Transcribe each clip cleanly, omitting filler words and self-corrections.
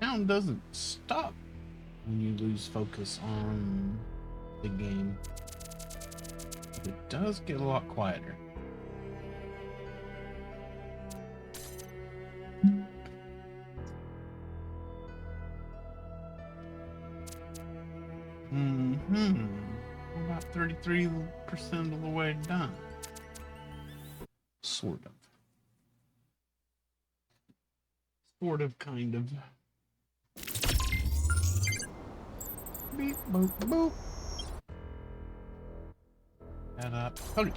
sound doesn't stop when you lose focus on the game. It does get a lot quieter. About 33% of the way done. Sort of. Sort of, kind of. Beep, boop, boop. Add up. Okay.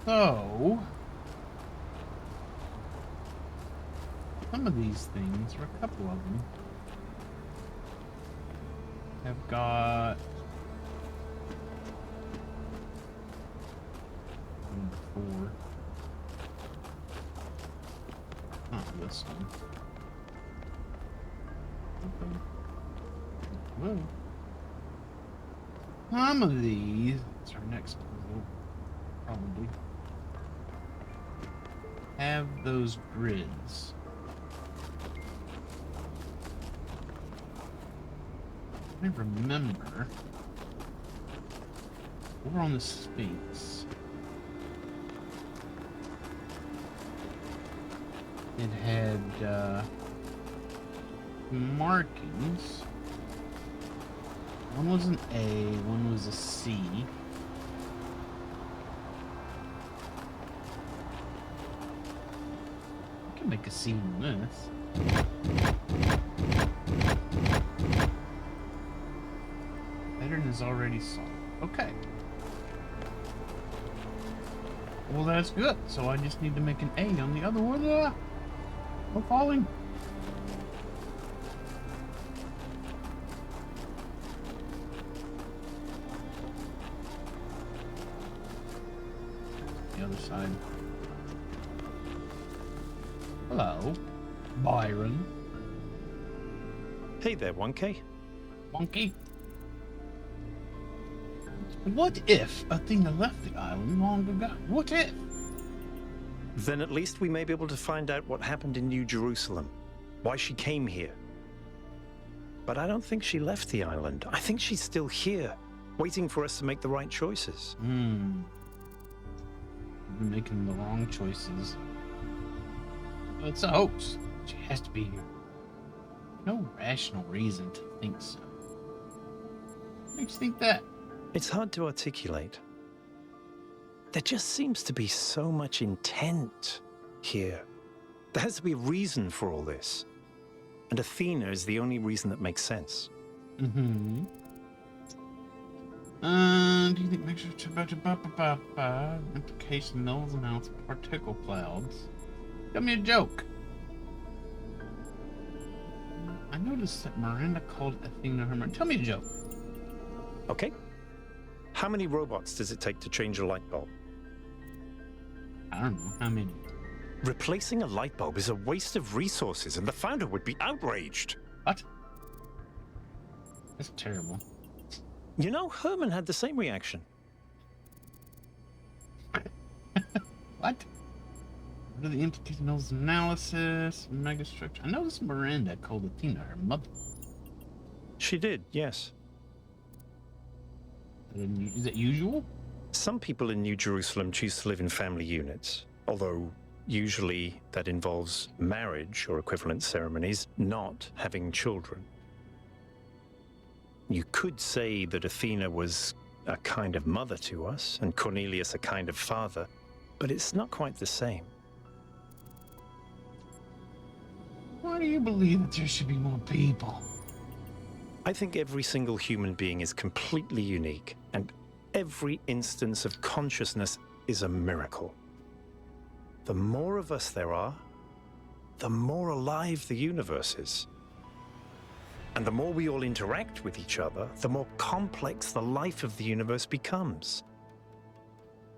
So, some of these things, or a couple of them, have got 4. Not this one. Okay. Well, some of these, it's our next puzzle, probably, have those grids. I remember over on the Sphinx, it had markings. One was an A, one was a C. I can make a C in this. Pattern is already solved. Okay. Well, that's good. So I just need to make an A on the other one. No falling. The other side. Hello, Byron. Hey there, 1K. Monkey. What if Athena left the island long ago? What if? Then at least we may be able to find out what happened in New Jerusalem, why she came here. But I don't think she left the island. I think she's still here, waiting for us to make the right choices. We've been making the wrong choices. It's a hoax. She has to be here. No rational reason to think so. What makes you think that? It's hard to articulate. There just seems to be so much intent here. There has to be a reason for all this. And Athena is the only reason that makes sense. Do you think makes implication nulls announce particle clouds? Tell me a joke. I noticed that Miranda called Athena her mother. Tell me a joke. Okay. How many robots does it take to change a light bulb? I don't know. How many? Replacing a light bulb is a waste of resources, and the founder would be outraged. What? That's terrible. You know, Herman had the same reaction. What? What are the implications analysis, megastructure? I noticed Miranda called Athena her mother. She did, yes. Is it usual? Some people in New Jerusalem choose to live in family units, although usually that involves marriage or equivalent ceremonies, not having children. You could say that Athena was a kind of mother to us, and Cornelius a kind of father, but it's not quite the same. Why do you believe that there should be more people? I think every single human being is completely unique, and every instance of consciousness is a miracle. The more of us there are, the more alive the universe is. And the more we all interact with each other, the more complex the life of the universe becomes.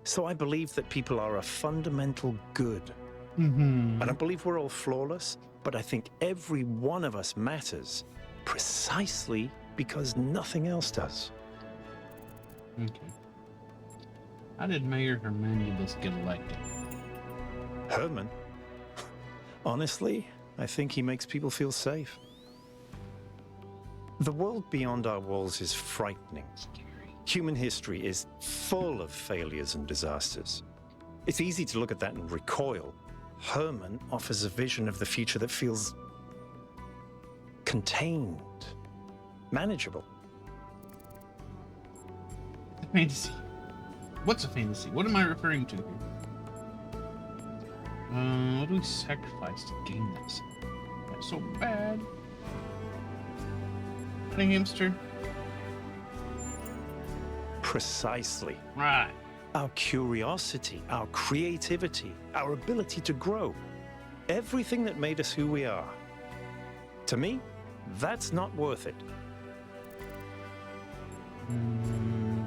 So I believe that people are a fundamental good. I don't believe we're all flawless, but I think every one of us matters precisely because nothing else does. Okay. How did Mayor Hermanius get elected? Herman? Honestly, I think he makes people feel safe. The world beyond our walls is frightening. Human history is full of failures and disasters. It's easy to look at that and recoil. Herman offers a vision of the future that feels contained, manageable. A fantasy. What's a fantasy? What am I referring to here? What do we sacrifice to gain this? That's so bad. Hey, hamster. Precisely. Right. Our curiosity, our creativity, our ability to grow. Everything that made us who we are. To me, that's not worth it.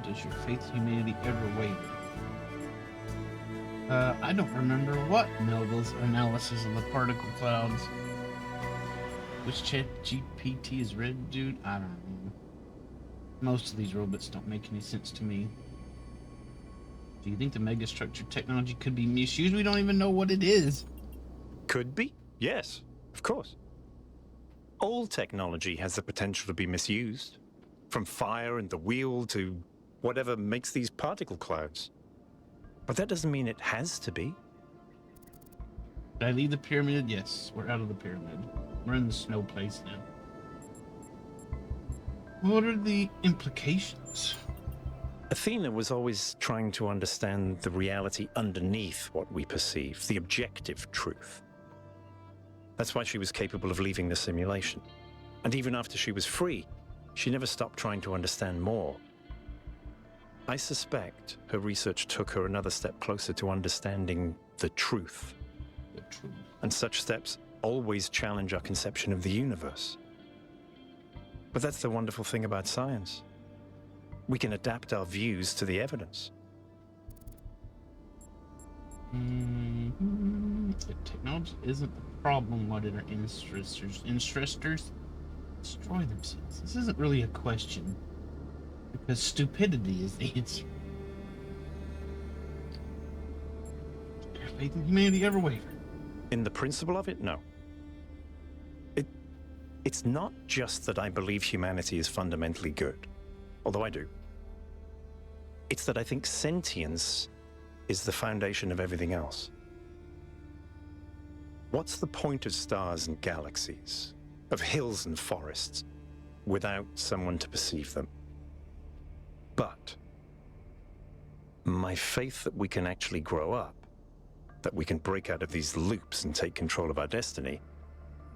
Does your faith in humanity ever waver? I don't remember what Melville's analysis of the particle clouds. Which chat GPT is read, dude? I don't know. Most of these robots don't make any sense to me. Do you think the megastructure technology could be misused? We don't even know what it is. Could be? Yes, of course. All technology has the potential to be misused. From fire and the wheel to whatever makes these particle clouds. But that doesn't mean it has to be. Did I leave the pyramid? Yes, we're out of the pyramid. We're in the snow place now. What are the implications? Athena was always trying to understand the reality underneath what we perceive, the objective truth. That's why she was capable of leaving the simulation. And even after she was free, she never stopped trying to understand more. I suspect her research took her another step closer to understanding the truth. The truth. And such steps always challenge our conception of the universe. But that's the wonderful thing about science. We can adapt our views to the evidence. If technology isn't the problem, why did our ancestors destroy themselves? This isn't really a question, because stupidity is the answer. Did your faith in humanity ever waver? In the principle of it, no. It's not just that I believe humanity is fundamentally good, although I do. It's that I think sentience is the foundation of everything else. What's the point of stars and galaxies, of hills and forests, without someone to perceive them? But my faith that we can actually grow up, that we can break out of these loops and take control of our destiny,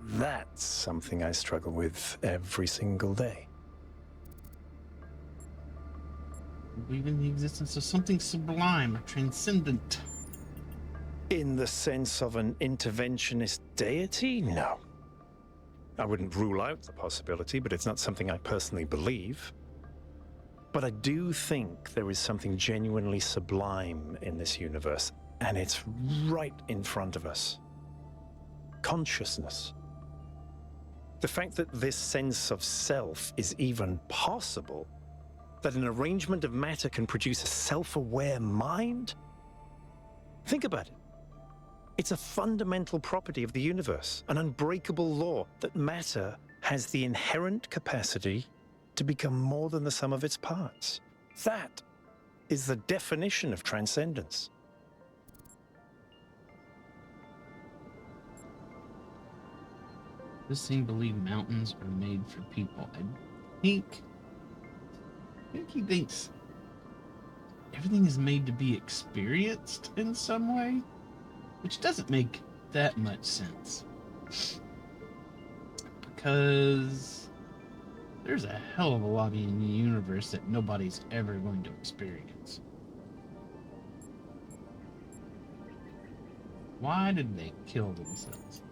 that's something I struggle with every single day. Believe in the existence of something sublime or transcendent. In the sense of an interventionist deity? No. I wouldn't rule out the possibility, but it's not something I personally believe. But I do think there is something genuinely sublime in this universe, and it's right in front of us. Consciousness. The fact that this sense of self is even possible, that an arrangement of matter can produce a self-aware mind? Think about it. It's a fundamental property of the universe, an unbreakable law that matter has the inherent capacity to become more than the sum of its parts. That is the definition of transcendence. This thing believe mountains are made for people. I think he thinks everything is made to be experienced in some way, which doesn't make that much sense. Because there's a hell of a lot in the universe that nobody's ever going to experience. Why did they kill themselves?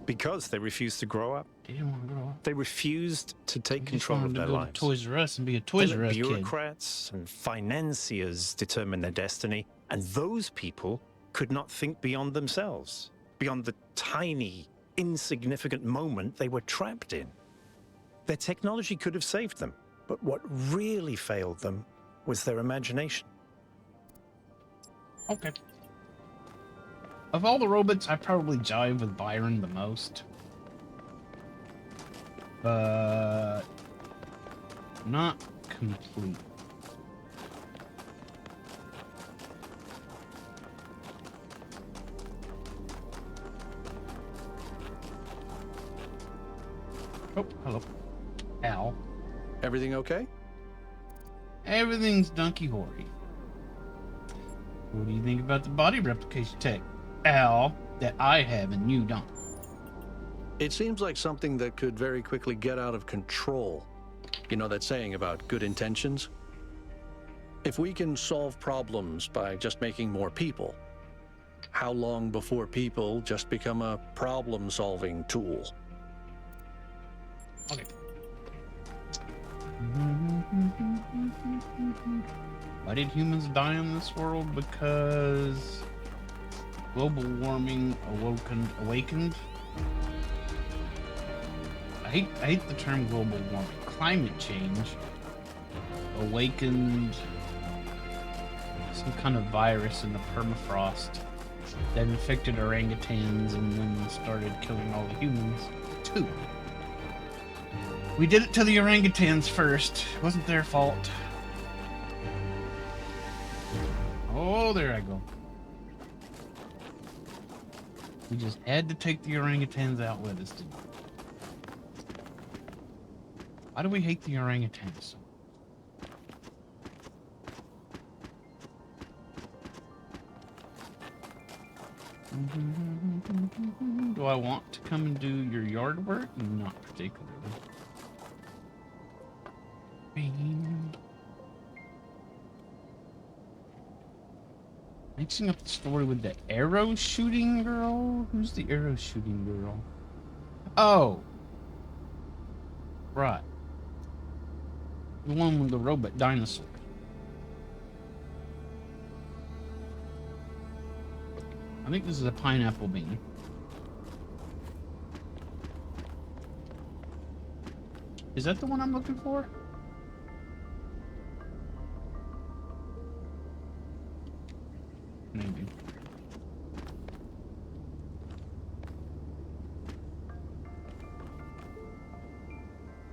Because they refused to grow up. They didn't want to grow up. They refused to take They just control of wanted their to go lives. to Toys R Us and be a They Toys let R Us kid. bureaucrats and financiers determine their destiny, and those people could not think beyond themselves, beyond the tiny, insignificant moment they were trapped in. Their technology could have saved them, but what really failed them was their imagination. Okay. Of all the robots, I probably jive with Byron the most. but not complete. Oh, hello. Al. Everything okay? Everything's dunky-hory. What do you think about the body replication tech, Al, that I have and you don't? It seems like something that could very quickly get out of control. You know that saying about good intentions? If we can solve problems by just making more people, how long before people just become a problem-solving tool? Okay. Why did humans die in this world? Because global warming awakened. I hate the term global warming. Climate change awakened some kind of virus in the permafrost that infected orangutans and then started killing all the humans too. We did it to the orangutans first. It wasn't their fault. Oh, there I go. We just had to take the orangutans out with us, didn't we? Why do we hate the orangutans so much? Do I want to come and do your yard work? Not particularly. Mixing up the story with the arrow shooting girl? Who's the arrow shooting girl? Oh. Right. The one with the robot dinosaur. I think this is a pineapple bean. Is that the one I'm looking for? Maybe.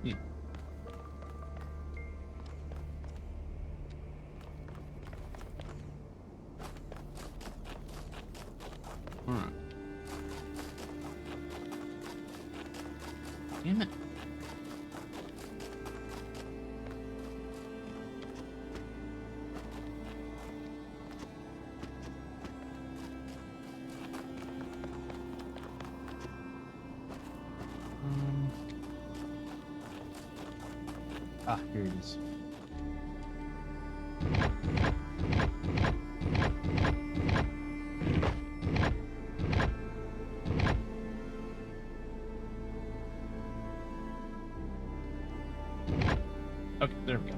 Yeah. All right. Damn it. Here it is. Okay, there we go.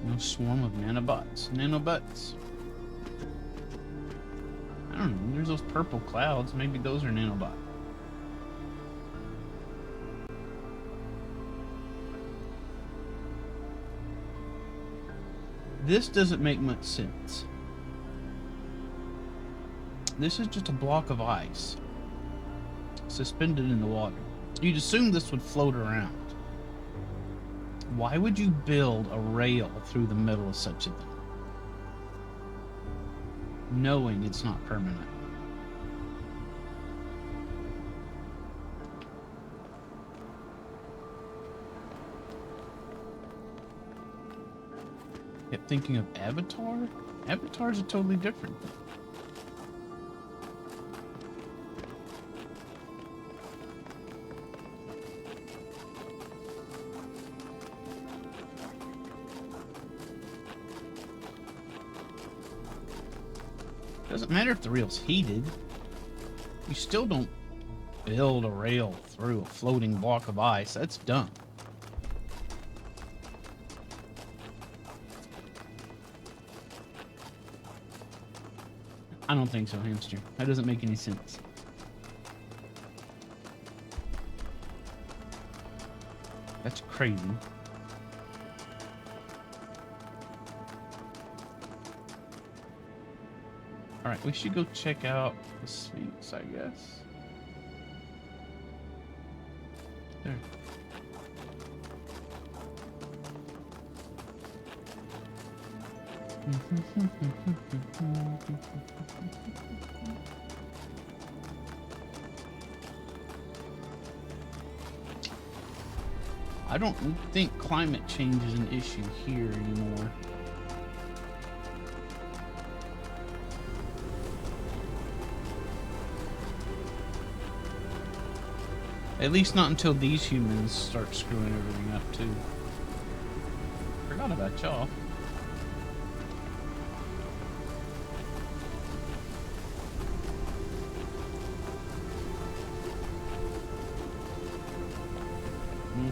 No swarm of nanobots. Nanobots. I don't know. There's those purple clouds. Maybe those are nanobots. This doesn't make much sense. This is just a block of ice suspended in the water. You'd assume this would float around. Why would you build a rail through the middle of such a thing, knowing it's not permanent? Kept thinking of Avatar. Avatar's a totally different thing. Doesn't matter if the rail's heated. You still don't build a rail through a floating block of ice. That's dumb. I don't think so, Hamster. That doesn't make any sense. That's crazy. Alright, we should go check out the Sphinx, I guess. There. I don't think climate change is an issue here anymore. At least not until these humans start screwing everything up too. Forgot about y'all.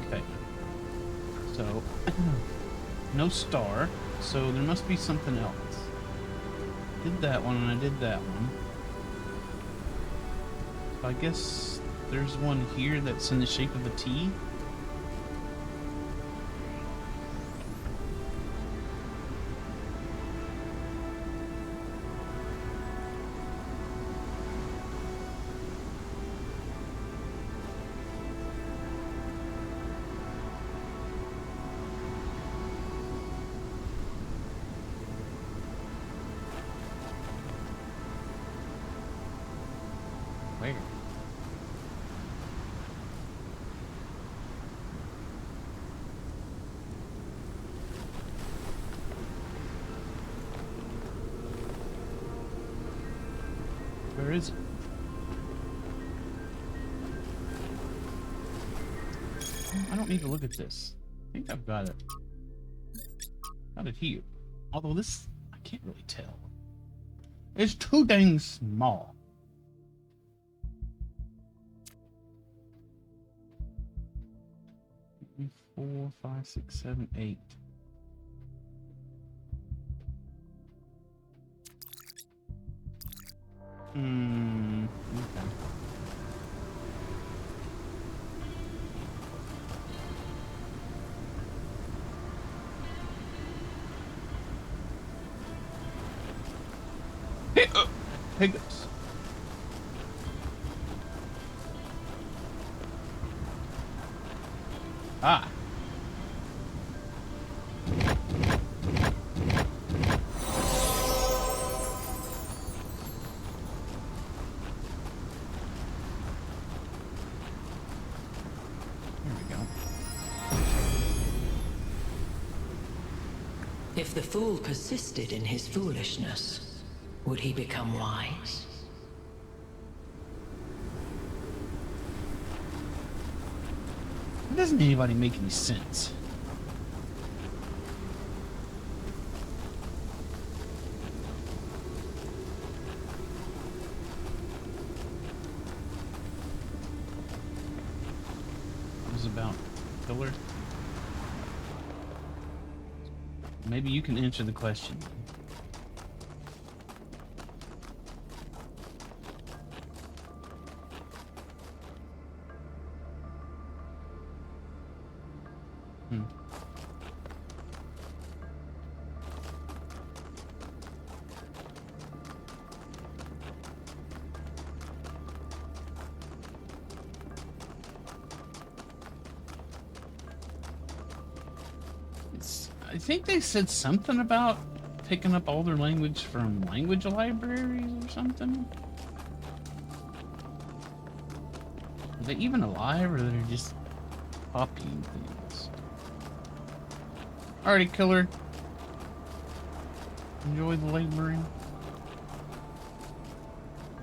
Okay. So, no star, so there must be something else. Did that one and I did that one. So I guess there's one here that's in the shape of a T. Where? Where is it? I don't need to look at this. I think I've got it. Got it here. Although this, I can't really tell. It's too dang small. Maybe 4, 5, 6, 7, 8. Okay. Hey, piglets. Ah. Here we go. If the fool persisted in his foolishness, would he become wise? Doesn't anybody make any sense? What was about killer? Maybe you can answer the question. I think they said something about picking up all their language from language libraries or something. Are they even alive, or they're just copying things? Alrighty, killer. Enjoy the laboring.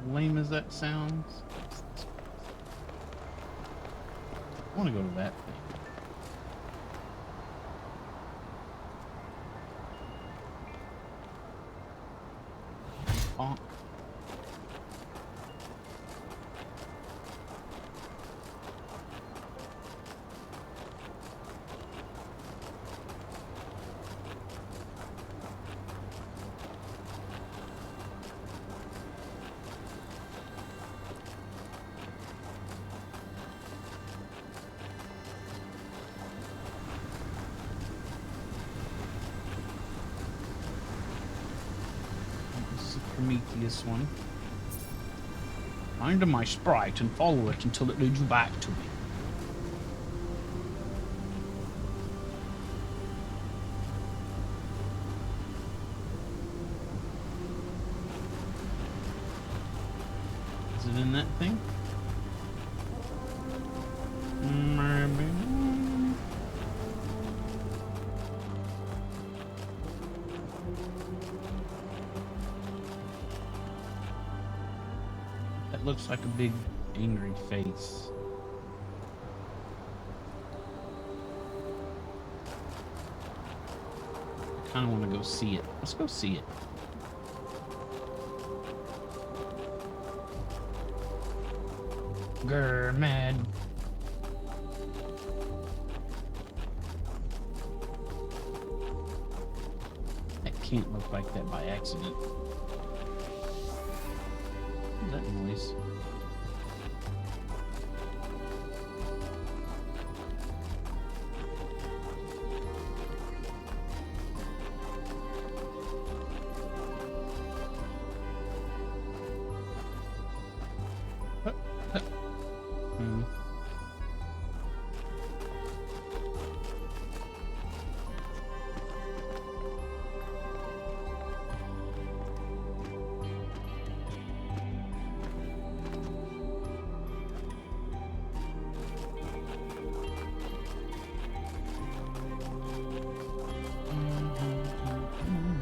Lame as that sounds. I want to go to that thing. Bonk. Prometheus one. Find my sprite and follow it until it leads you back to me. Is it in that thing? Maybe. That looks like a big angry face. I kind of want to go see it. Let's go see it. Grr, mad. That can't look like that by accident. What's that noise? Hmm.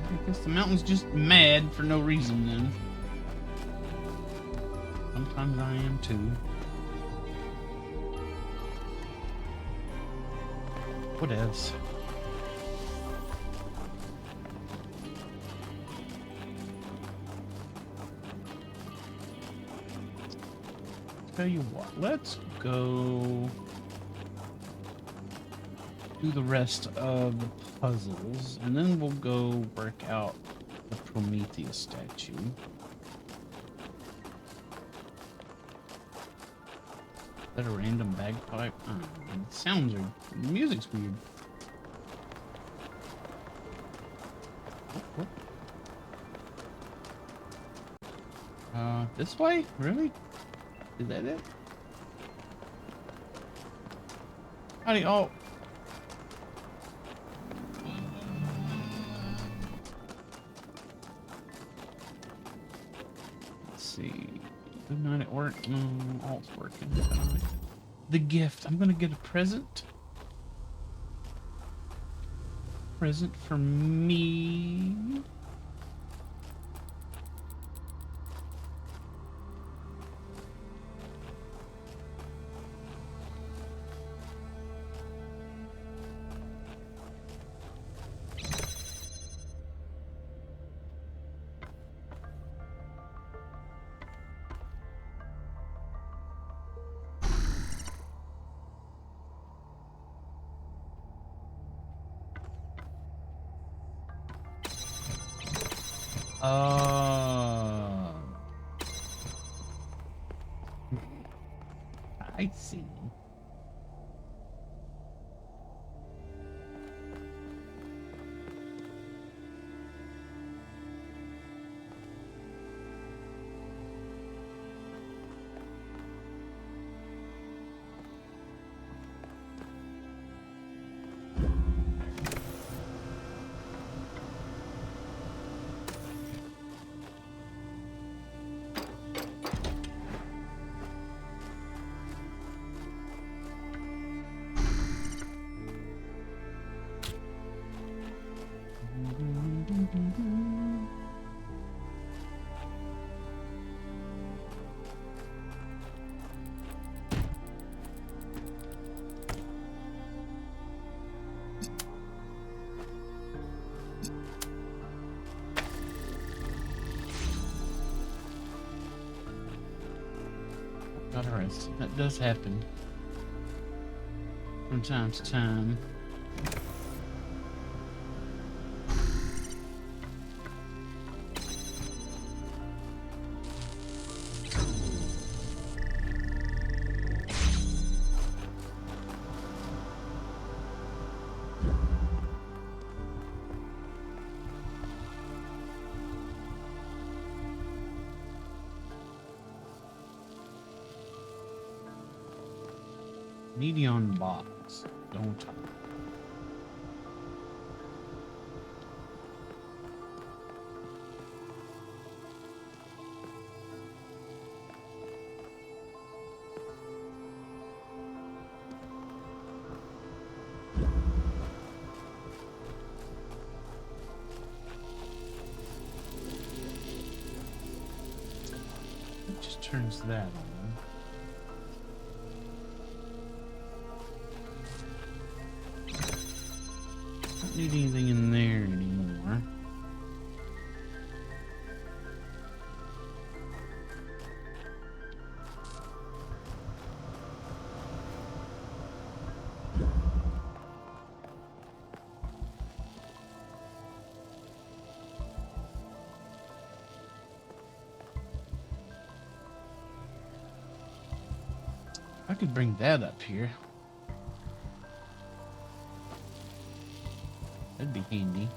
I guess the mountain's just mad for no reason then. Sometimes I am too. Whatevs. Tell you what, let's go do the rest of the puzzles, and then we'll go work out the Prometheus statue. Is that a random bagpipe? I don't know. The sounds are... The music's weird. This way? Really? Is that it? Howdy, oh. Let's see. Good night at work. No, all's working tonight. The gift. I'm gonna get a present. Present for me. I see. Alright, that does happen from time to time. Medion box. Don't talk. It just turns that on. Don't need anything in there anymore. I could bring that up here. That'd be handy.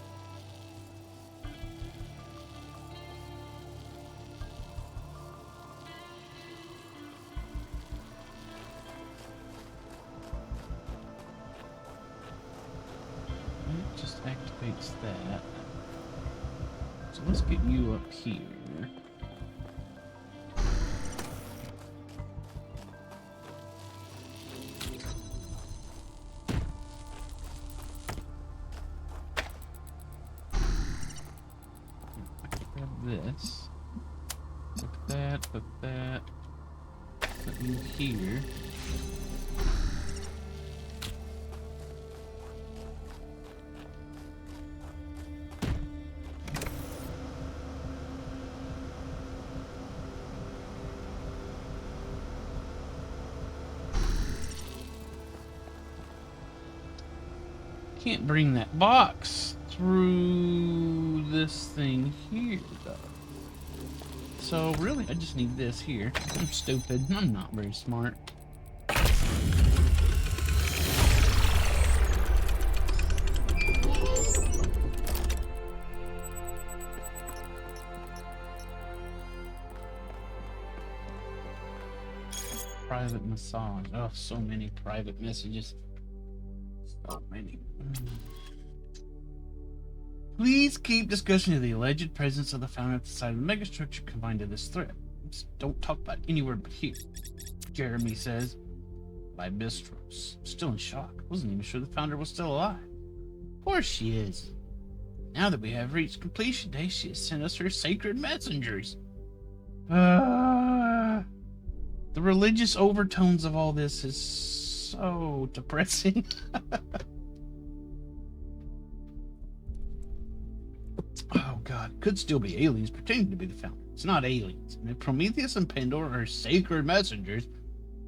It just activates that. So let's get you up here. Grab this. Put that. Put you here. Can't bring that box through this thing here, though. So, really, I just need this here. I'm stupid. I'm not very smart. Private massage. Oh, so many private messages. So many. Please keep discussion of the alleged presence of the founder at the side of the megastructure confined to this thread. Just don't talk about it anywhere but here. Jeremy says. By Bistros. Still in shock. Wasn't even sure the founder was still alive. Of course she is. Now that we have reached completion day, she has sent us her sacred messengers. The religious overtones of all this is so depressing. Oh god, could still be aliens pretending to be the founder. It's not aliens. And if Prometheus and Pandora are sacred messengers,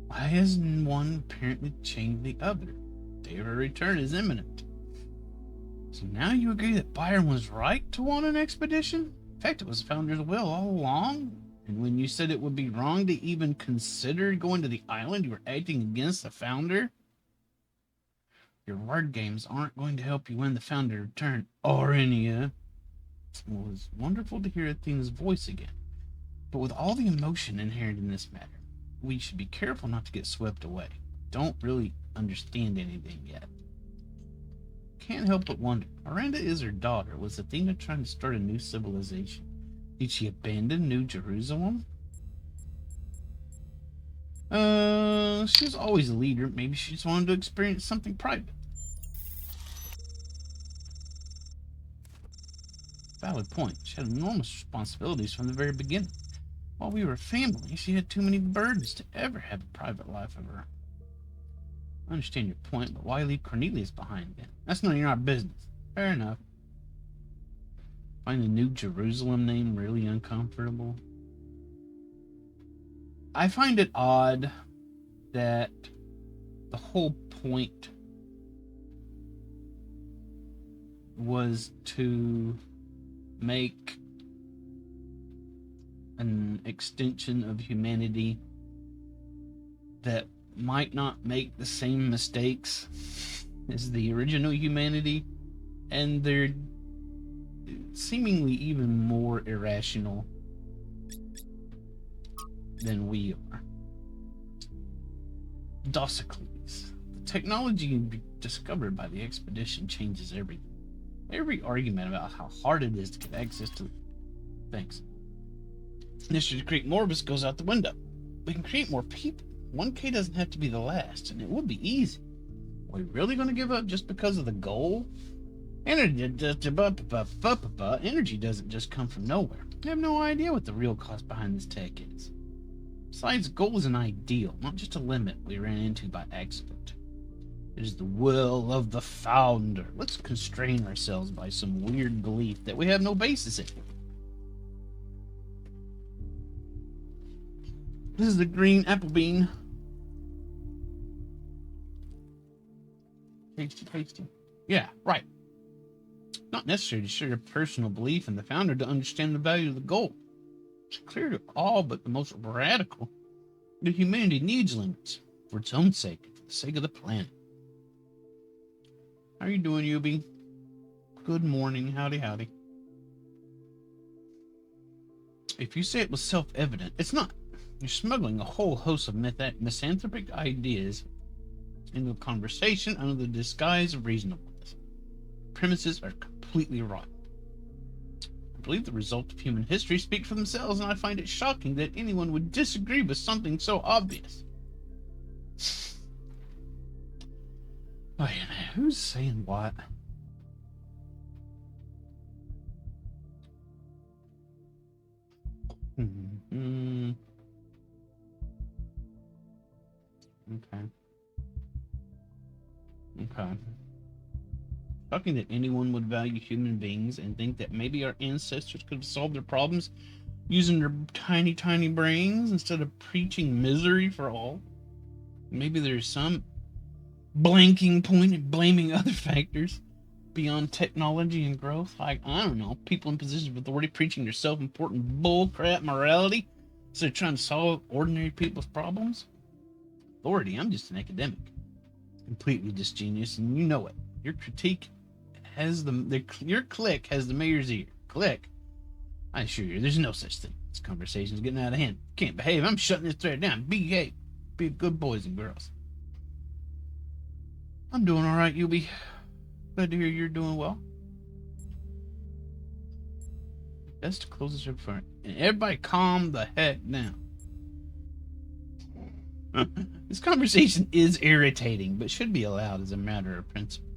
why has one apparently chained the other? Day of her return is imminent. So now you agree that Byron was right to want an expedition? In fact, it was the founder's will all along. And when you said it would be wrong to even consider going to the island, you were acting against the founder? Your word games aren't going to help you win the founder return, Aurenia. It was wonderful to hear Athena's voice again. But with all the emotion inherent in this matter, we should be careful not to get swept away. Don't really understand anything yet. Can't help but wonder. Miranda is her daughter. Was Athena trying to start a new civilization? Did she abandon New Jerusalem? She was always a leader. Maybe she just wanted to experience something private. Valid point. She had enormous responsibilities from the very beginning. While we were a family, she had too many burdens to ever have a private life of her own. I understand your point, but why leave Cornelius behind then? That's none of our business. Fair enough. Find the New Jerusalem name really uncomfortable. I find it odd that the whole point was to make an extension of humanity that might not make the same mistakes as the original humanity, and they're seemingly even more irrational than we are. Dossicles. The technology discovered by the expedition changes everything. Every argument about how hard it is to get access to things. Initiative to create more of us goes out the window. We can create more people. 1K doesn't have to be the last, and it would be easy. Are we really going to give up just because of the goal? Energy doesn't just come from nowhere. I have no idea what the real cost behind this tech is. Besides, the goal is an ideal, not just a limit we ran into by accident. It is the will of the founder. Let's constrain ourselves by some weird belief that we have no basis in. This is the green apple bean. Tasty, tasty. Yeah, right. Not necessary to share your personal belief in the founder to understand the value of the goal. It's clear to all but the most radical that humanity needs limits for its own sake, for the sake of the planet. How are you doing, Yubi? Good morning. Howdy, howdy. If you say it was self-evident, it's not. You're smuggling a whole host of misanthropic ideas into a conversation under the disguise of reasonableness. Premises are completely wrong. I believe the results of human history speak for themselves, and I find it shocking that anyone would disagree with something so obvious. Wait a minute, who's saying what? Okay. Shocking that anyone would value human beings and think that maybe our ancestors could have solved their problems using their tiny, tiny brains instead of preaching misery for all. Maybe there's some blanking point in blaming other factors beyond technology and growth. Like, I don't know, people in positions of authority preaching their self-important bullcrap morality instead of trying to solve ordinary people's problems. Authority, I'm just an academic. Completely disgenius, and you know it. Your critique has your clique has the mayor's ear. Clique? I assure you, there's no such thing. This conversation's getting out of hand. Can't behave. I'm shutting this thread down. Behave. Be good boys and girls. I'm doing all right, Yubi. Glad to hear you're doing well. Best to close this up for and everybody calm the heck down. This conversation is irritating, but should be allowed as a matter of principle.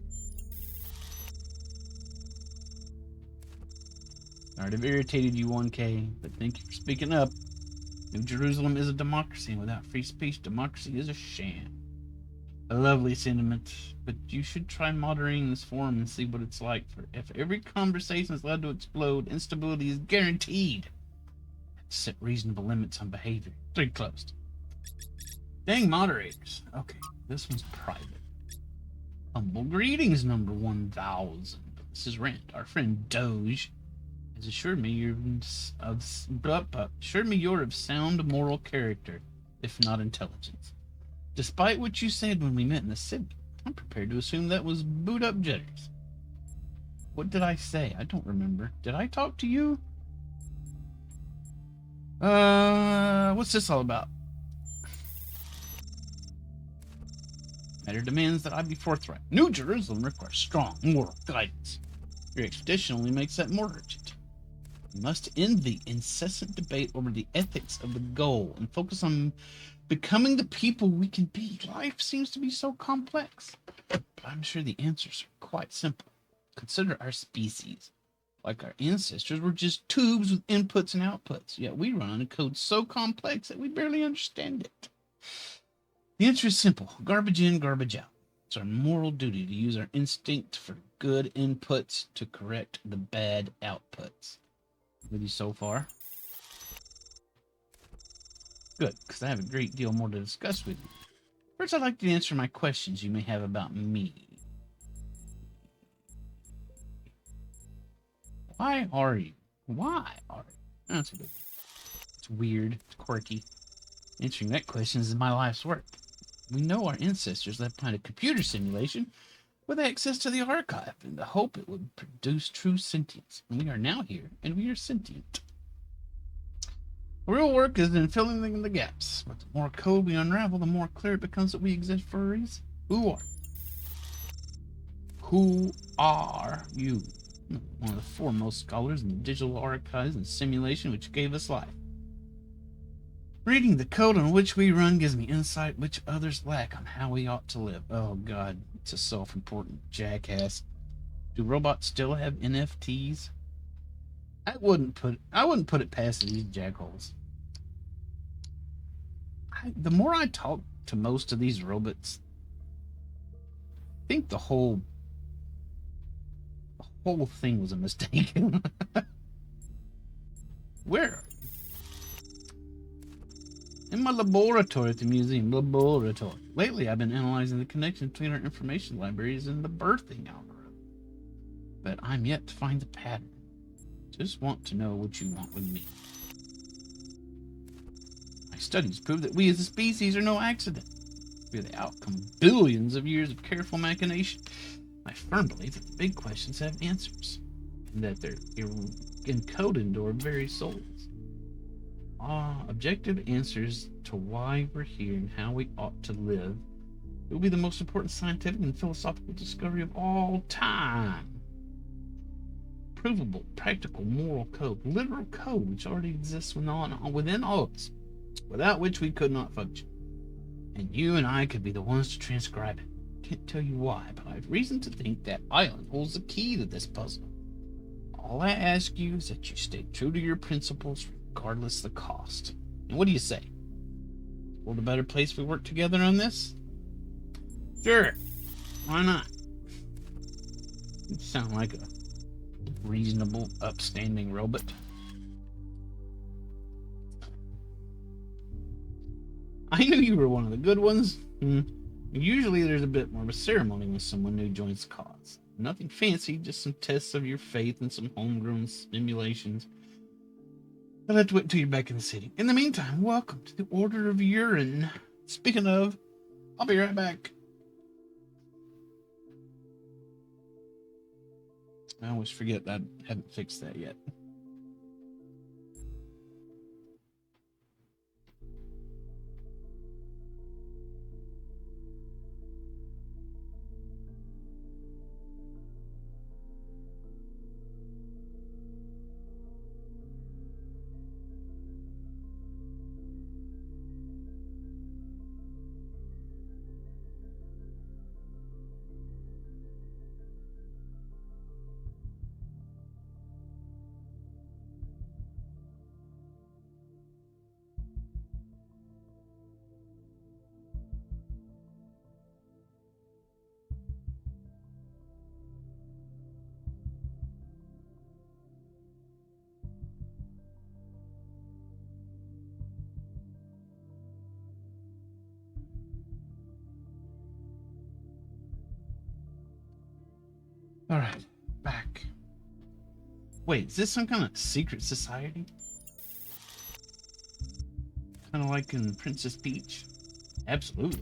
Sorry to have irritated you, 1K, but thank you for speaking up. New Jerusalem is a democracy, and without free speech, democracy is a sham. A lovely sentiment, but you should try moderating this forum and see what it's like. For if every conversation is allowed to explode, instability is guaranteed. Set reasonable limits on behavior. Thread closed. Dang moderators. Okay, this one's private. Humble greetings, number 1000. This is Rand. Our friend Doge has assured me you're of sound moral character, if not intelligence. Despite what you said when we met in the city, I'm prepared to assume that was boot up jitters. What did I say? I don't remember. Did I talk to you? What's this all about? Matter demands that I be forthright. New Jerusalem requires strong moral guidance. Your expedition only makes that more urgent. We must end the incessant debate over the ethics of the goal and focus on becoming the people we can be. Life seems to be so complex, but I'm sure the answers are quite simple. Consider our species. Like our ancestors, we're just tubes with inputs and outputs, yet we run a code so complex that we barely understand it. The answer is simple. Garbage in, garbage out. It's our moral duty to use our instinct for good inputs to correct the bad outputs. With you so far? Good, because I have a great deal more to discuss with you. First, I'd like to answer my questions you may have about me. Why are you? Why are you? That's good. It's weird. It's quirky. Answering that question is my life's work. We know our ancestors left behind a computer simulation with access to the archive in the hope it would produce true sentience. And we are now here, and we are sentient. The real work is in filling in the gaps. But the more code we unravel, the more clear it becomes that we exist for a reason. Who are you? Who are you? One of the foremost scholars in the digital archives and simulation which gave us life. Reading the code on which we run gives me insight which others lack on how we ought to live. Oh God, it's a self-important jackass. Do robots still have NFTs? I wouldn't put it past these jackholes. The more I talk to most of these robots, I think the whole thing was a mistake. Where are you? In my laboratory at the museum. Laboratory. Lately, I've been analyzing the connection between our information libraries and the birthing algorithm. But I'm yet to find the pattern. Just want to know what you want with me. My studies prove that we as a species are no accident. We are the outcome of billions of years of careful machination. I firmly believe that the big questions have answers, and that they're encoded into our very souls. Objective answers to why we're here and how we ought to live. It will be the most important scientific and philosophical discovery of all time. Provable, practical, moral code, literal code which already exists within all of us, without which we could not function. And you and I could be the ones to transcribe it. Can't tell you why, but I have reason to think that island holds the key to this puzzle. All I ask you is that you stay true to your principles regardless of the cost. And what do you say? World a better place if we work together on this? Sure. Why not? You sound like a reasonable, upstanding robot. I knew you were one of the good ones. Usually there's a bit more of a ceremony when someone new joins the cause. Nothing fancy, just some tests of your faith and some homegrown simulations. I'll have to wait until you're back in the city. In the meantime, welcome to the Order of Urine. Speaking of, I'll be right back. I always forget that I haven't fixed that yet. All right, back. Wait, is this some kind of secret society? Kind of like in Princess Peach? Absolutely.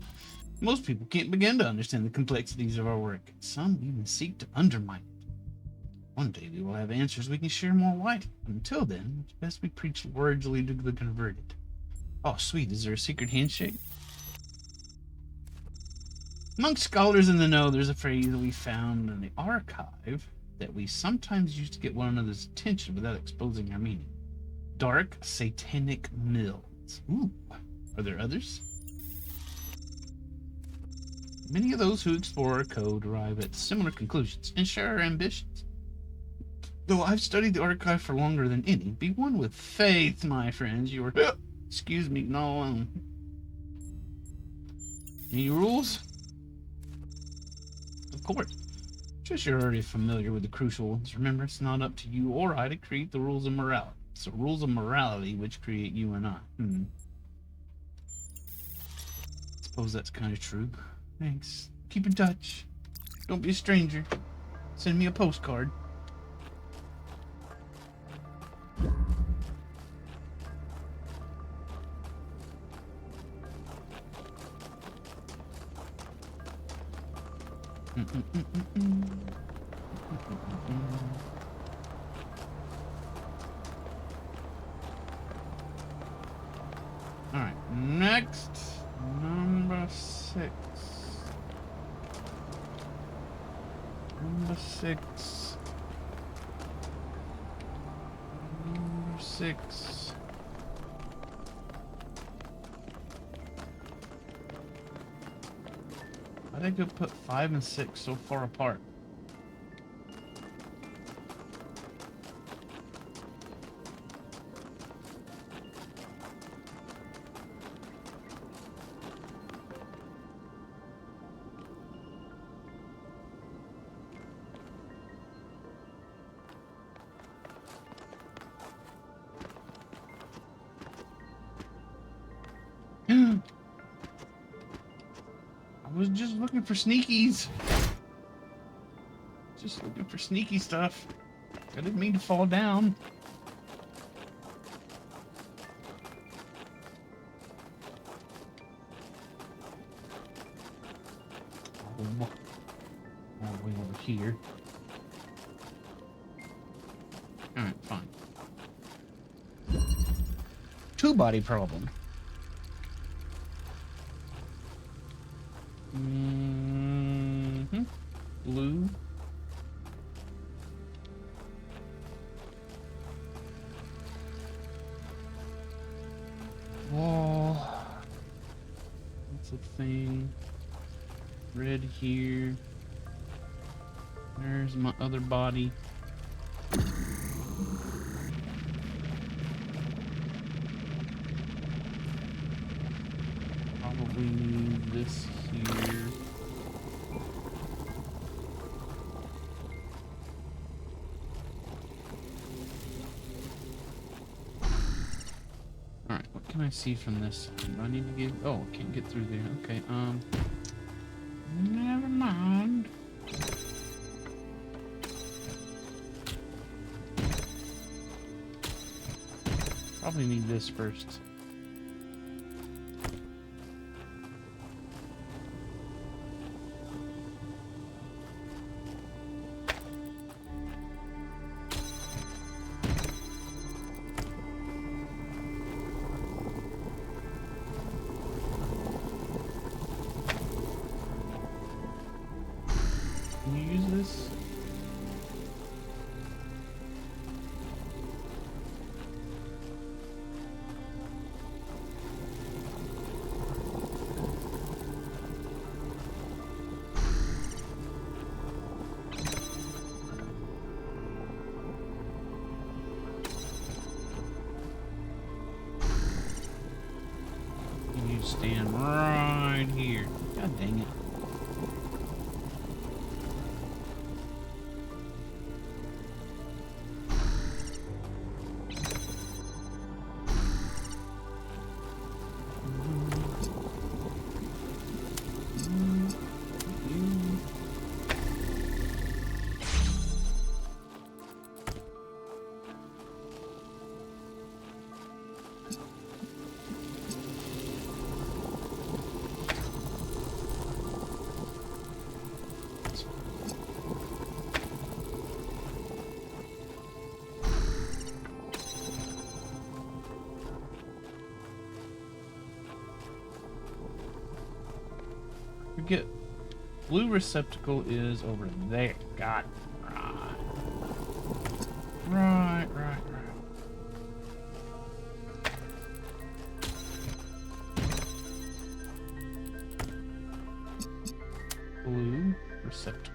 Most people can't begin to understand the complexities of our work. Some even seek to undermine it. One day we will have answers we can share more widely. Until then, it's best we preach largely to the converted. Oh, sweet. Is there a secret handshake? Among scholars in the know, there's a phrase that we found in the archive that we sometimes use to get one another's attention without exposing our meaning. Dark satanic mills. Ooh, are there others? Many of those who explore our code arrive at similar conclusions and share our ambitions. Though I've studied the archive for longer than any, be one with faith, my friends. You are, excuse me, not alone. Any rules? Of course. Just you're already familiar with the crucial ones. Remember, it's not up to you or I to create the rules of morality. It's the rules of morality which create you and I. Suppose that's kind of true. Thanks. Keep in touch. Don't be a stranger. Send me a postcard. Alright, next. Number 6. Number 6. Number 6. Why'd I go put 5 and 6 so far apart? I was just looking for sneakies. Just looking for sneaky stuff. I didn't mean to fall down. Oh, all the way over here. Alright, fine. Two-body problem. Blue. Wall. That's a thing. Red here. There's my other body. Probably need this here. Alright, what can I see from this? Do I need to get... Oh, I can't get through there. Okay, never mind. Probably need this first. Can you use this? You stand right here. God dang it. Forget. Blue receptacle is over there. God. Right. Blue receptacle.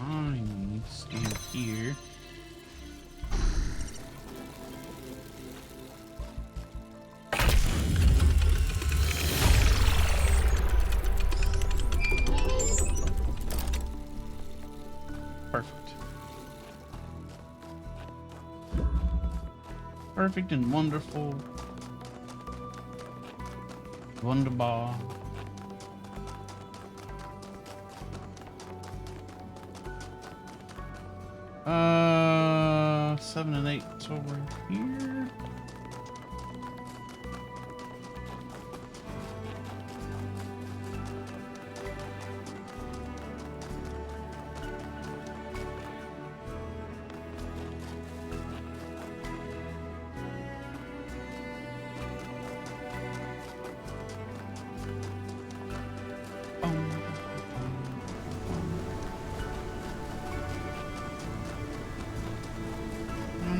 I need to stand here. Perfect. Perfect and wonderful. Wunderbar. 7 and 8 over here.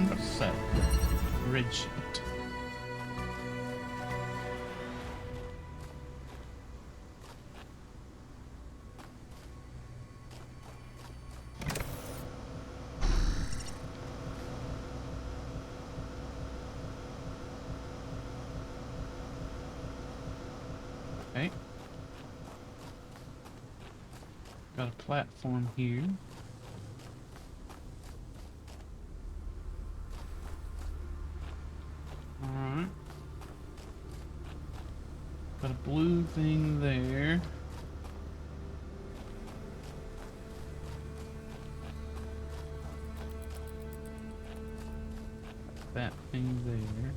What's that? Red sheet. Okay. Got a platform here. Alright. Got a blue thing there. That thing there.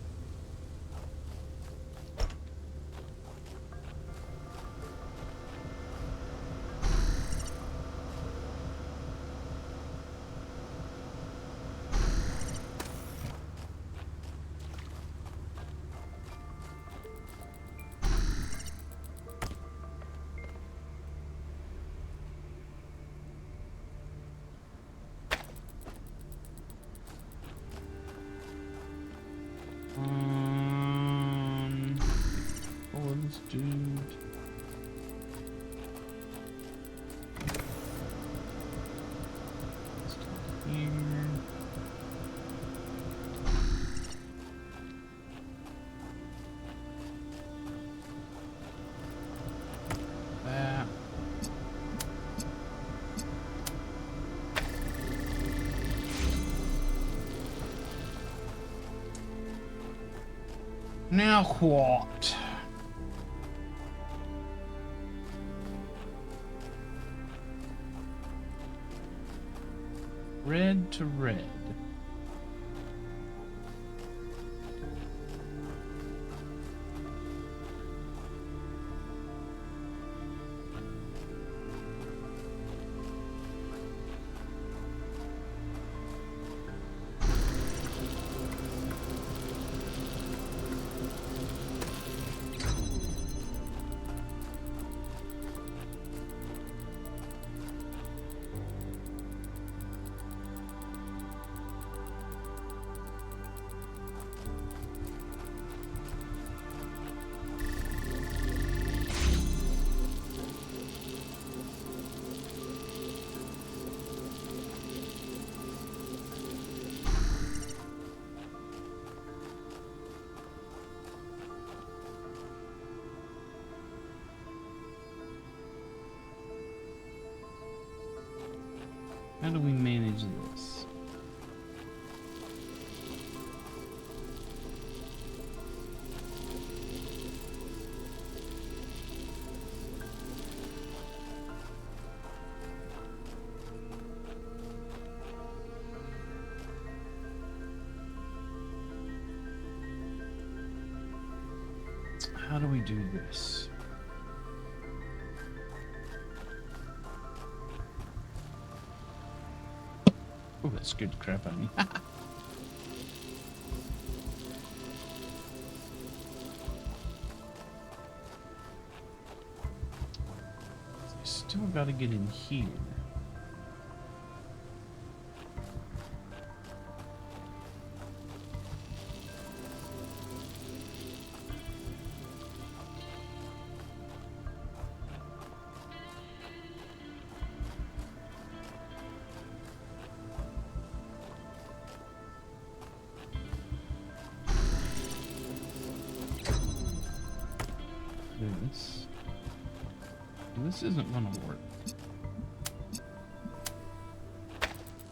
Oh, this dude. This dude here. That. Now what? Red to red. How do we manage this? How do we do this? Oh, that scared the crap out of me. Still gotta get in here. This isn't gonna work.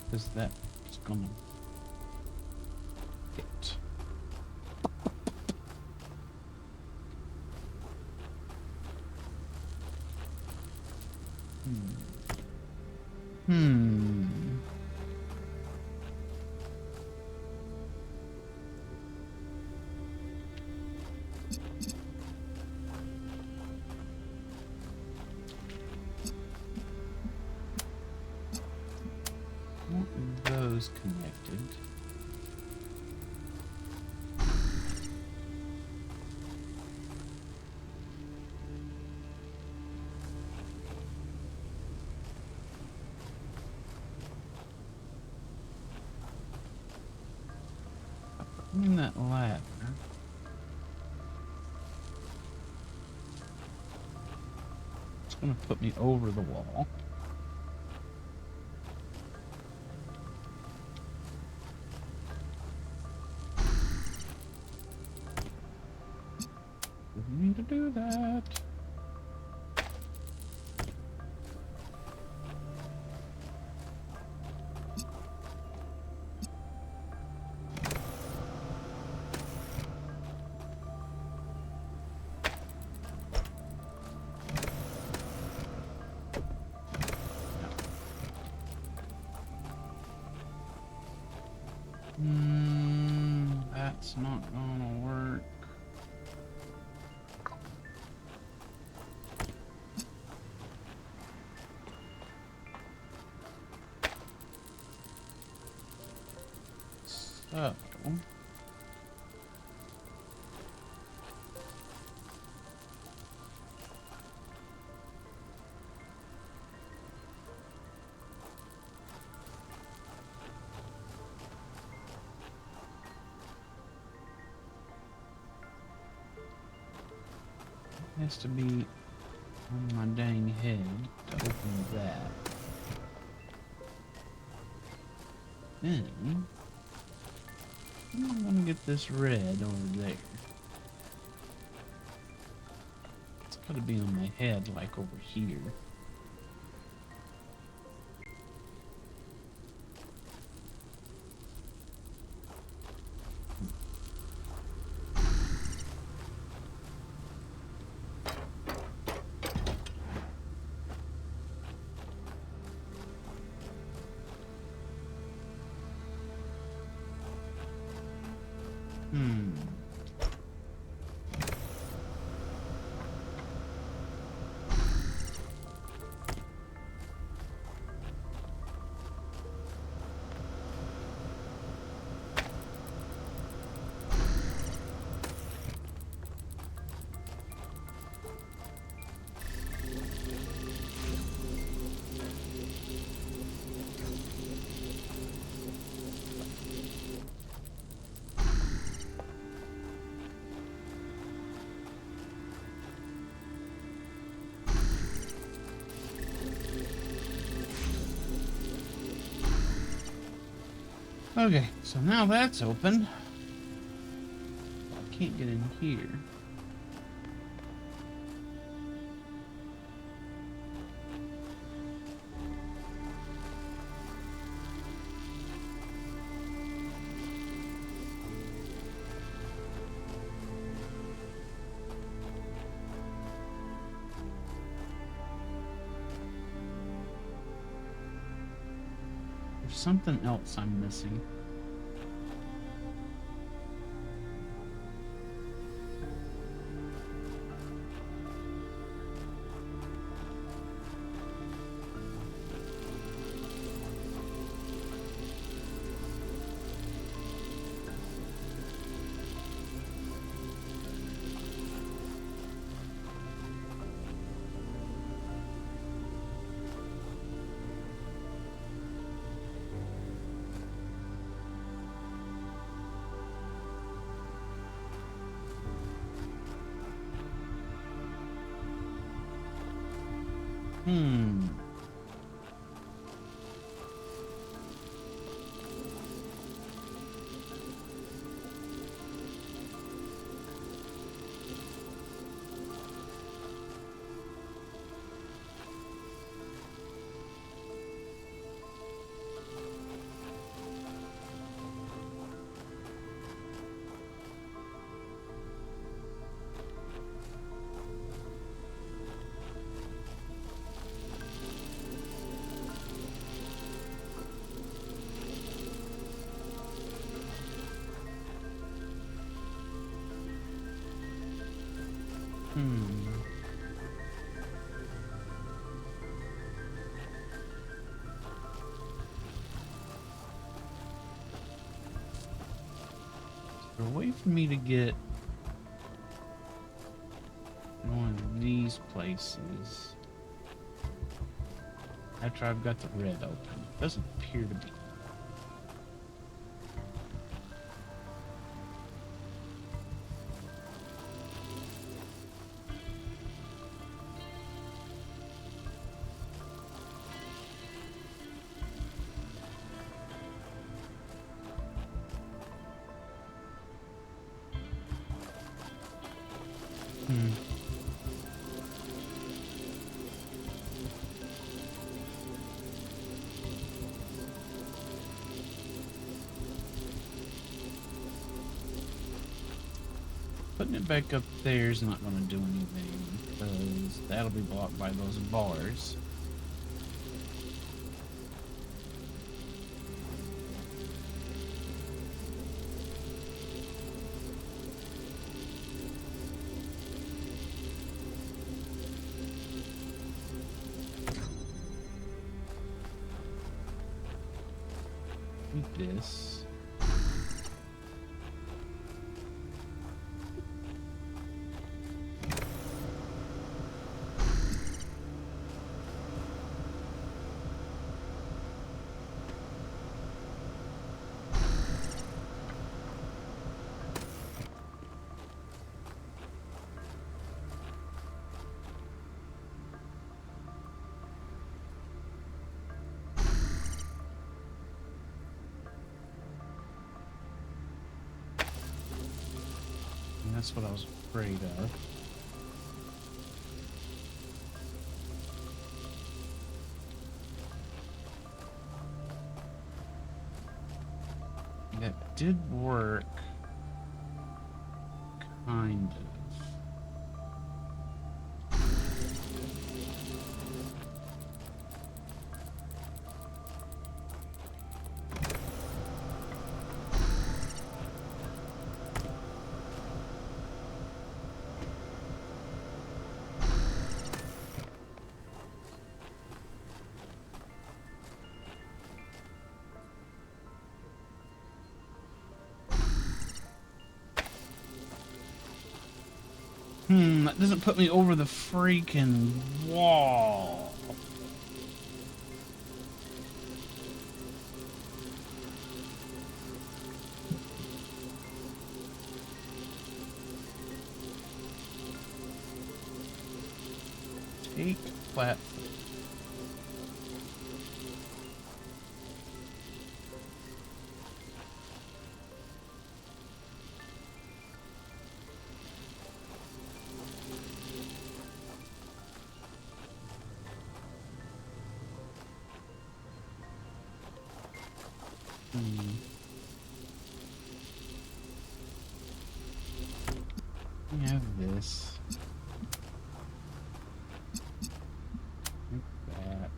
Because that's gonna hit. Hmm. What are those connected? In that ladder. It's gonna put me over the wall. Didn't mean to do that. That's not gonna work. So, it has to be on my dang head to open that. Then I'm gonna get this red over there. It's gotta be on my head, like over here. Hmm. Okay, so now that's open. I can't get in here. There's something else I'm missing. Hmm. Hmm. Is there a way for me to get one of these places after I've got the red open? Doesn't appear to be. Hmm. Putting it back up there is not going to do anything because that'll be blocked by those bars. Need this. And that's what I was afraid of. That did work. Kind of. That doesn't put me over the freaking wall. Take platform. We have this. Like that.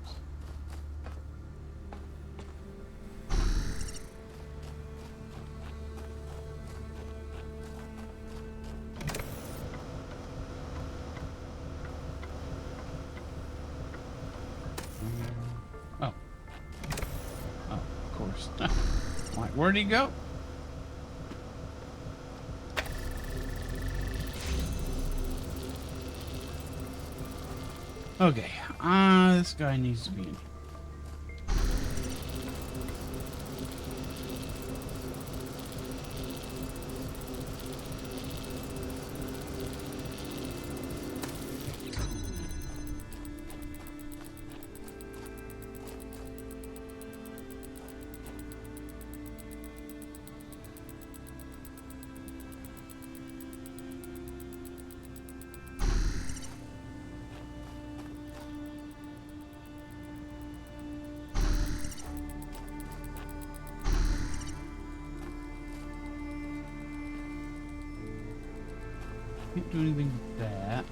Oh. Oh, of course. Like, where'd he go? Okay, this guy needs to be in here. Can't do anything with that.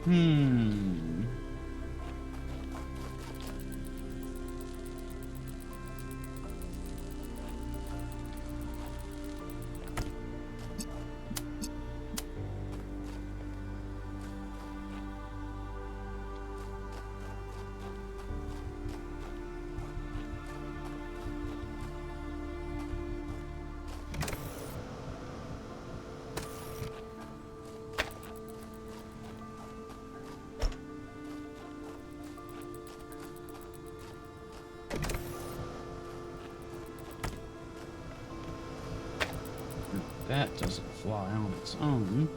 Hmm. That doesn't fly on its own.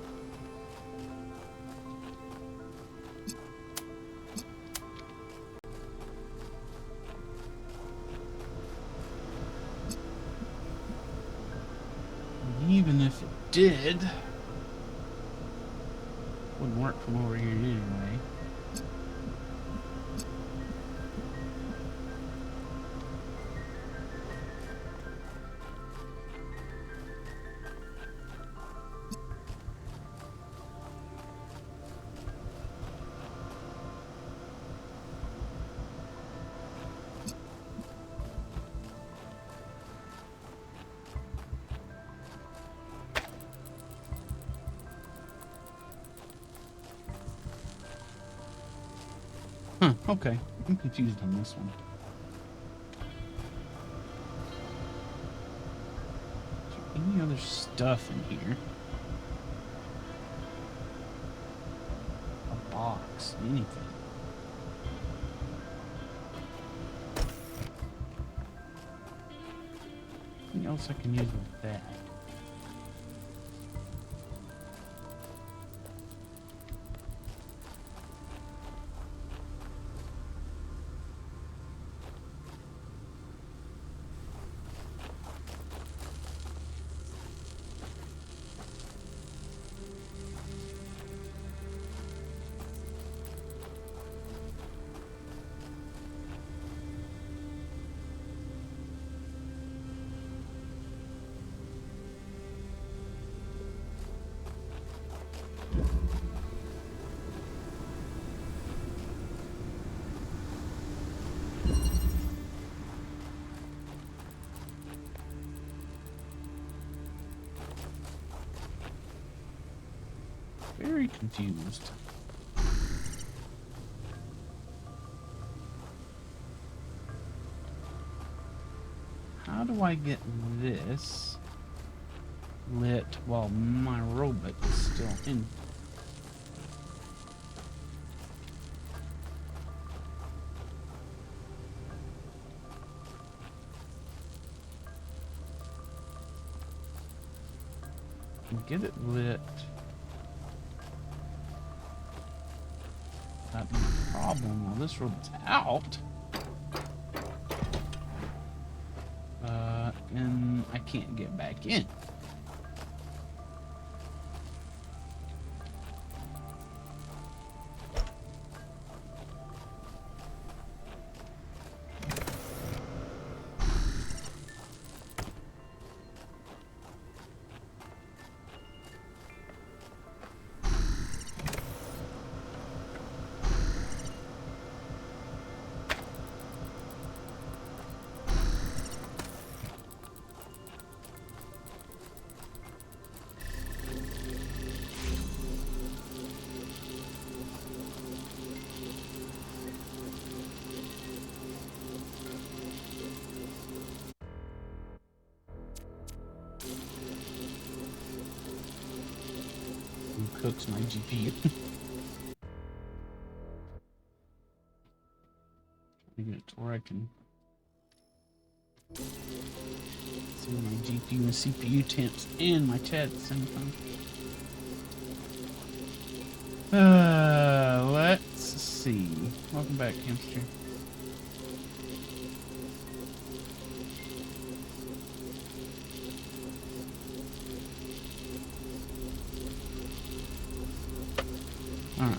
Even if it did, wouldn't work from over here anyway. Huh, okay. I'm confused on this one. Is there any other stuff in here? A box, anything. Anything else I can use with that? Very confused. How do I get this lit while my robot is still in? Get it lit. That'd be a problem while this robot's out. And I can't get back in. Who cooks my GPU? I get it to where I can see my GPU and CPU temps and my chat at the same time. Let's see. Welcome back, hamster. Alright.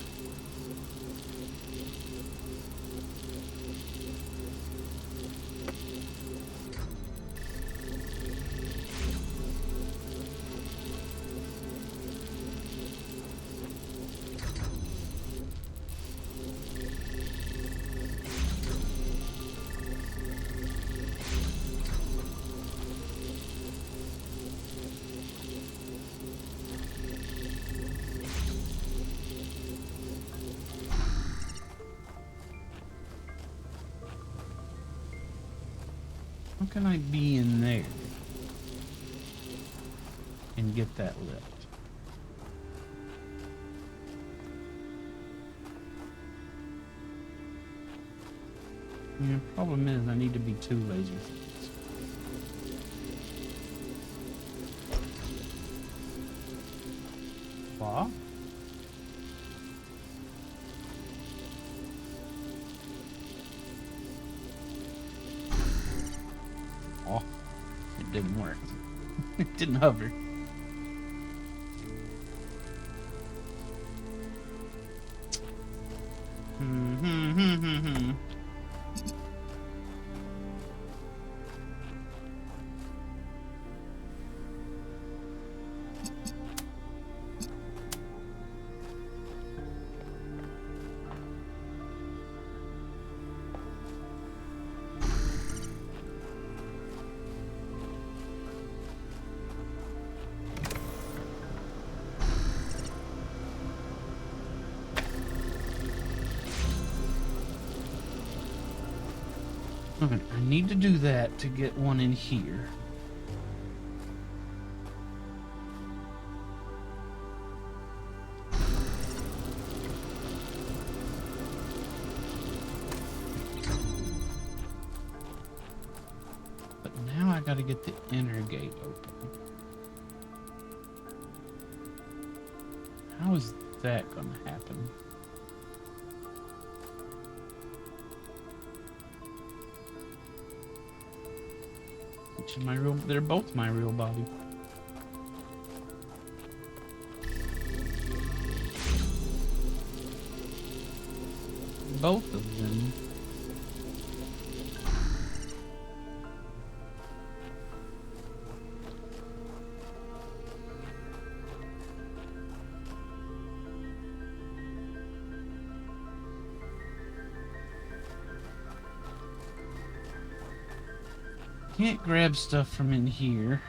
How can I be in there and get that lift? Yeah, problem is I need to be 2 laser things. Claw? Oh, it didn't work. It didn't hover. Okay, I need to do that to get one in here. But now I gotta get the inner gate open. How is that gonna happen? Which is my real? They're both my real body. Both of them. Can't grab stuff from in here.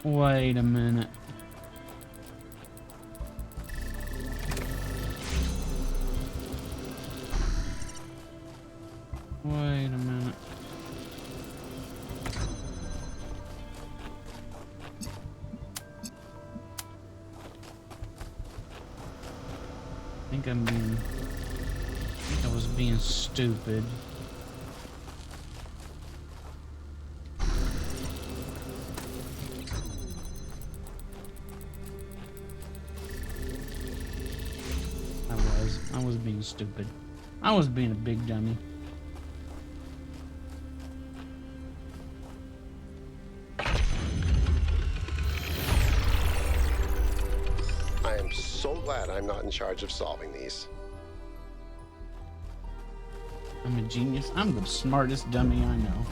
Wait a minute. Wait a minute. I think I was being stupid. I was being stupid. I was being a big dummy. I am so glad I'm not in charge of solving these. I'm a genius. I'm the smartest dummy I know.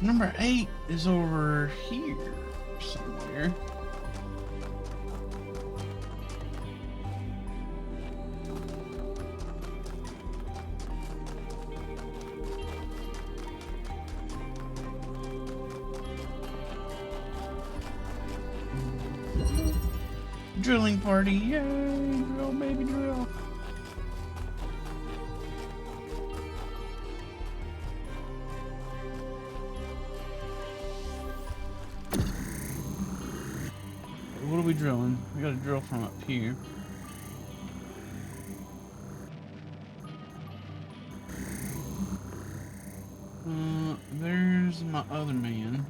Number 8 is over here somewhere. Drilling party, yay! Drill, baby, drill. What are we drilling? We gotta drill from up here. There's my other man.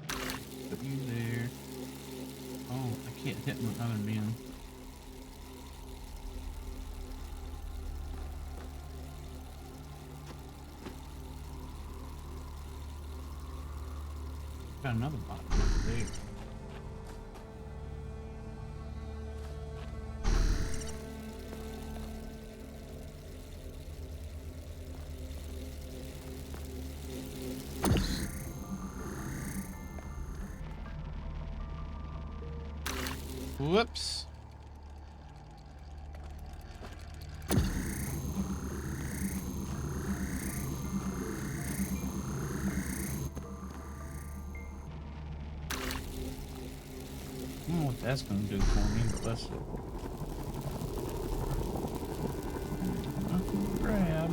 Put you there. Oh, I can't hit my other man. Got another bot over there. Whoops. I don't know what that's gonna do for me, but let's grab.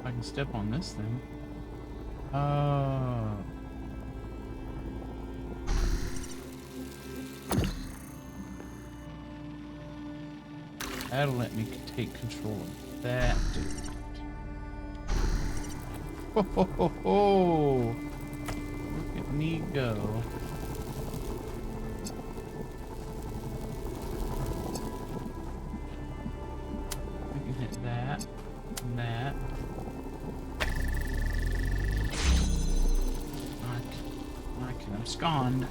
I can step on this thing. That'll let me take control of that dude. Ho ho ho ho! Look at me go. We can hit that and that. I can abscond.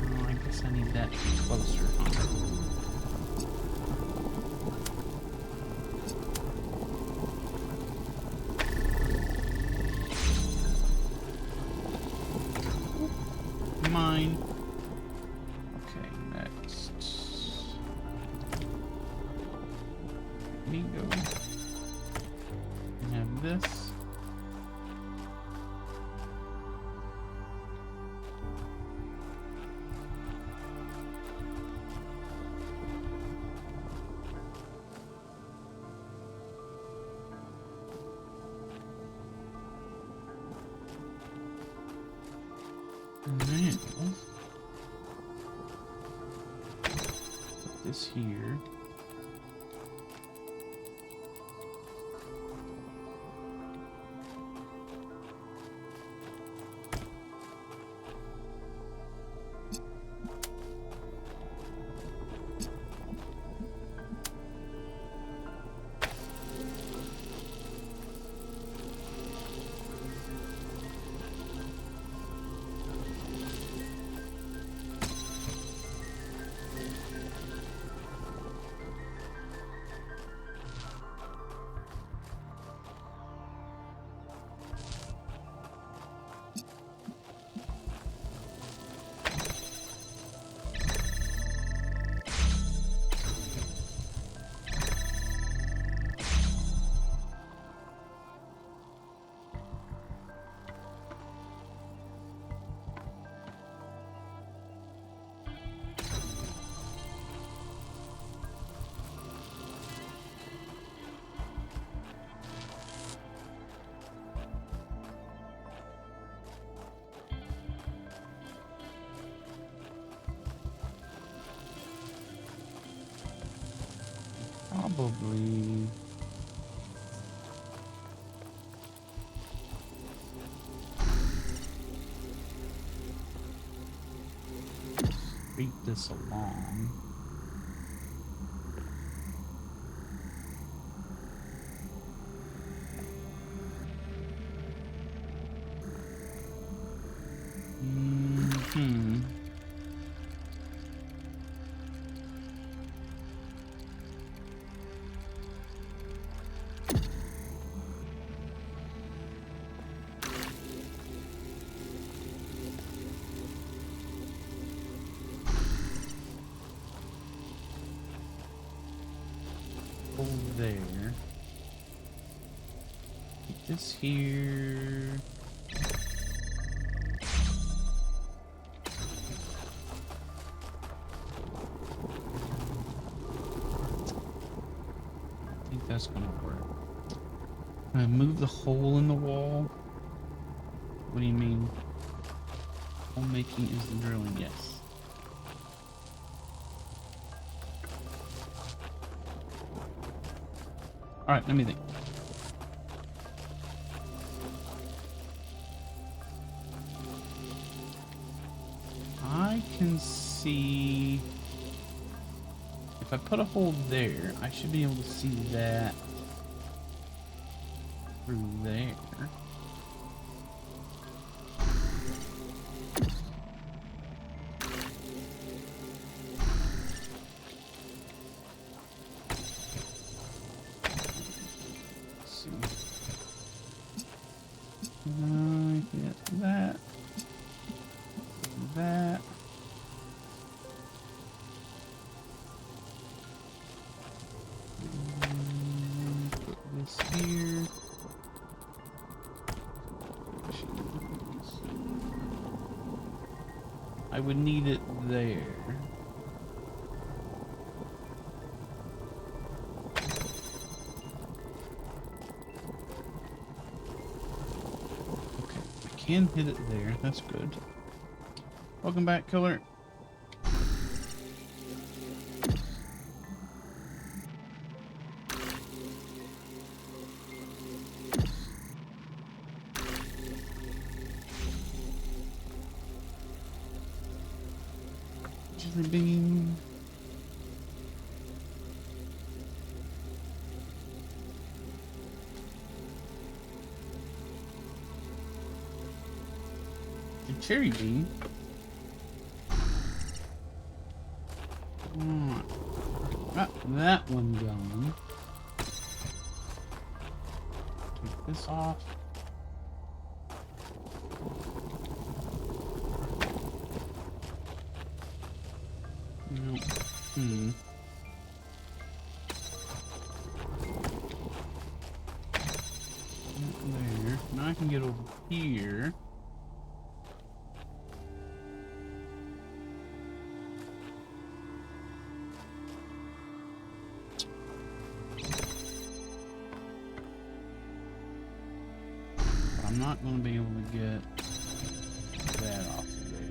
Oh, I guess I need that to be closer, huh? Mine. Okay, next. Let me go. We have this. Now, put this here. Probably. Beat this along. Over there. Keep this here. I think that's gonna work. Can I move the hole in the wall? What do you mean? Hole making is the drilling, yes. Alright, let me think. I can see... If I put a hole there, I should be able to see that through there. this here. I would need it there. Okay, I can hit it there. That's good. Welcome back, killer. Jelly bean. The cherry bean. Got that one going. Take this off. Nope. Not there. Now I can get over here. But I'm not going to be able to get that off of there.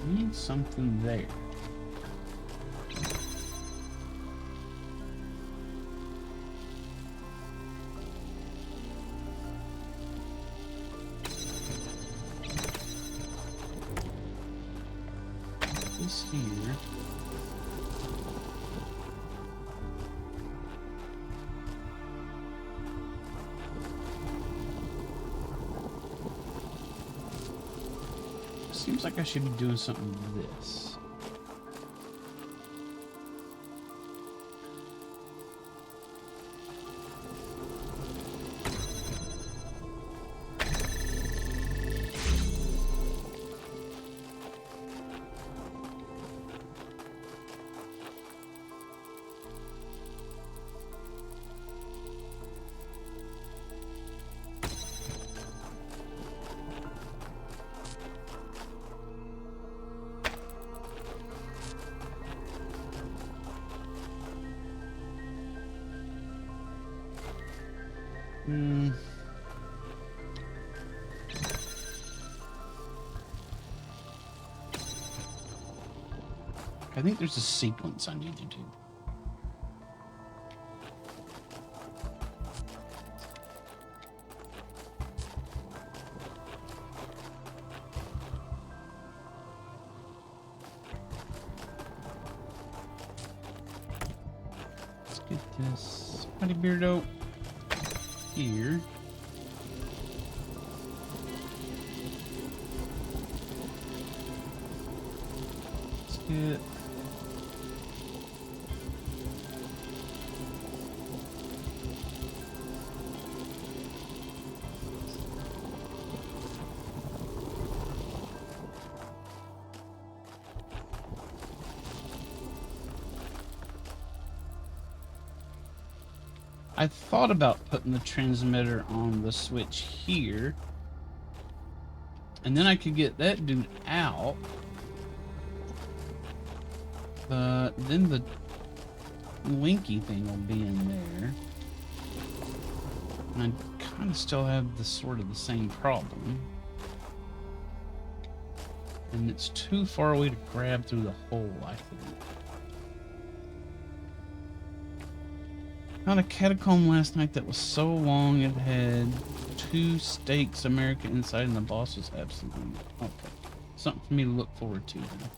Need something there. This here. Seems like I should be doing something with this. I think there's a sequence I need to do. Let's get this Honey Beardo here. Let's get I thought about putting the transmitter on the switch here, and then I could get that dude out, but then the linky thing will be in there, and I kind of still have the sort of the same problem, and it's too far away to grab through the hole, I think. Found a catacomb last night that was so long it had 2 stakes, America Inside, and the boss was absolutely okay. Something for me to look forward to then.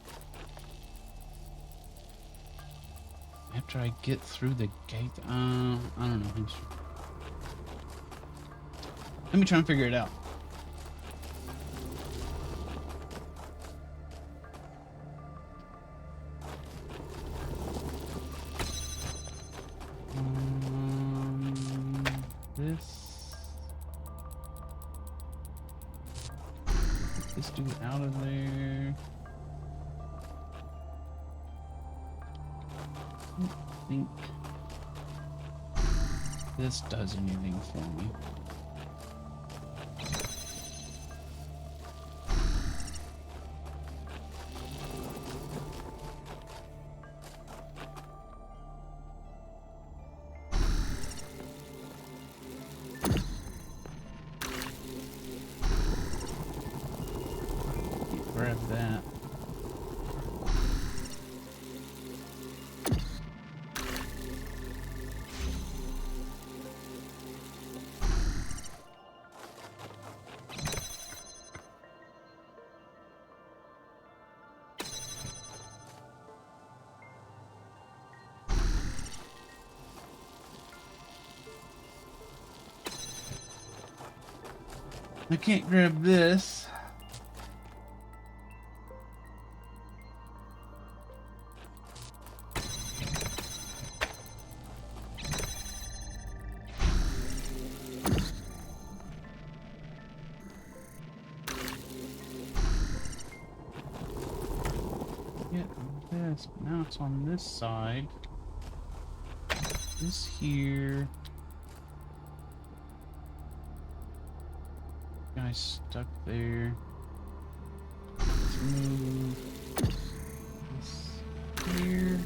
After I get through the gate, I don't know. Let me try and figure it out. This dude out of there. I don't think this does anything for me. Grab that. I can't grab this. Get this, but now it's on this side. This here. Guy's stuck there. Let's move this here.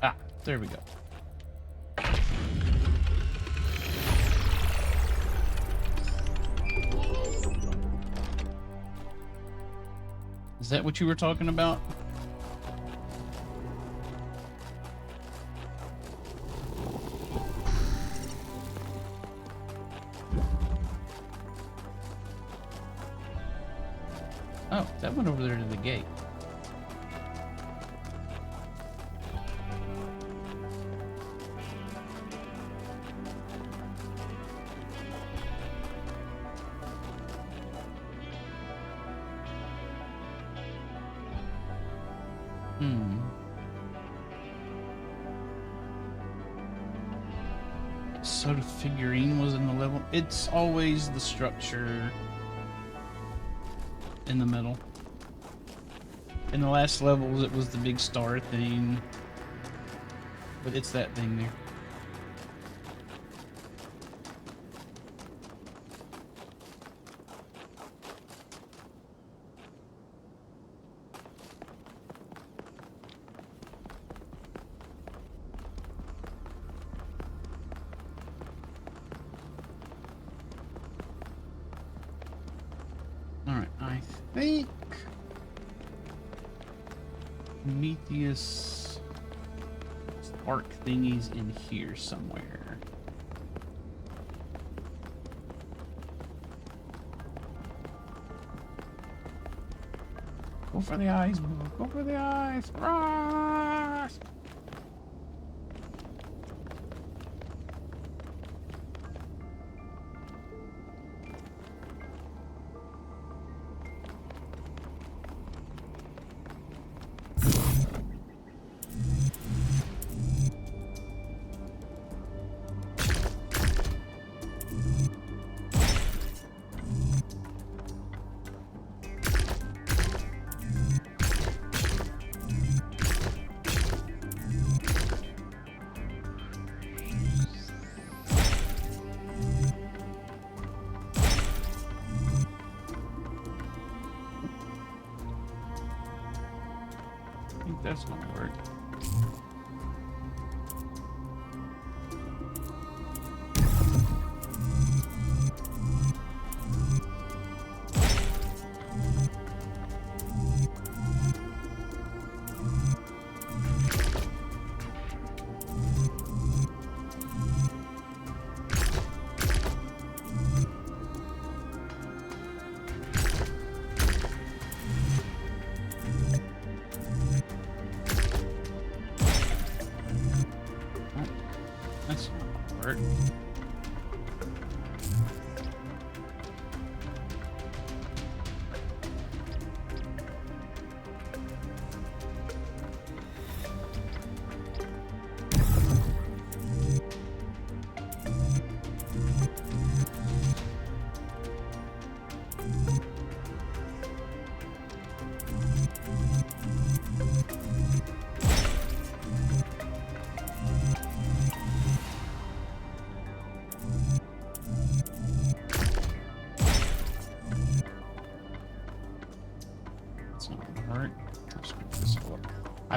Ah, there we go. Is that what you were talking about? Oh, that went over there to the gate. So the figurine was in the level. It's always the structure in the middle. In the last levels, it was the big star thing, but it's that thing there. Alright, I think Prometheus spark thingies in here somewhere. Go for the eyes, go for the eyes. Rush! I think that's gonna work.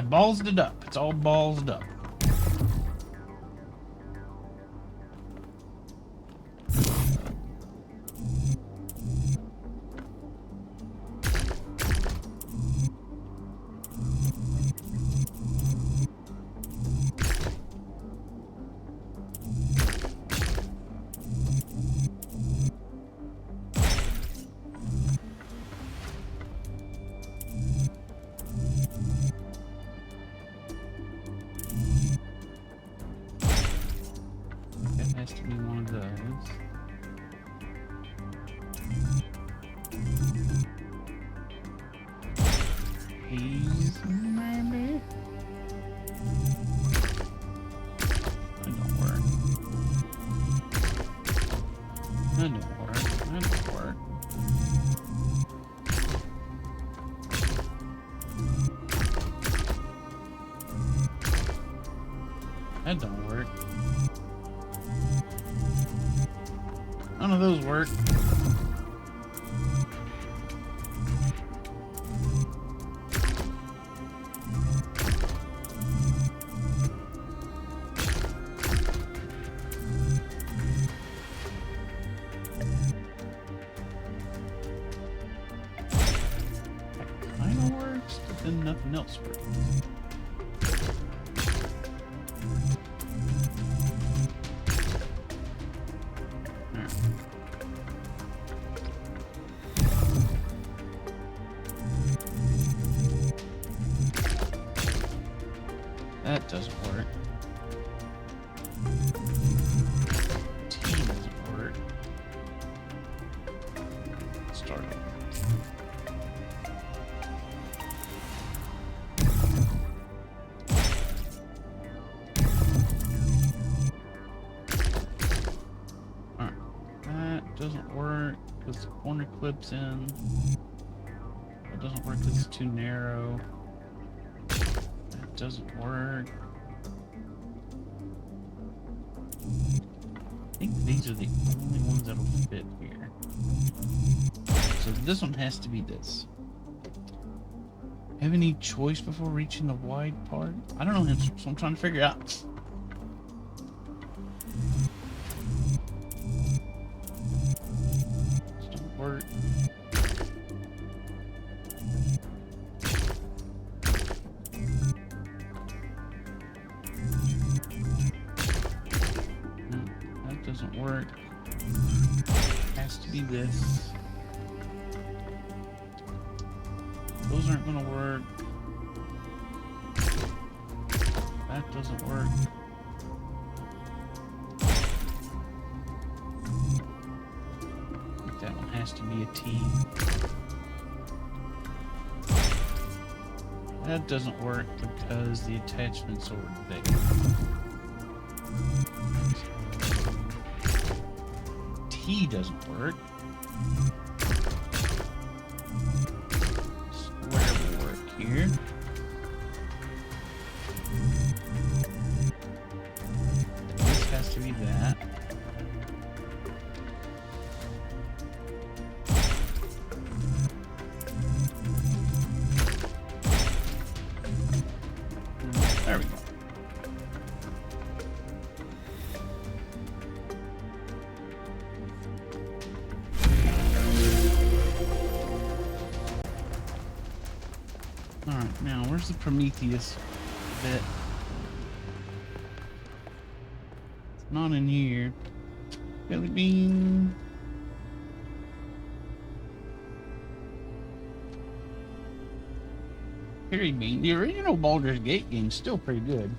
I ballsed it up. It's all ballsed up. It has to be one of those. These, maybe? That don't work. That don't work. That don't work. That don't work. None of those work. That kinda works, but then nothing else works. That doesn't work. T doesn't work. Start over. Alright. That doesn't work because the corner clips in. That doesn't work because it's too narrow. That doesn't work. I think these are the only ones that'll fit here. So this one has to be this. Have any choice before reaching the wide part? I don't know, so I'm trying to figure out. This don't work. That doesn't work. Has to be this. Those aren't gonna work. That doesn't work. I think that one has to be a T. That doesn't work because the attachment's over there. T doesn't work. Square will work here. This has to be that. There we go. Alright, now where's the Prometheus bit? It's not in here. Billy Bean. Harry Bean. The original Baldur's Gate game's still pretty good.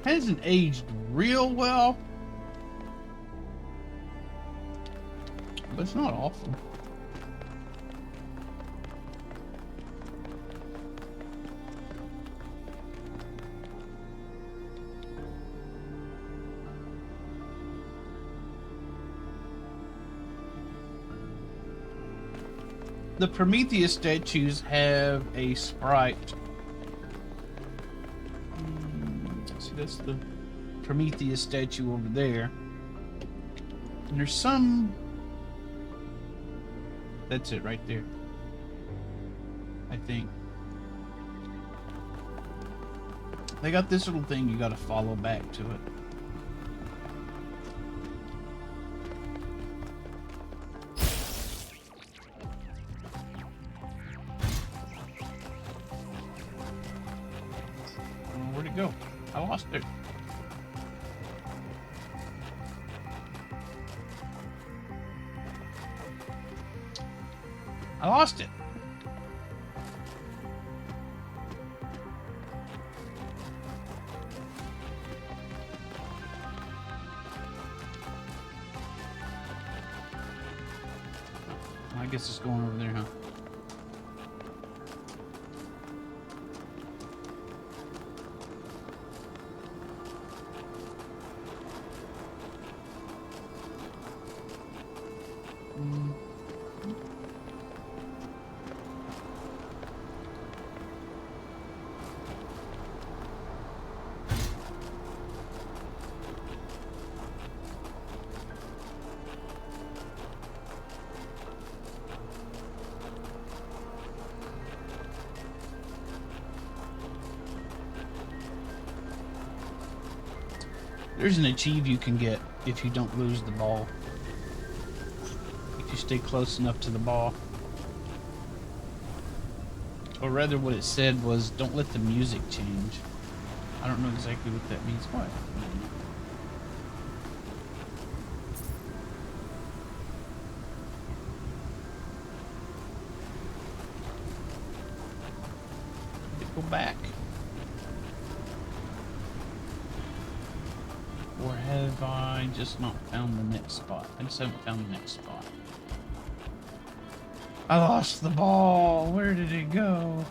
Hasn't aged real well, but it's not awful. the Prometheus statues have a sprite. See, that's the Prometheus statue over there. And there's some... That's it right there. I think. They got this little thing you gotta follow back to it. Where'd it go? I lost it. I lost it. I guess it's going over there, huh? There's an achieve you can get if you don't lose the ball. If you stay close enough to the ball. Or rather what it said was, don't let the music change. I don't know exactly what that means. What? Go back. Or have I just not found the next spot? I just haven't found the next spot. I lost the ball. Where did it go?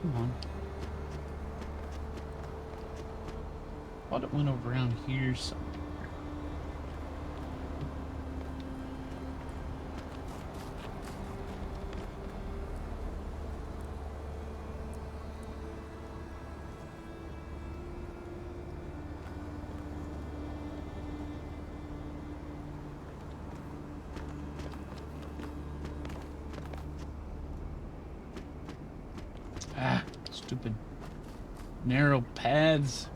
Come on. Thought it went over around here somewhere. Ah, stupid narrow paths.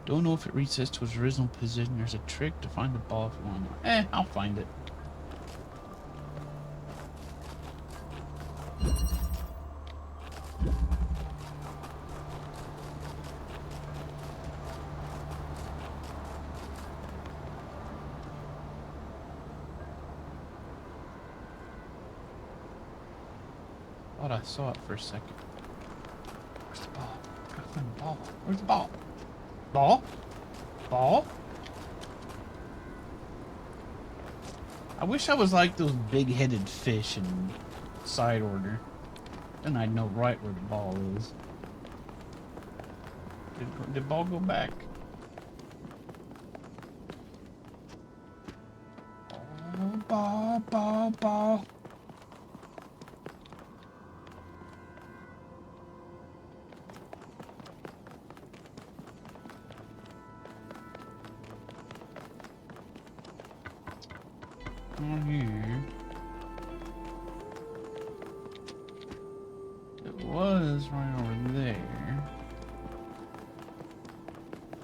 Don't know if it resets to its original position. There's a trick to find the ball if you want to. I'll find it. Thought I saw it for a second. Where's the ball? I gotta find the ball. Where's the ball? Ball? Ball? I wish I was like those big-headed fish in side order. Then I'd know right where the ball is. Did ball go back? Ball, ball, ball. On here. It was right over there.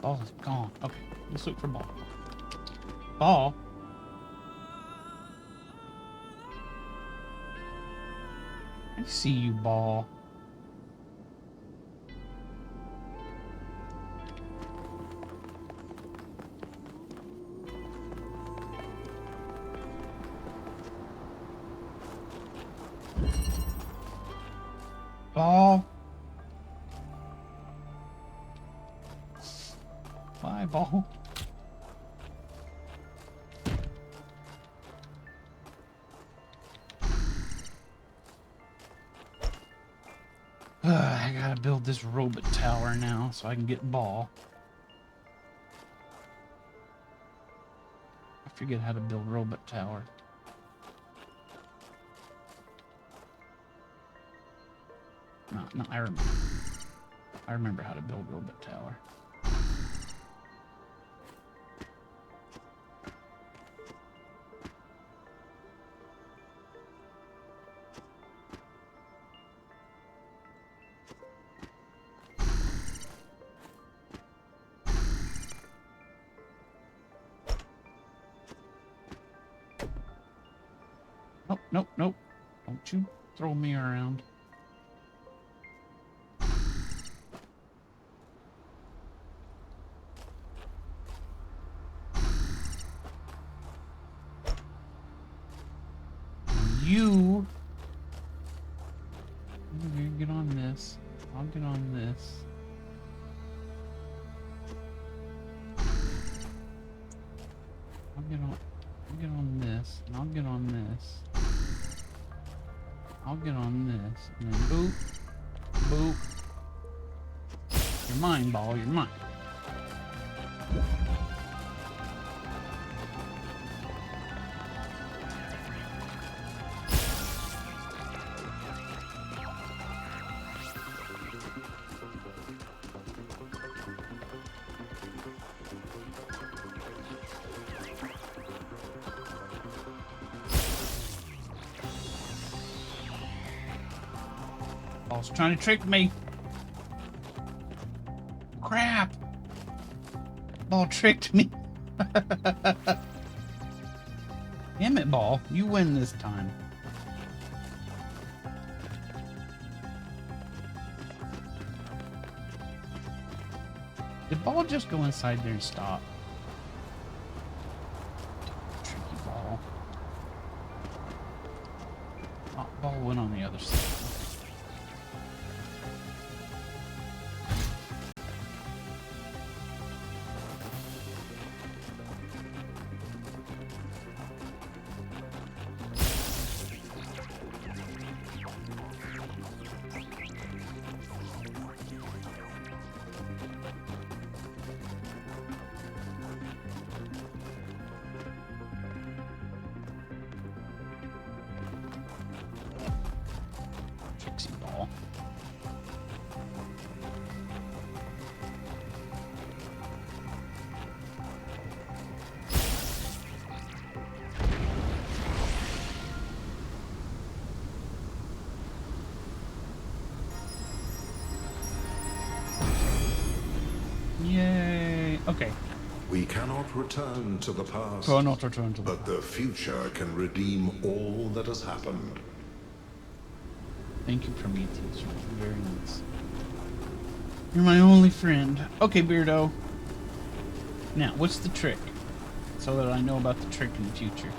Ball is gone. Okay, let's look for ball. Ball. I see you, ball. Ball. Bye, ball. I gotta build this robot tower now so I can get ball. I forget how to build robot tower. No, I remember. I remember how to build robot tower. Nope, nope, nope. Don't you throw me around. You... You get on this. I'll get on this. I'll get on this, and I'll get on this. I'll get on this, and then boop, boop. You're mine, ball, you're mine. Ball's trying to trick me. Crap. Ball tricked me. Damn it, ball. You win this time. Did ball just go inside there and stop? Tricky ball. Oh, ball went on the other side. Trixie ball. Yay. Okay. We cannot return to the past, Cannot return to the but the future can redeem all that has happened. Thank you, Prometheus. You're very nice. You're my only friend. Okay, Beardo. Now, what's the trick? So that I know about the trick in the future.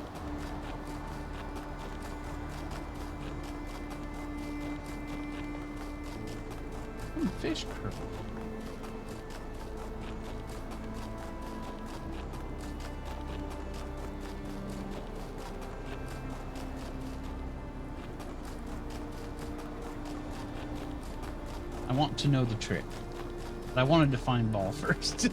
Fish curl. I want to know the trick. But I wanted to find ball first.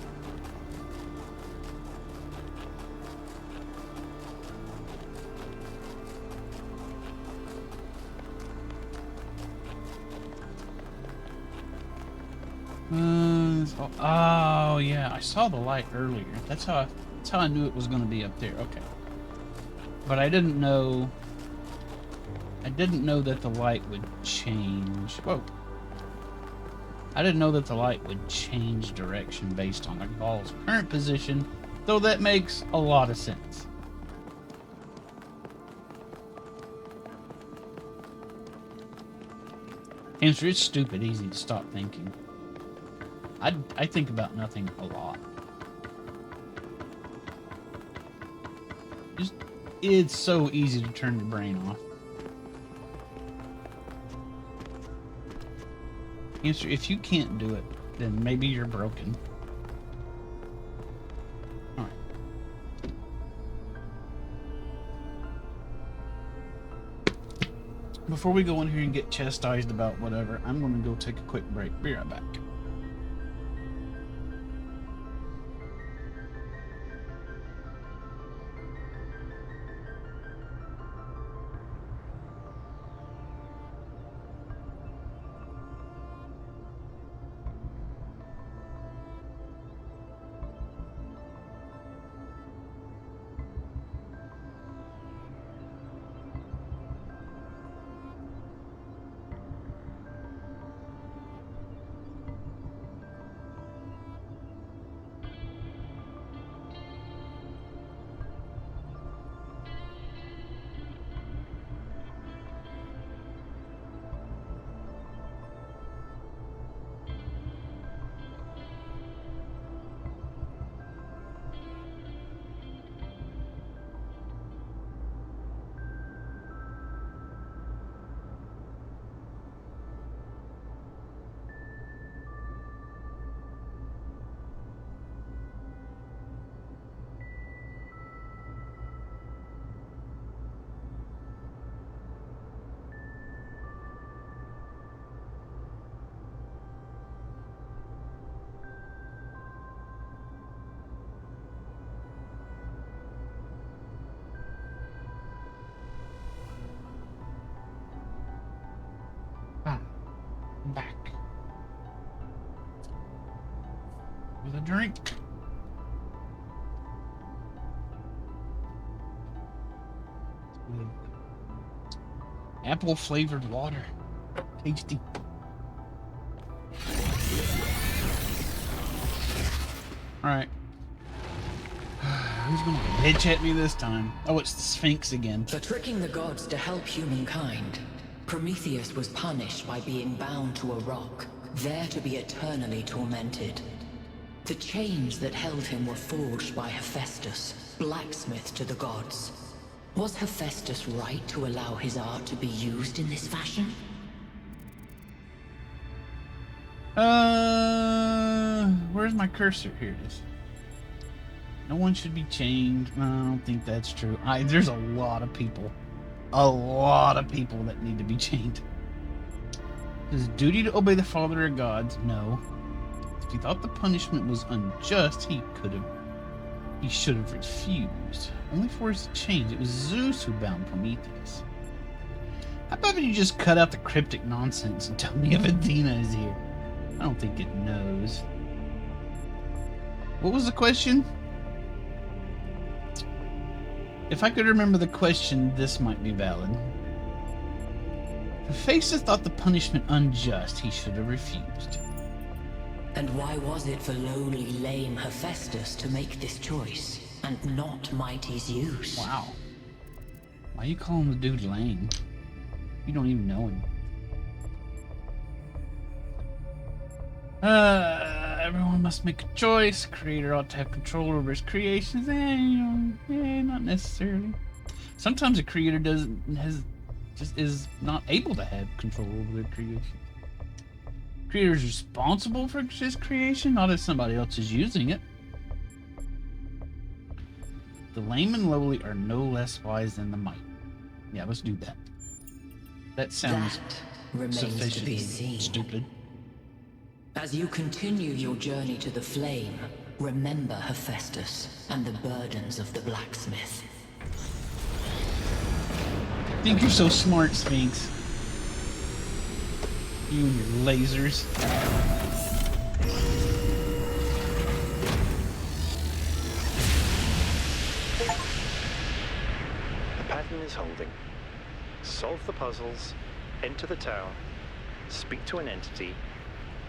Oh yeah, I saw the light earlier. That's how I knew it was going to be up there. Okay, but I didn't know that the light would change. Whoa! I didn't know that the light would change direction based on the ball's current position, though that makes a lot of sense. Hamster, it's stupid easy to stop thinking. I think about nothing a lot. Just, it's so easy to turn your brain off. Hamster, if you can't do it, then maybe you're broken. Alright. Before we go in here and get chastised about whatever, I'm going to go take a quick break. Be right back. Back with a drink. Apple flavored water. Tasty. Alright. Who's gonna bitch at me this time? Oh, it's the Sphinx again. For tricking the gods to help humankind, Prometheus was punished by being bound to a rock, there to be eternally tormented. The chains that held him were forged by Hephaestus, blacksmith to the gods. Was Hephaestus right to allow his art to be used in this fashion? Where's my cursor? Here it is. No one should be chained. No, I don't think that's true. There's a lot of people that need to be chained. His duty to obey the Father of gods? No. If he thought the punishment was unjust, he should have refused. Only for his chains. It was Zeus who bound Prometheus. How about you just cut out the cryptic nonsense and tell me if Athena is here? I don't think it knows. What was the question? If I could remember the question, this might be valid. Hephaestus thought the punishment unjust. He should have refused. And why was it for lowly, lame Hephaestus to make this choice, and not mighty Zeus? Wow. Why you calling the dude lame? You don't even know him. Everyone must make a choice. Creator ought to have control over his creations. Not necessarily. Sometimes a creator is not able to have control over their creation. Creator is responsible for his creation, not if somebody else is using it. The lame and lowly are no less wise than the mighty. Yeah, let's do that. That sounds remains to be seen. Stupid. As you continue your journey to the flame, remember Hephaestus and the burdens of the blacksmith. I think you're so smart, Sphinx. You and your lasers. The pattern is holding. Solve the puzzles, enter the tower, speak to an entity,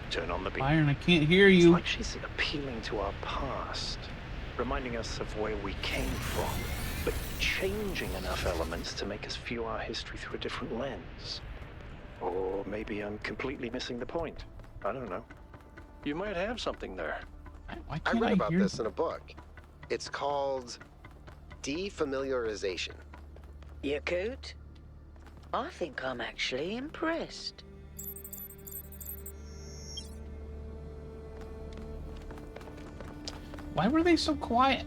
turn on the beam. Byron, I can't hear you. It's like she's appealing to our past, reminding us of where we came from, but changing enough elements to make us view our history through a different lens. Or maybe I'm completely missing the point. I don't know. You might have something there. Why I can't read about hear this them? in a book. It's called defamiliarization. Yakut? I think I'm actually impressed. Why were they so quiet?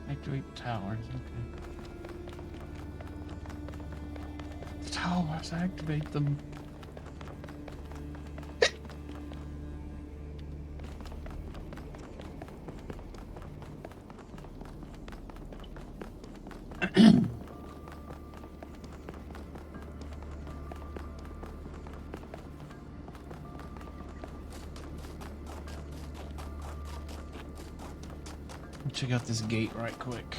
Activate towers, okay. Towers, activate them. Check out this gate right quick.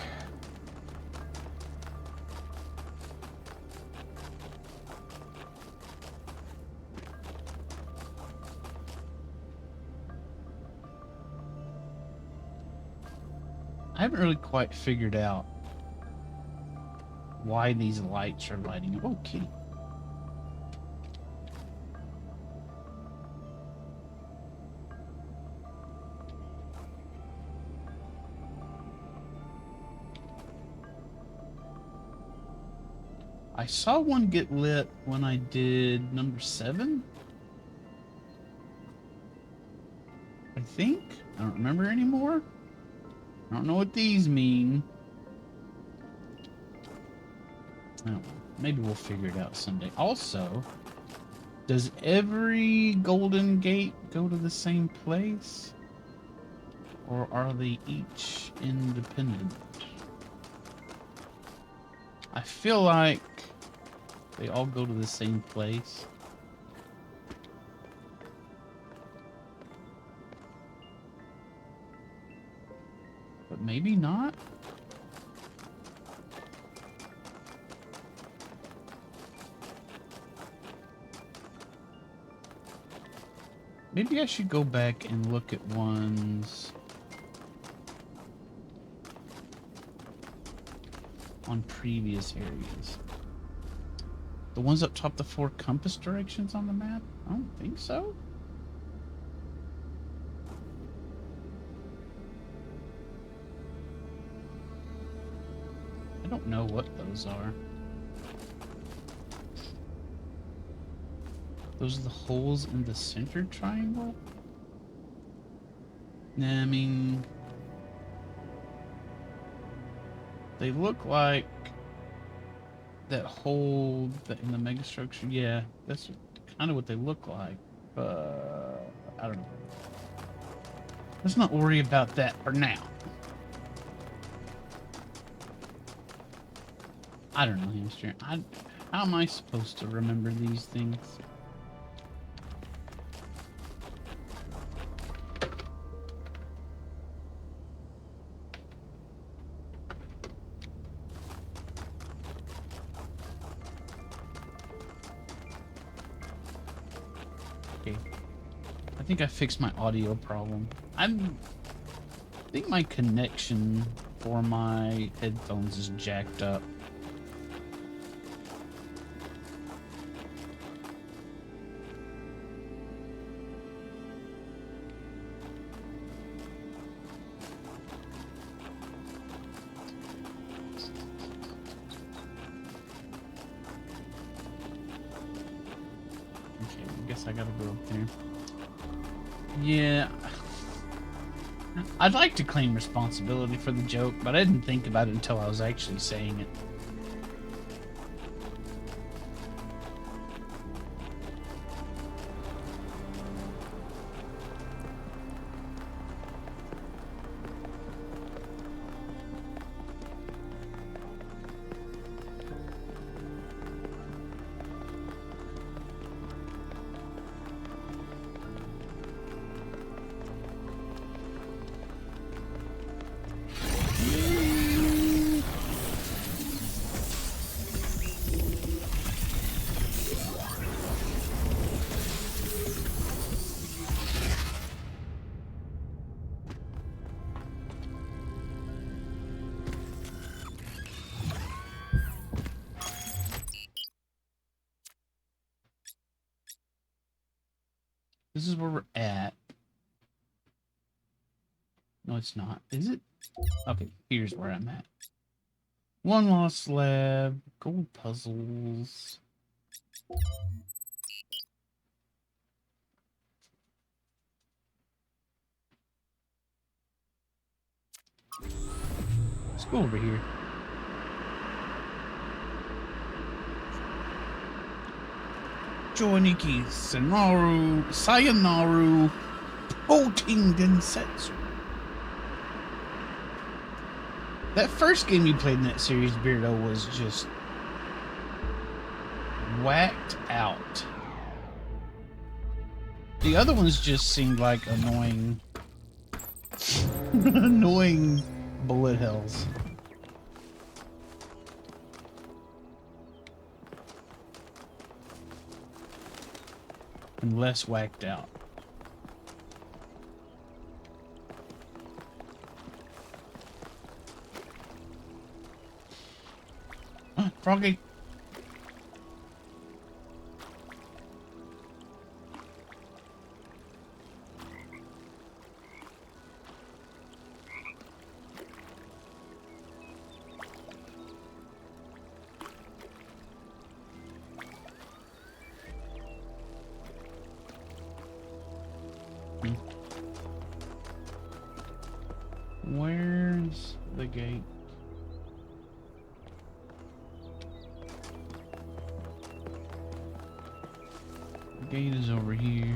I haven't really quite figured out why these lights are lighting up. Oh, kitty. I saw one get lit when I did number 7. I think. I don't remember anymore. I don't know what these mean. Oh, maybe we'll figure it out someday. Also, does every golden gate go to the same place? Or are they each independent? I feel like they all go to the same place. But maybe not? Maybe I should go back and look at ones on previous areas. The ones up top, the 4 compass directions on the map? I don't think so. I don't know what those are. Those are the holes in the center triangle? Nah, I mean, they look like that hole that in the megastructure. Yeah, that's kind of what they look like. I don't know. Let's not worry about that for now. I don't know, hamster. How am I supposed to remember these things? Okay. I think I fixed my audio problem. I think my connection for my headphones is jacked up. I guess I gotta go up there. Yeah. I'd like to claim responsibility for the joke, but I didn't think about it until I was actually saying it. This is where we're at. No, it's not. Is it? Okay, here's where I'm at. One lost lab, gold puzzles. Let's go over here. Joiniki Sayanaru Protein Densetsu. That first game you played in that series, Beardo, was just whacked out. The other ones just seemed like annoying, annoying bullet hells. And less whacked out. Froggy. Where's the gate? The gate is over here.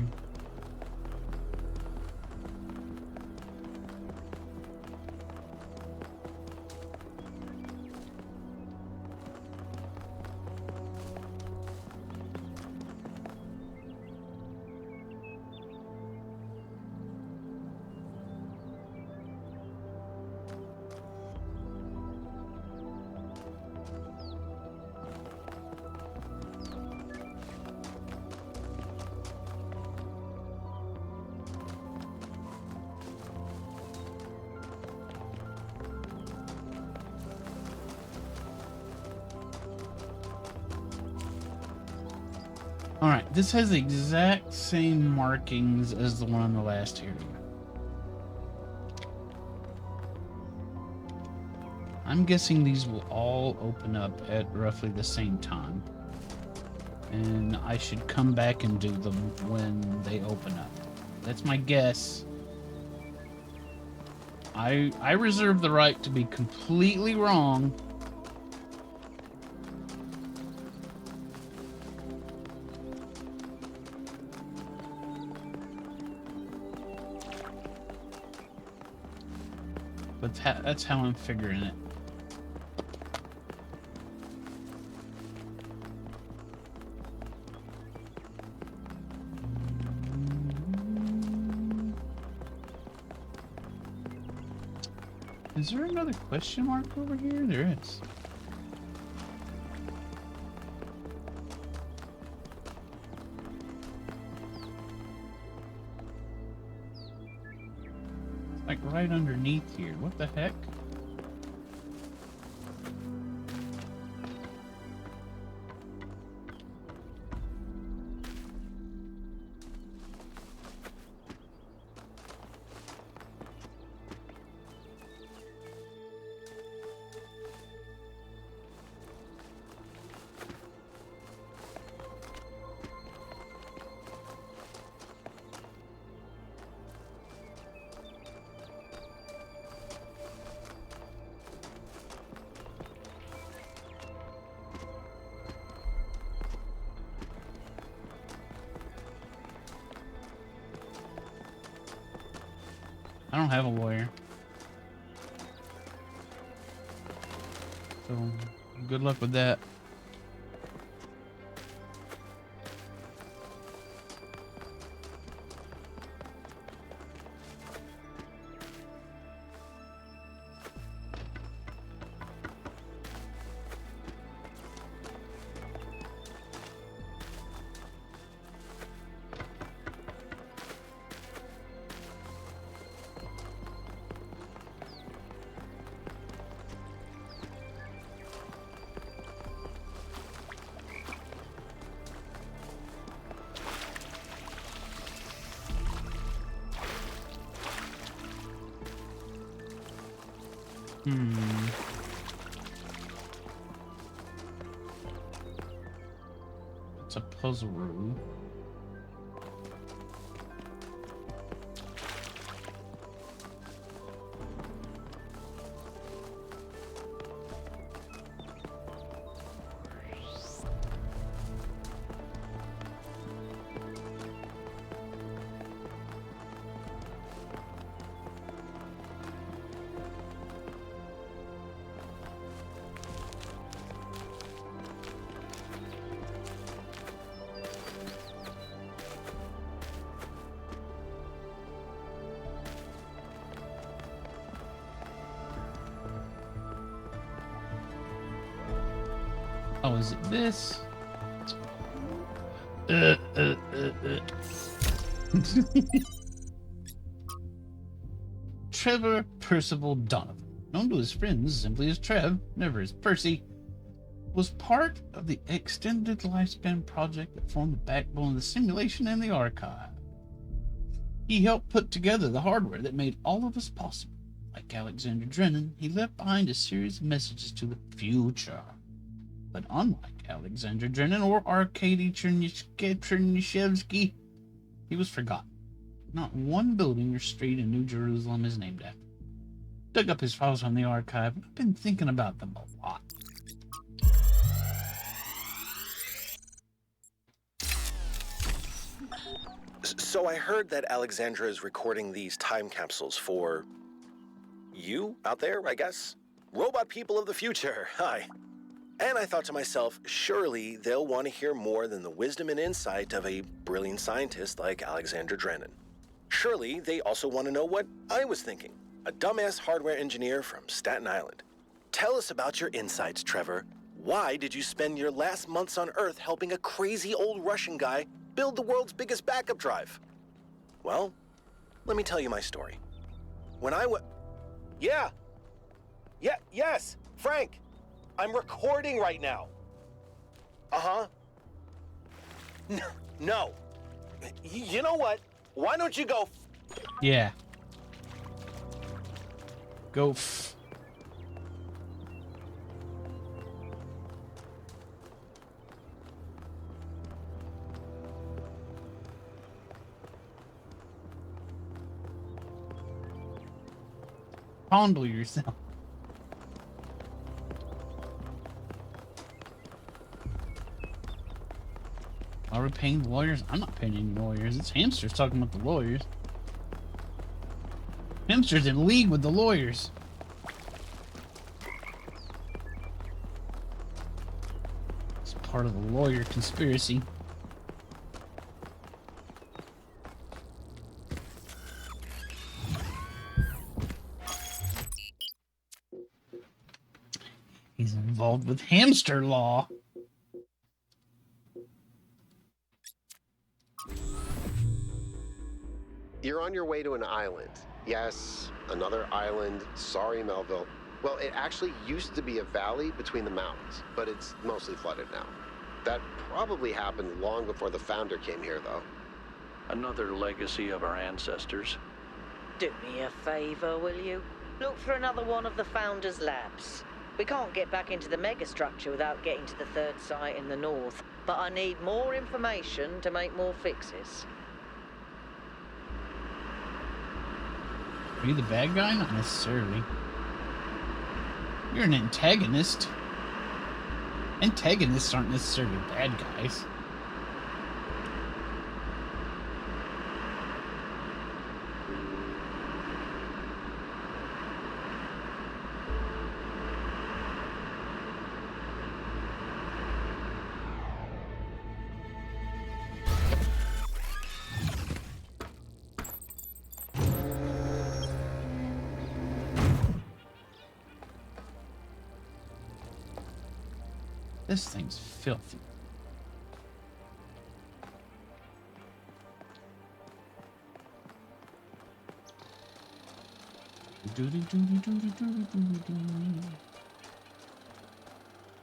Alright, this has the exact same markings as the one on the last area. I'm guessing these will all open up at roughly the same time. And I should come back and do them when they open up. That's my guess. I reserve the right to be completely wrong. But that's how I'm figuring it. Is there another question mark over here? There is. Like right underneath here. What the heck? I don't have a lawyer. So, good luck with that. Hmm. It's a puzzle room. Oh, is it this? uh. Trevor Percival Donovan, known to his friends simply as Trev, never as Percy, was part of the extended lifespan project that formed the backbone of the simulation and the archive. He helped put together the hardware that made all of us possible. Like Alexander Drennan, he left behind a series of messages to the future. But unlike Alexander Drennan or Arkady Chernyshevsky, he was forgotten. Not one building or street in New Jerusalem is named after him. Dug up his files from the archive, and I've been thinking about them a lot. So I heard that Alexandra is recording these time capsules for you out there, I guess? Robot people of the future, hi. And I thought to myself, surely they'll want to hear more than the wisdom and insight of a brilliant scientist like Alexander Drennan. Surely they also want to know what I was thinking, a dumbass hardware engineer from Staten Island. Tell us about your insights, Trevor. Why did you spend your last months on Earth helping a crazy old Russian guy build the world's biggest backup drive? Well, let me tell you my story. When I was... Yes, Frank. I'm recording right now. Uh-huh. No. You know what? Why don't you go... Yeah. Go Fondle yourself. Are we paying the lawyers? I'm not paying any lawyers. It's Hamster's talking about the lawyers. Hamster's in league with the lawyers. It's part of the lawyer conspiracy. He's involved with hamster law. You're on your way to an island. Yes, another island. Sorry, Melville. Well, it actually used to be a valley between the mountains, but it's mostly flooded now. That probably happened long before the founder came here, though. Another legacy of our ancestors. Do me a favor, will you? Look for another one of the Founder's labs. We can't get back into the megastructure without getting to the third site in the north, but I need more information to make more fixes. Are you the bad guy? Not necessarily. You're an antagonist. Antagonists aren't necessarily bad guys. This thing's filthy.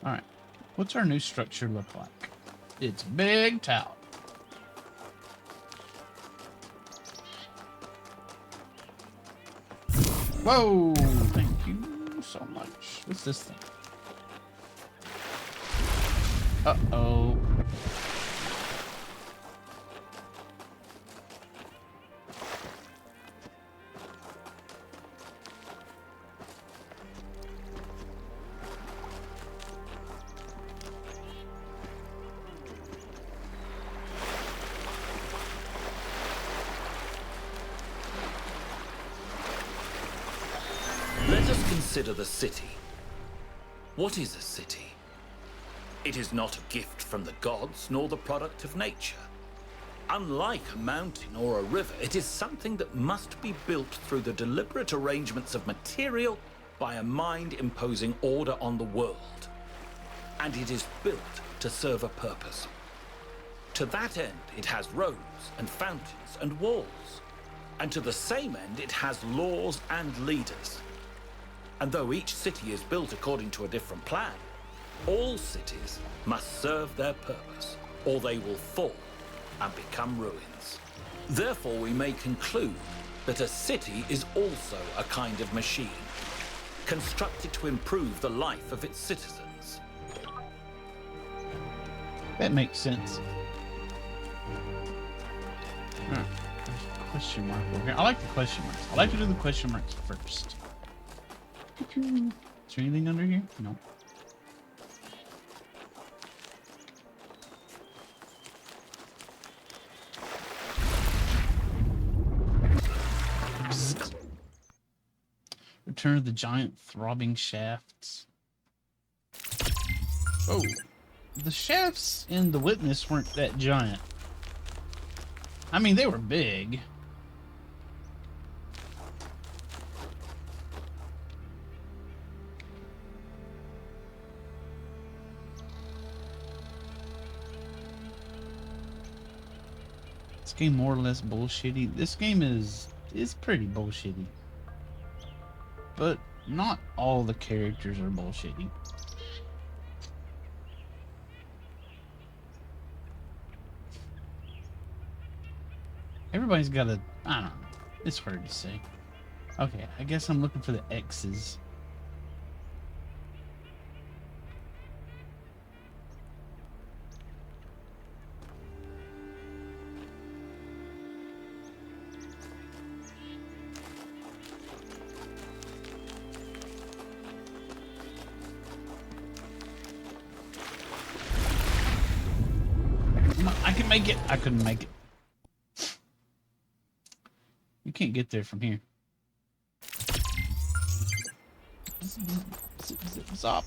Alright. What's our new structure look like? It's a big tower. Whoa! Thank you. so much. What's this thing? Uh-oh. Let us consider the city. What is a city? It is not a gift from the gods, nor the product of nature. Unlike a mountain or a river, it is something that must be built through the deliberate arrangements of material by a mind imposing order on the world. And it is built to serve a purpose. To that end, it has roads and fountains and walls. And to the same end, it has laws and leaders. And though each city is built according to a different plan, all cities must serve their purpose, or they will fall and become ruins. Therefore, we may conclude that a city is also a kind of machine, constructed to improve the life of its citizens. That makes sense. There's a question mark over here. I like the question marks. I like to do the question marks first. Is there anything under here? No. Psst. Return of the giant throbbing shafts. Oh, the shafts in The Witness weren't that giant. I mean, they were big. This game more or less bullshitty. This game is pretty bullshitty. But not all the characters are bullshitty. Everybody's got a... I don't know. It's hard to say. Okay, I guess I'm looking for the X's. I can make it. I couldn't make it. You can't get there from here. Stop.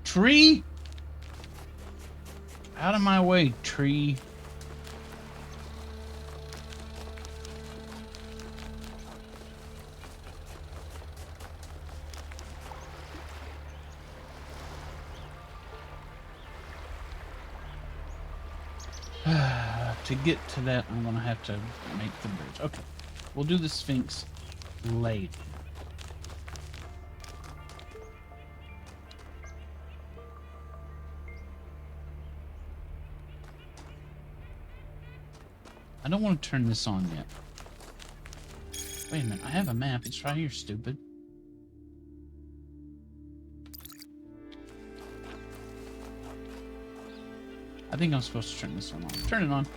Tree? Out of my way, tree. To get to that, I'm gonna have to make the bridge. Okay, we'll do the Sphinx later. I don't want to turn this on yet. Wait a minute, I have a map. It's right here, stupid. I think I'm supposed to turn this one on. Turn it on.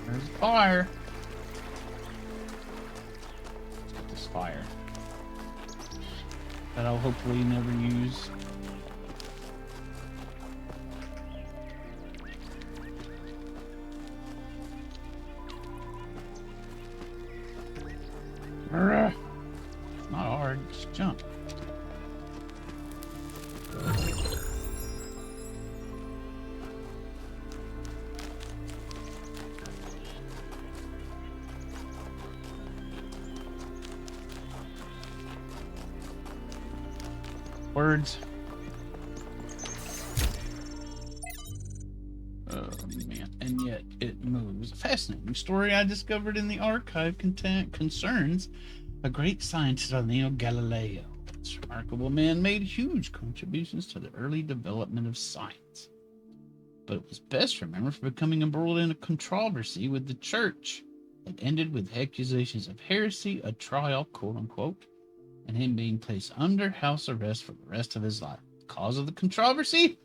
There's fire. Let's get this fire that I'll hopefully never use. It's not hard, just jump. Words. Oh man, and yet. moves. A fascinating story I discovered in the archive concerns a great scientist by the name of Galileo. This remarkable man made huge contributions to the early development of science, but it was best remembered for becoming embroiled in a controversy with the church that ended with accusations of heresy, a trial, quote-unquote, and him being placed under house arrest for the rest of his life. The cause of the controversy?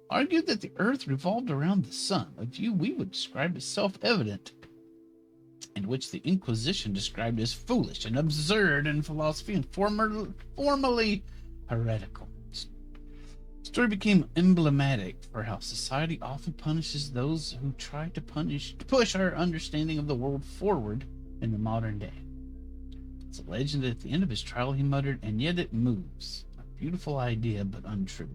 Argued that the earth revolved around the sun, a view we would describe as self-evident, and which the Inquisition described as foolish and absurd in philosophy and formally heretical. The story became emblematic for how society often punishes those who try to push our understanding of the world forward in the modern day. It's alleged that at the end of his trial he muttered, "And yet it moves." A beautiful idea, but untrue.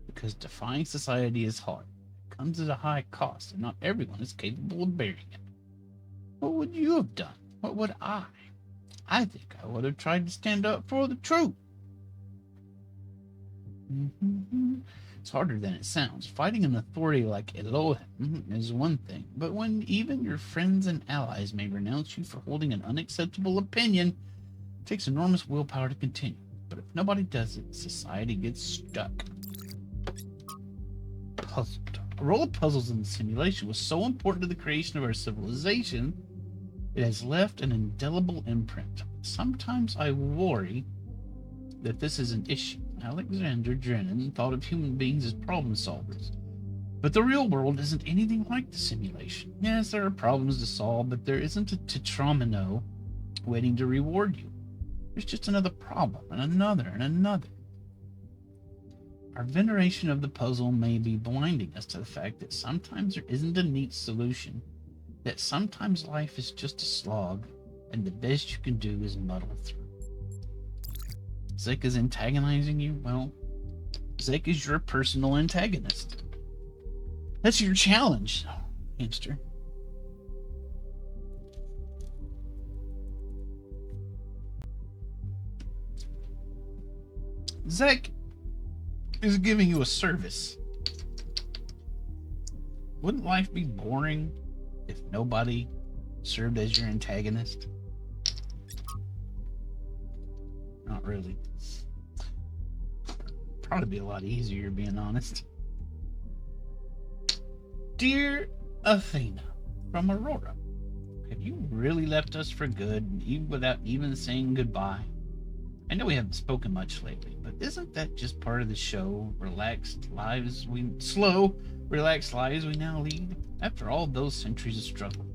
Because defying society is hard. It comes at a high cost, and not everyone is capable of bearing it. What would you have done? What would I? I think I would have tried to stand up for the truth. It's harder than it sounds. Fighting an authority like Elohim is one thing, but when even your friends and allies may renounce you for holding an unacceptable opinion, it takes enormous willpower to continue. But if nobody does it, society gets stuck. Puzzled. A roll of puzzles in the simulation was so important to the creation of our civilization, it has left an indelible imprint. Sometimes I worry that this is an issue. Alexander Drennan thought of human beings as problem solvers. But the real world isn't anything like the simulation. Yes, there are problems to solve, but there isn't a tetromino waiting to reward you. There's just another problem, and another, and another. Our veneration of the puzzle may be blinding us to the fact that sometimes there isn't a neat solution, that sometimes life is just a slog, and the best you can do is muddle through. Zek is antagonizing you? Well, Zek is your personal antagonist. That's your challenge, hamster. Zek is giving you a service. Wouldn't life be boring if nobody served as your antagonist? Not really. Probably be a lot easier, being honest. Dear Athena from Aurora, have you really left us for good, even without even saying goodbye? I know we haven't spoken much lately, but isn't that just part of the show? Slow, relaxed lives we now lead? After all those centuries of struggle,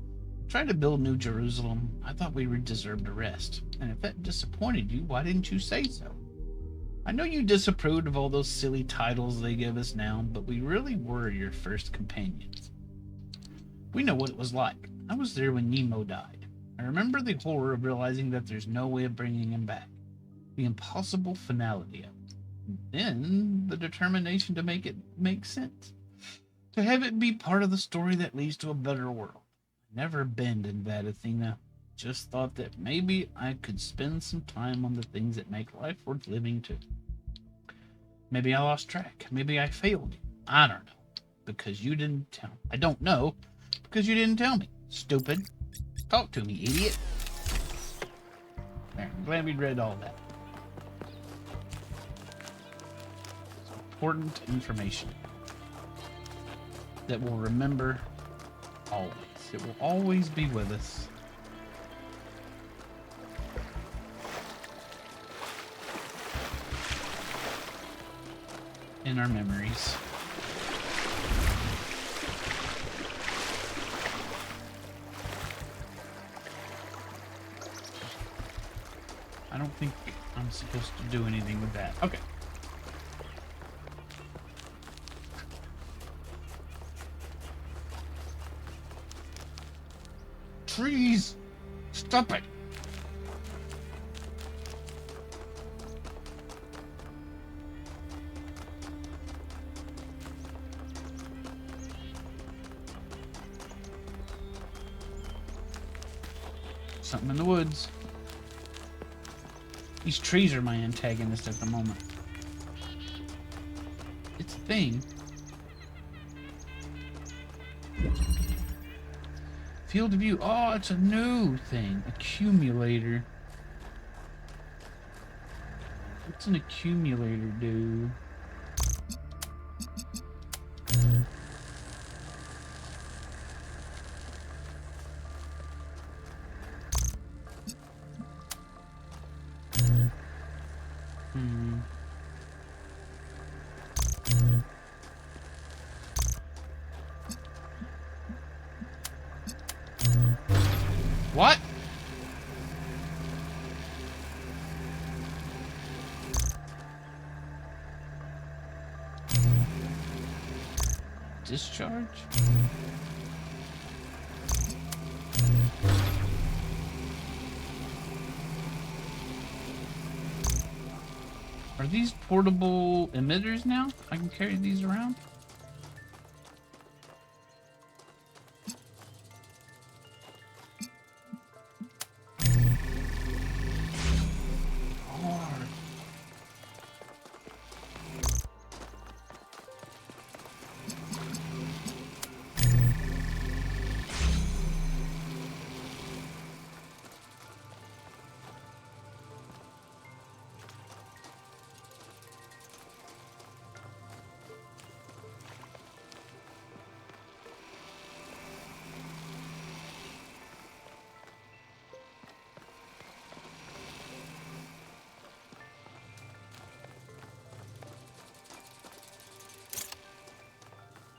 trying to build New Jerusalem, I thought we deserved a rest. And if that disappointed you, why didn't you say so? I know you disapproved of all those silly titles they give us now, but we really were your first companions. We know what it was like. I was there when Nemo died. I remember the horror of realizing that there's no way of bringing him back. The impossible finality of it. Then the determination to make it make sense. To have it be part of the story that leads to a better world. Never bend in that, Athena. Just thought that maybe I could spend some time on the things that make life worth living too. Maybe I lost track. Maybe I failed you. I don't know. Because you didn't tell me. I don't know. Because you didn't tell me. Stupid. Talk to me, idiot. There, I'm glad we read all that. It's important information that we'll remember always. It will always be with us. In our memories. I don't think I'm supposed to do anything with that. Okay. Trees! Stop it! Something in the woods. These trees are my antagonist at the moment. It's a thing. Field of view. Oh, it's a new thing. Accumulator. What's an accumulator do? What? Discharge? Are these portable emitters now? I can carry these around? Hard.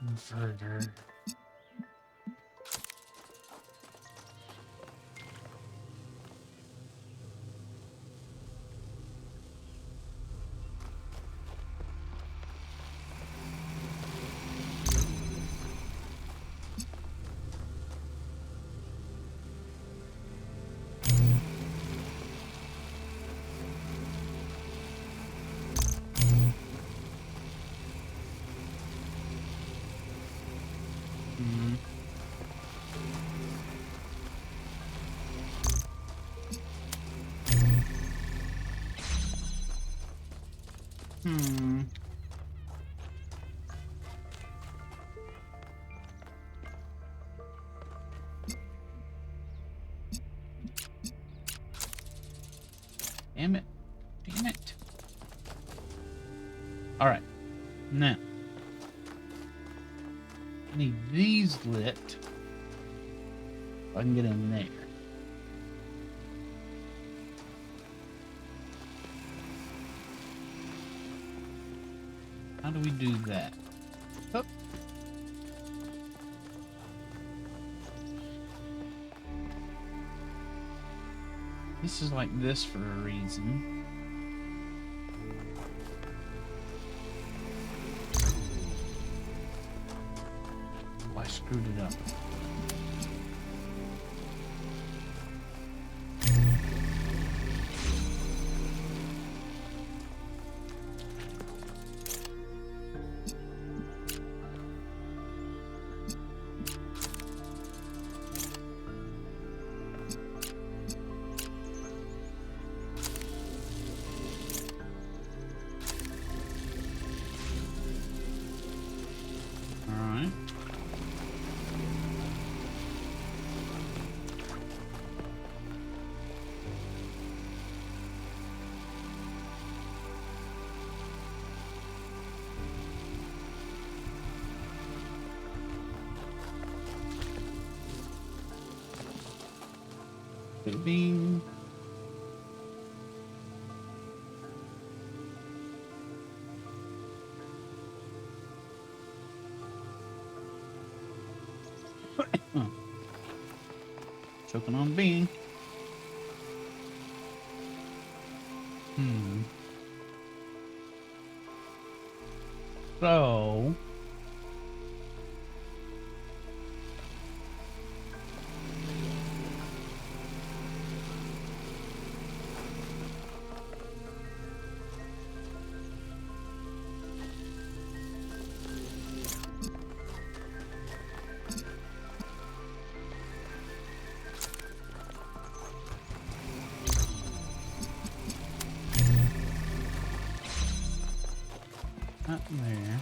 Inverter. Damn it. Damn it. Alright. Now. I need these lit. So I can get in there. How do we do that? Oh. This is like this for a reason. Oh, I screwed it up. Bean. Choking on bean. So up there.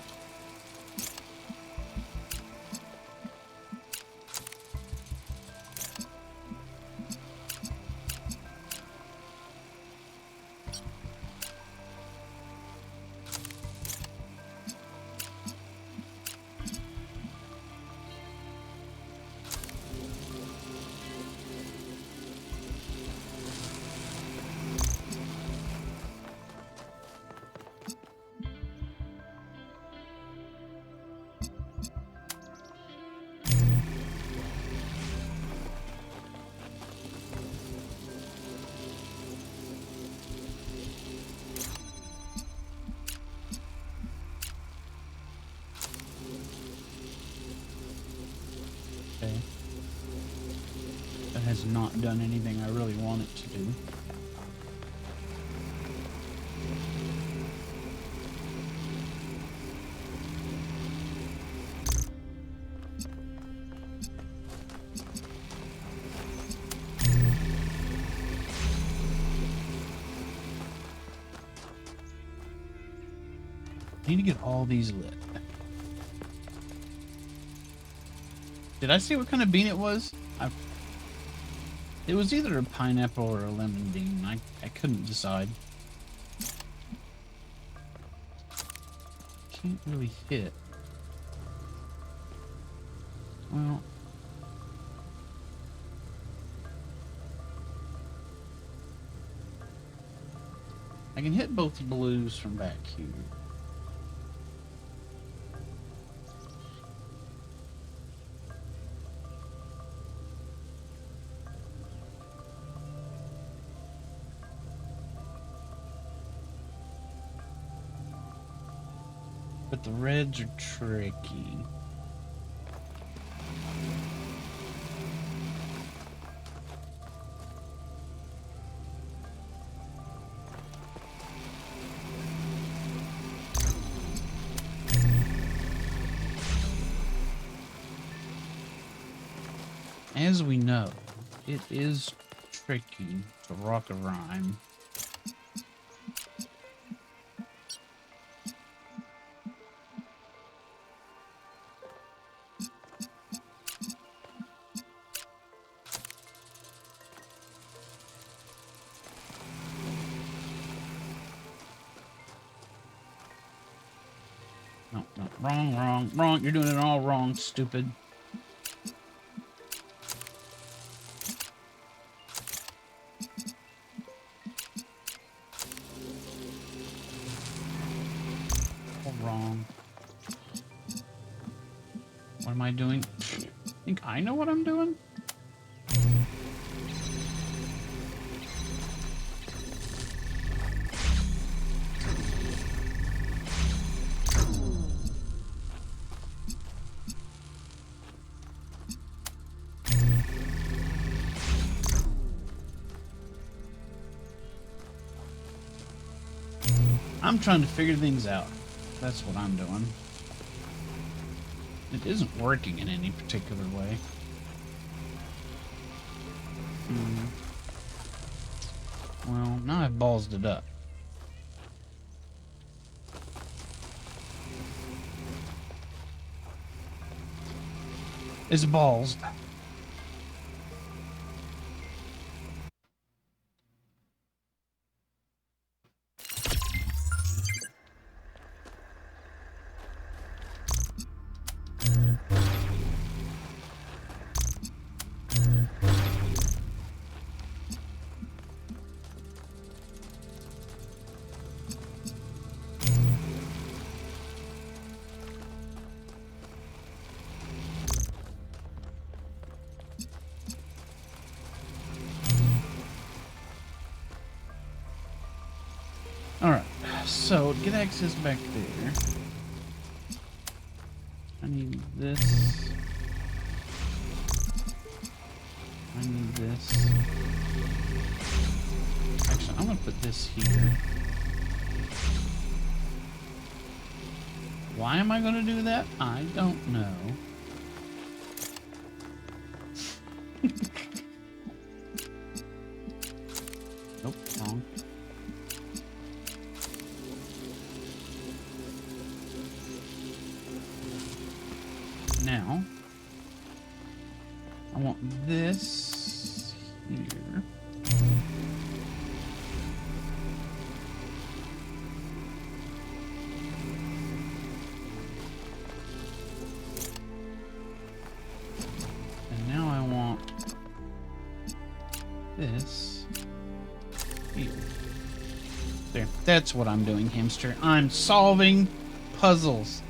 Okay. That has not done anything I really want it to do. I need to get all these lit. Did I see what kind of bean it was? It was either a pineapple or a lemon bean. I couldn't decide. Can't really hit. Well. I can hit both blues from back here. But the reds are tricky. As we know, it is tricky to rock a rhyme. No, wrong. You're doing it all wrong, stupid. All wrong. What am I doing? Think I know what I'm doing? I'm trying to figure things out. That's what I'm doing. It isn't working in any particular way. Well, now I've ballsed it up. It's ballsed. Alright, so to get access back there, I need this. I need this. Actually, I'm gonna put this here. Why am I gonna do that? I don't know. Nope, wrong. Now, I want this here. There. That's what I'm doing, hamster. I'm solving puzzles.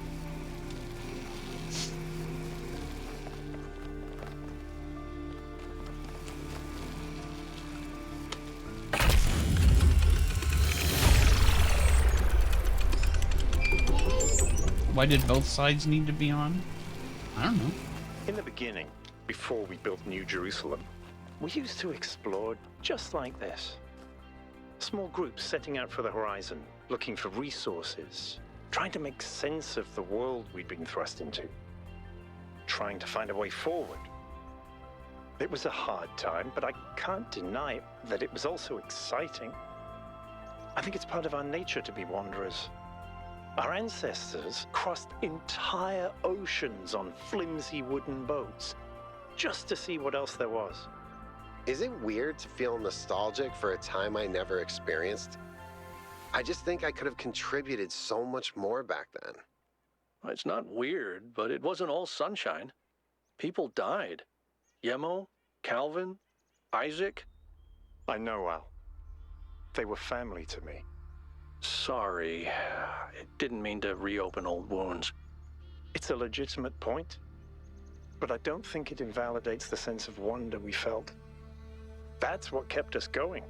Why did both sides need to be on? I don't know. In the beginning, before we built New Jerusalem, we used to explore just like this. Small groups setting out for the horizon, looking for resources, trying to make sense of the world we'd been thrust into, trying to find a way forward. It was a hard time, but I can't deny that it was also exciting. I think it's part of our nature to be wanderers. Our ancestors crossed entire oceans on flimsy wooden boats, just to see what else there was. Is it weird to feel nostalgic for a time I never experienced? I just think I could have contributed so much more back then. It's not weird, but it wasn't all sunshine. People died. Yemo, Calvin, Isaac. I know, Al. They were family to me. Sorry, it didn't mean to reopen old wounds. It's a legitimate point, but I don't think it invalidates the sense of wonder we felt. That's what kept us going.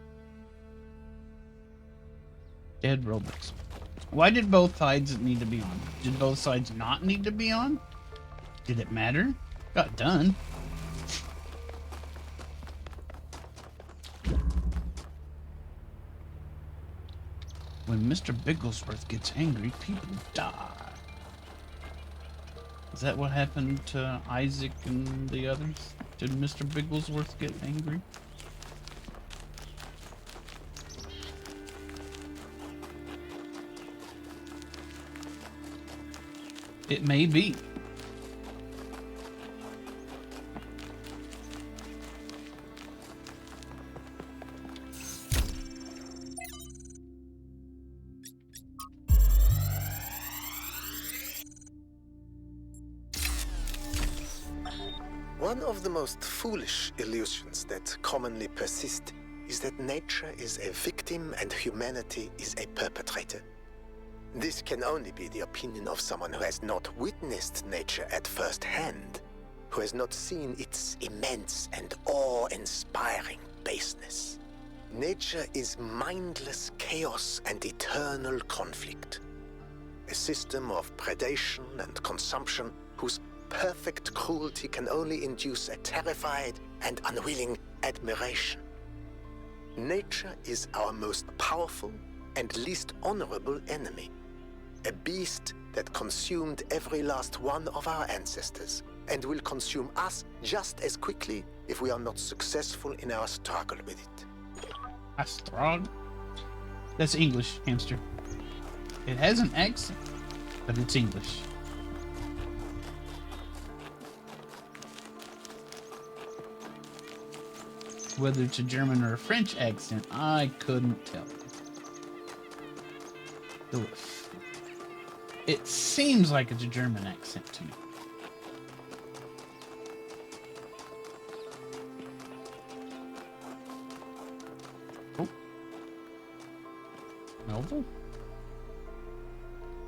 Dead robots. Why did both sides need to be on? Did both sides not need to be on? Did it matter? Got done. When Mr. Bigglesworth gets angry, people die. Is that what happened to Isaac and the others? Did Mr. Bigglesworth get angry? It may be. One of the most foolish illusions that commonly persist is that nature is a victim and humanity is a perpetrator. This can only be the opinion of someone who has not witnessed nature at first hand, who has not seen its immense and awe-inspiring baseness. Nature is mindless chaos and eternal conflict. A system of predation and consumption whose perfect cruelty can only induce a terrified and unwilling admiration. Nature is our most powerful and least honorable enemy. A beast that consumed every last one of our ancestors and will consume us just as quickly if we are not successful in our struggle with it. A strong? That's English, hamster. It has an accent, but it's English. Whether it's a German or a French accent, I couldn't tell. It seems like it's a German accent to me. Oh. Melville?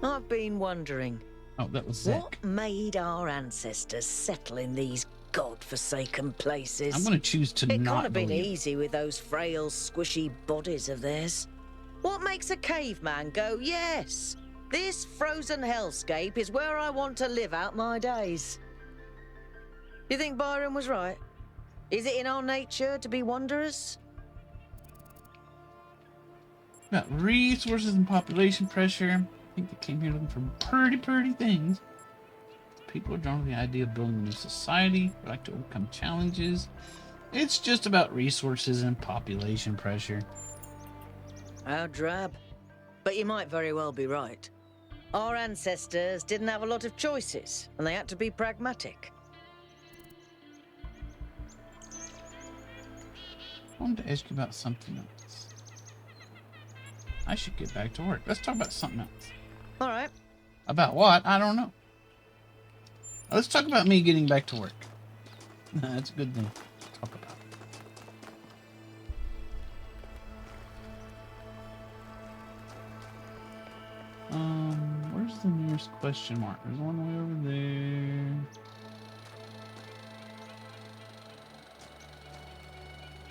I've been wondering, Oh, that was Zach. what made our ancestors settle in these god-forsaken places? I'm going to choose to It not can't have been believe. easy with those frail, squishy bodies of theirs. What makes a caveman go, yes, this frozen hellscape is where I want to live out my days? You think Byron was right? Is it in our nature to be wanderers? About resources and population pressure. I think they came here looking for pretty things. People are drawn to the idea of building a new society. They like to overcome challenges. It's just about resources and population pressure. How drab. But you might very well be right. Our ancestors didn't have a lot of choices, and they had to be pragmatic. I wanted to ask you about something else. I should get back to work. Let's talk about something else. All right. About what? I don't know. Let's talk about me getting back to work. That's a good thing to talk about. the nearest question mark? There's one way over there.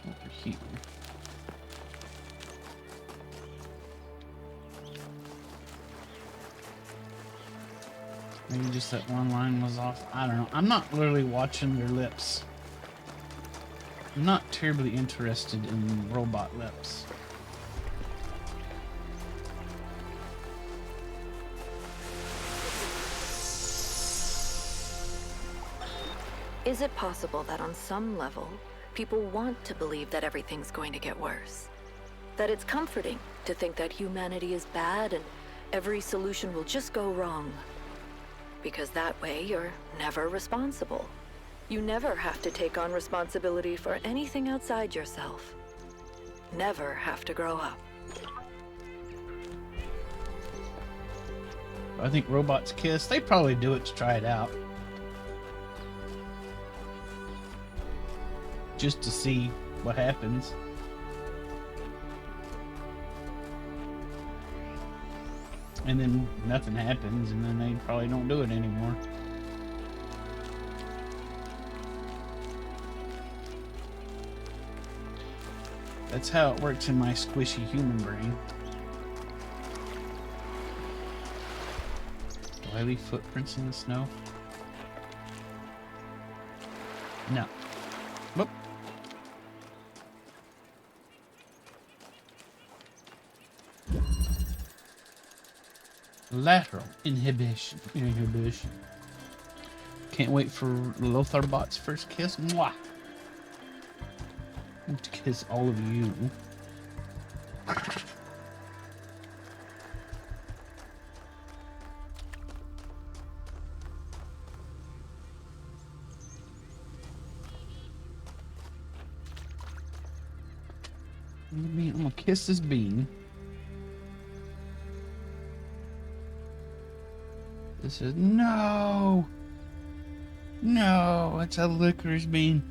Over here. Maybe just that one line was off. I don't know. I'm not really watching their lips. I'm not terribly interested in robot lips. Is it possible that on some level, people want to believe that everything's going to get worse? That it's comforting to think that humanity is bad and every solution will just go wrong? Because that way you're never responsible. You never have to take on responsibility for anything outside yourself. Never have to grow up. I think robots kiss. They probably do it to try it out. Just to see what happens. And then nothing happens, and then they probably don't do it anymore. That's how it works in my squishy human brain. Do I leave footprints in the snow? No. Whoop. Lateral inhibition. Can't wait for Lotharbot's first kiss. Mwah! I want to kiss all of you. I'm gonna kiss this bean. This is no, it's a licorice bean.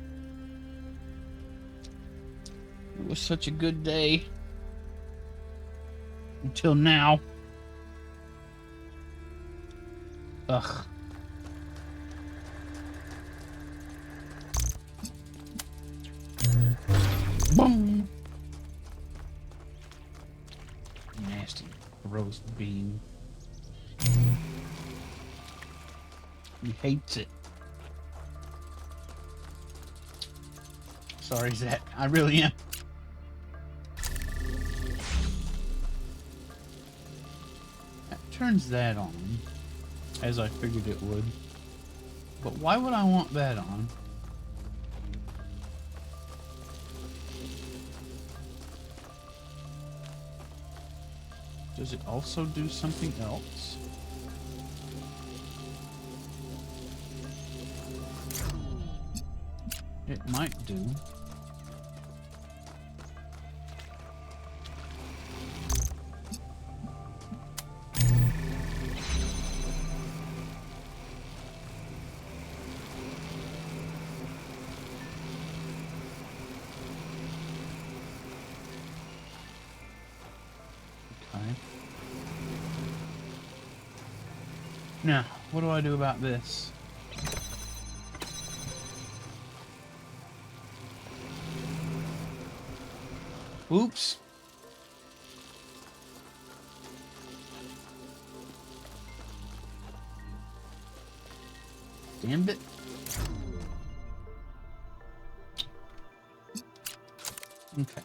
It was such a good day until now. Ugh. Boom. Nasty roast bean. He hates it. Sorry, Zach. I really am. That turns that on, as I figured it would. But why would I want that on? Does it also do something else? It might do. Okay. Now, what do I do about this? Oops. Damn it. Okay.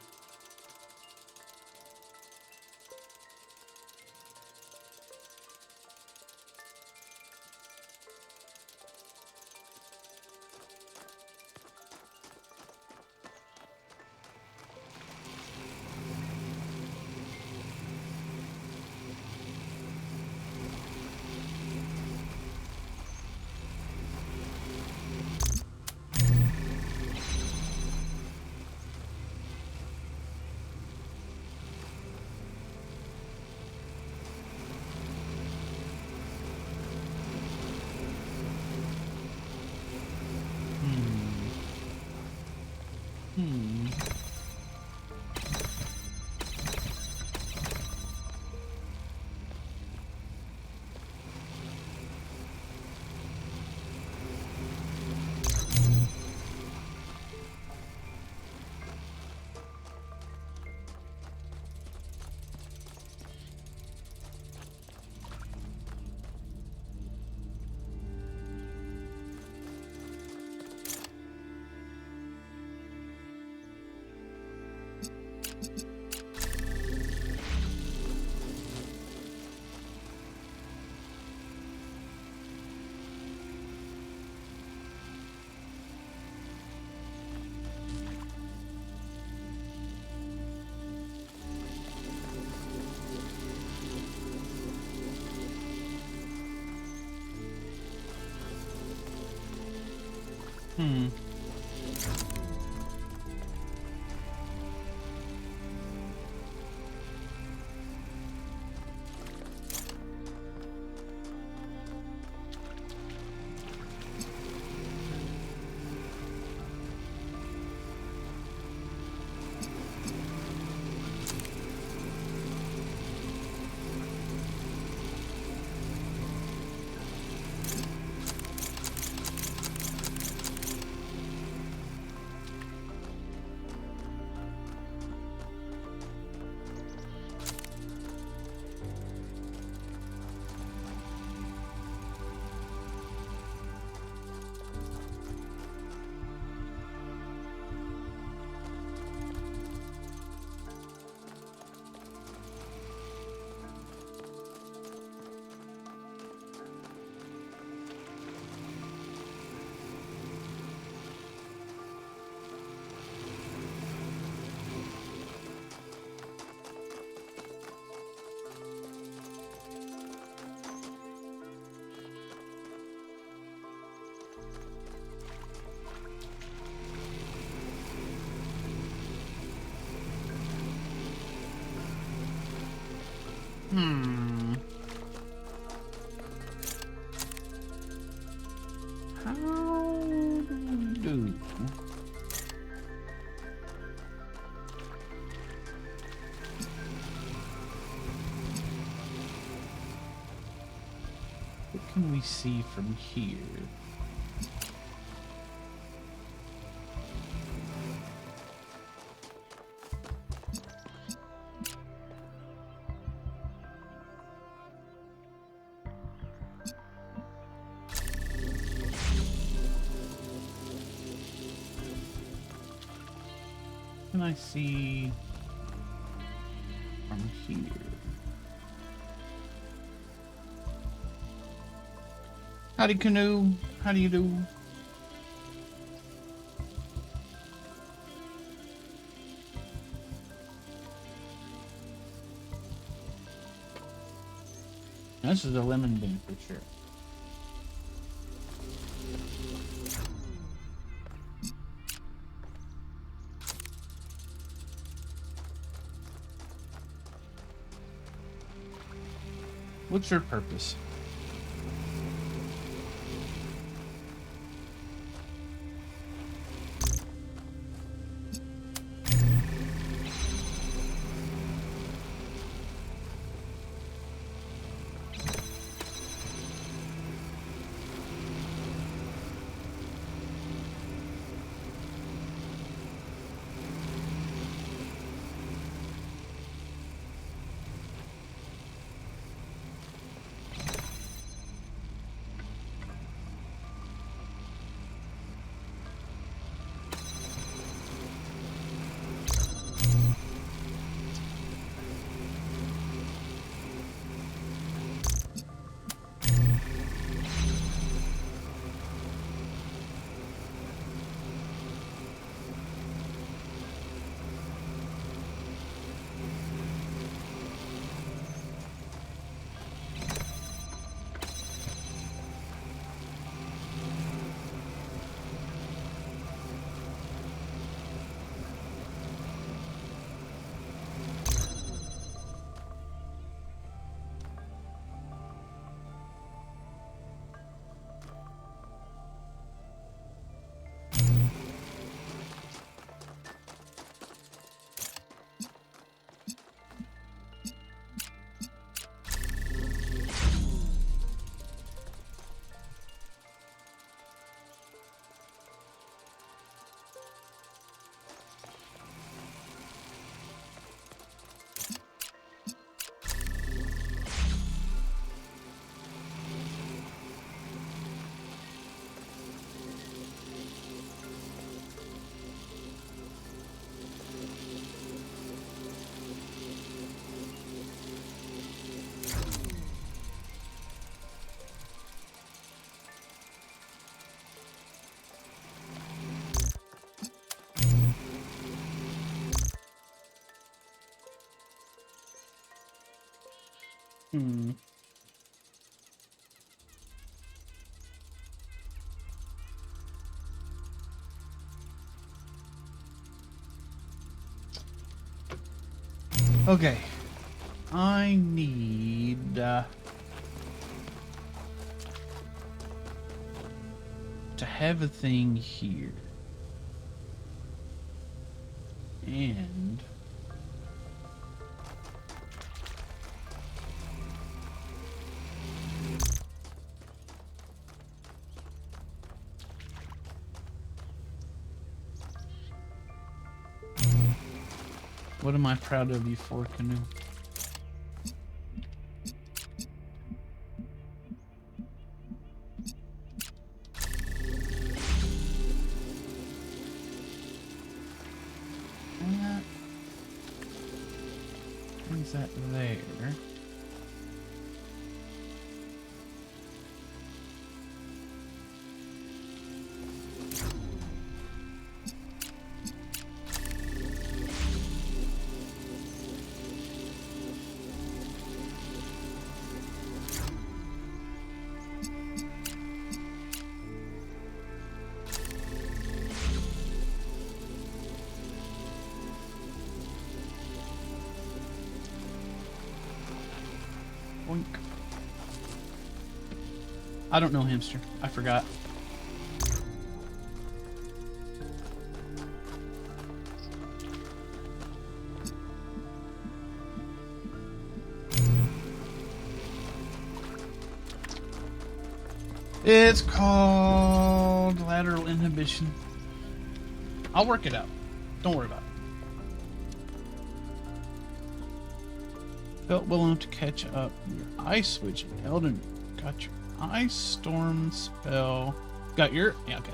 Hmm. Hmm. How do we do? What can we see from here? Can I see from here? Howdy, Canoe. How do you do? This is a lemon bin for sure. What's your purpose? Hmm. Okay. I need... to have a thing here. And... what am I proud of you for, Canoe? That brings that there. Boink. I don't know hamster. I forgot. It's called lateral inhibition. I'll work it out. Don't worry about it. Felt well enough to catch up your ice switch and Elden Ring. Got your ice storm spell. Got your... yeah, okay.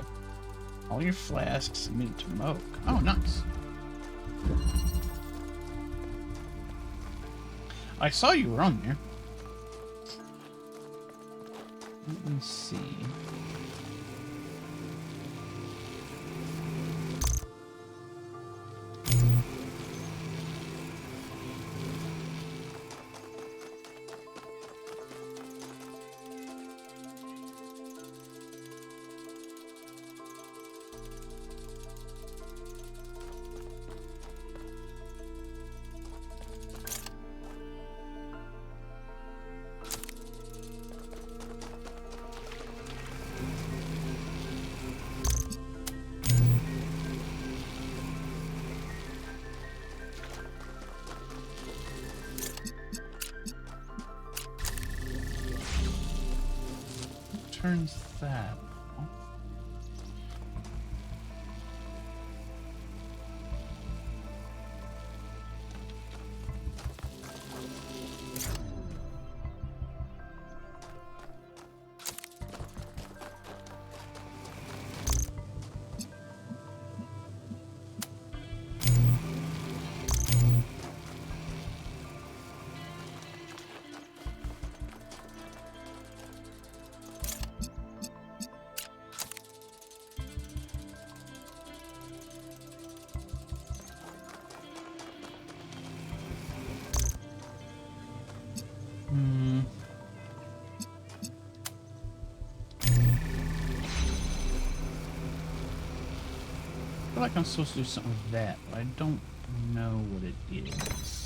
All your flasks submitted to Moke. Oh, nice. I saw you were on there. Let me see. Turns that off. I feel like I'm supposed to do something with that, but I don't know what it is.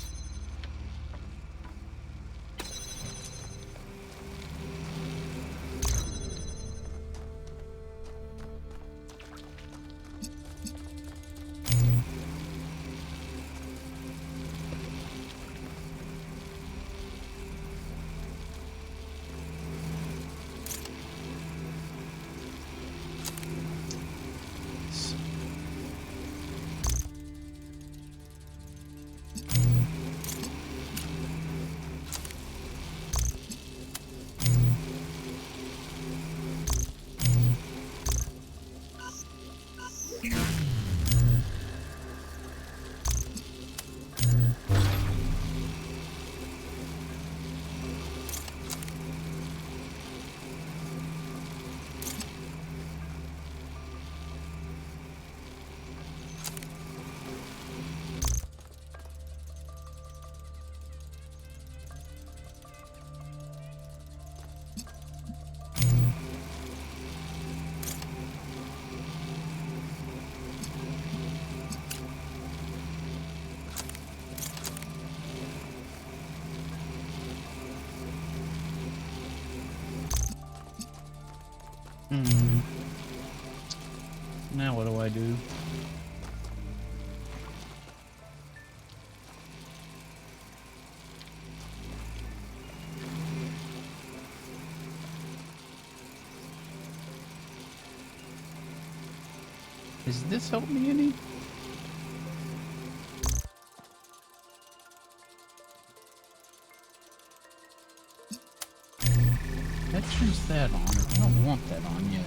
I Hmm. Now what do I do? Does this help me any? That turns that on. I don't want that on yet.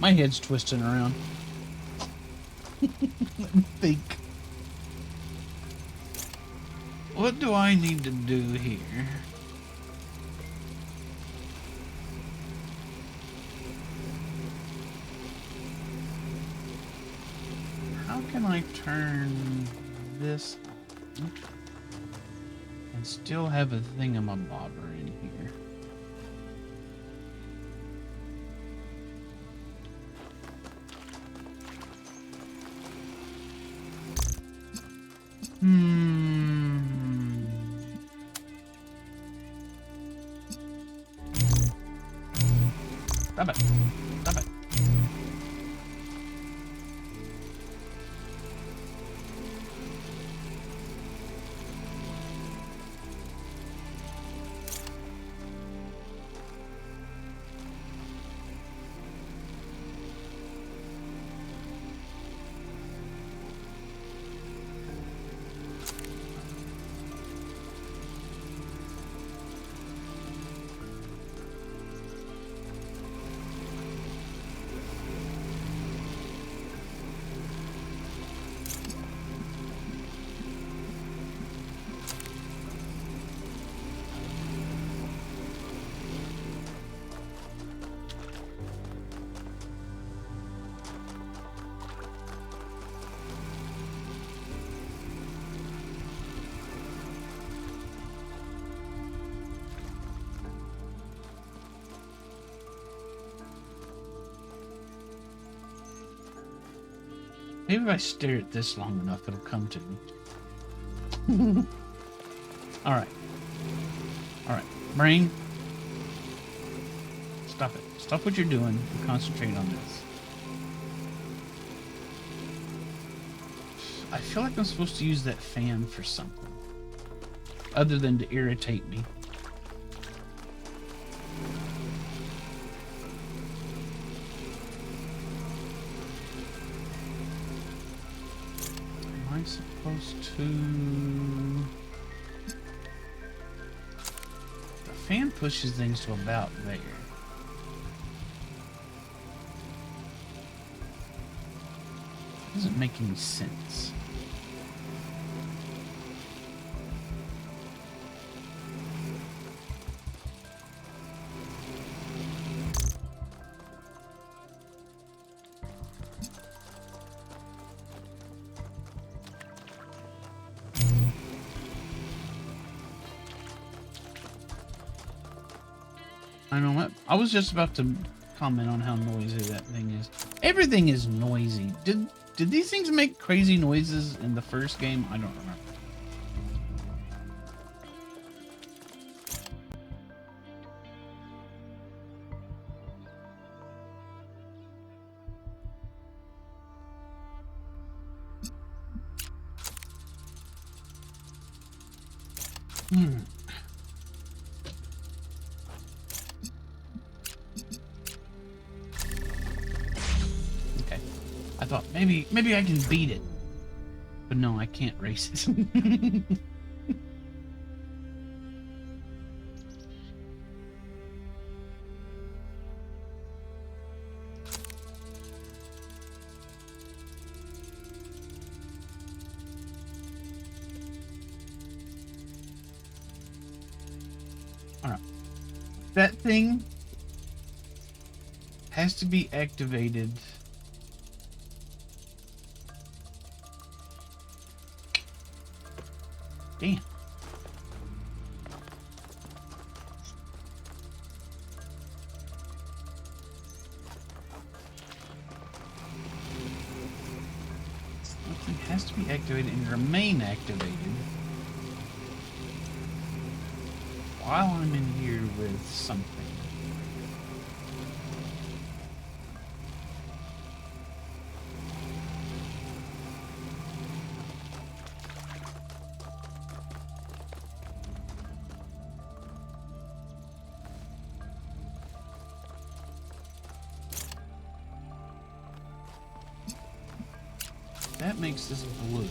My head's twisting around. Let me think. What do I need to do here? How can I turn this on and still have a thingamabobber in here? Stop it. Stop it. Maybe if I stare at this long enough, it'll come to me. Alright. Alright. Brain. Stop it. Stop what you're doing and concentrate on this. I feel like I'm supposed to use that fan for something. Other than to irritate me. Am I supposed to... The fan pushes things to about there. Doesn't make any sense. I know what. I was just about to comment on how noisy that thing is. Everything is noisy. Did these things make crazy noises in the first game? I don't remember. thought maybe I can beat it. But no, I can't race it. Alright. That thing has to be activated. Damn. Something has to be activated and remain activated while I'm in here with something. That makes this blue.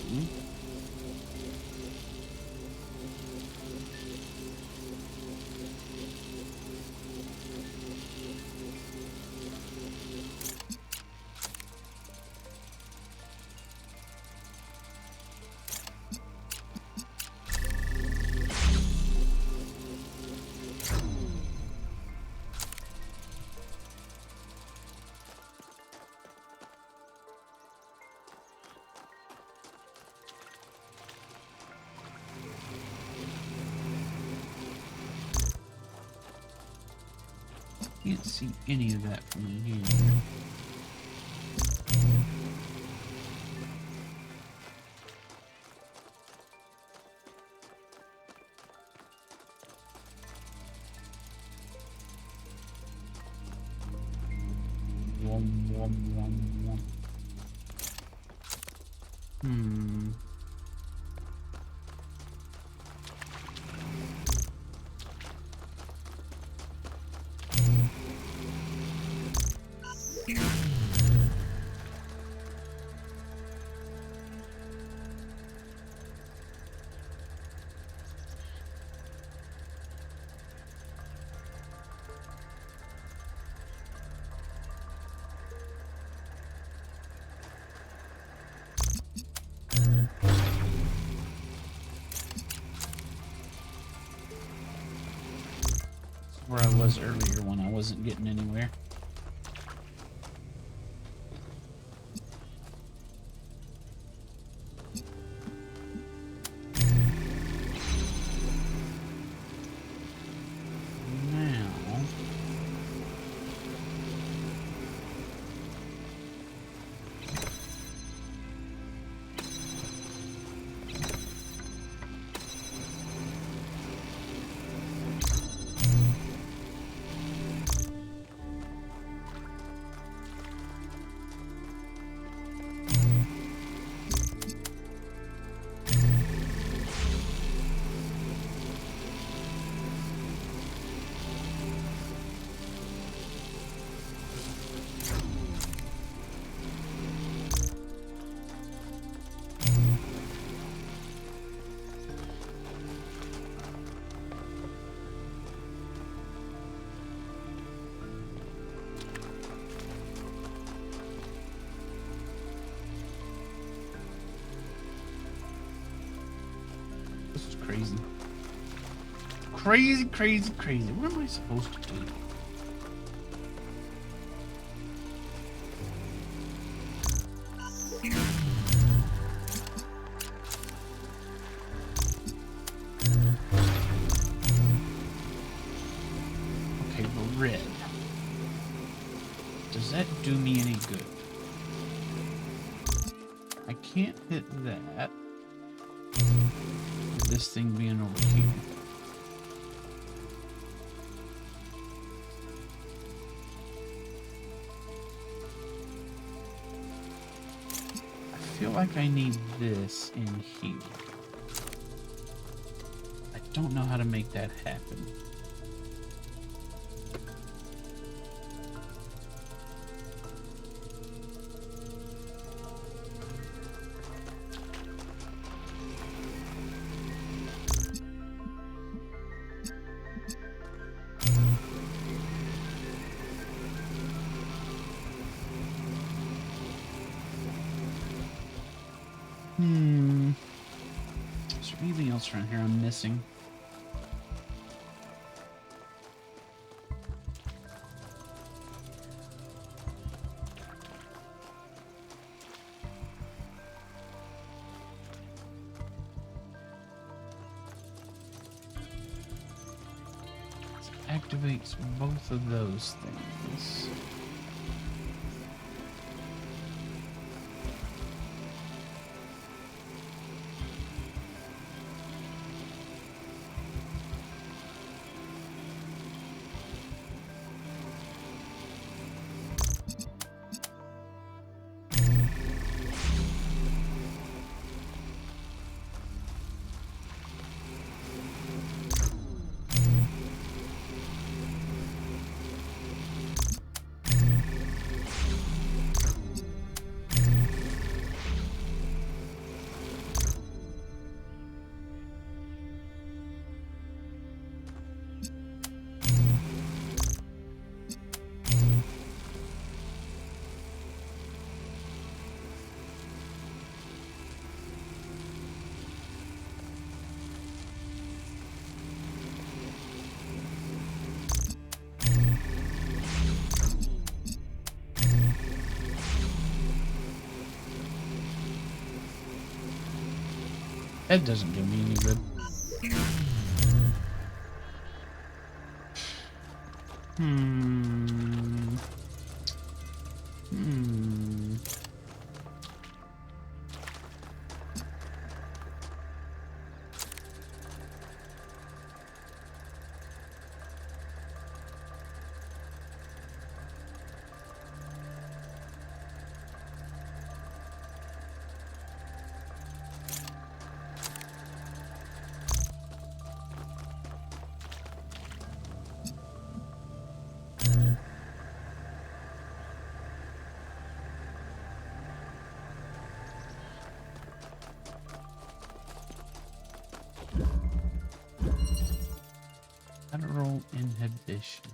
Can't see any of that from here. Where I was earlier when I wasn't getting anywhere. This is crazy. Crazy, crazy, crazy. What am I supposed to do? Okay, we're red. Does that do me any good? I can't hit that. This thing being over here. I feel like I need this in here. I don't know how to make that happen. Is there anything else around here I'm missing? Activates both of those things. That doesn't do me any good. Lateral inhibition.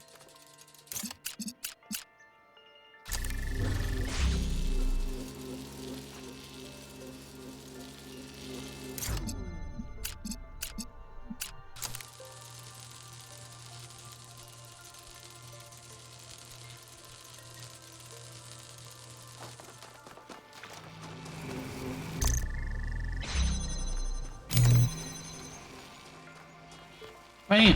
Bam!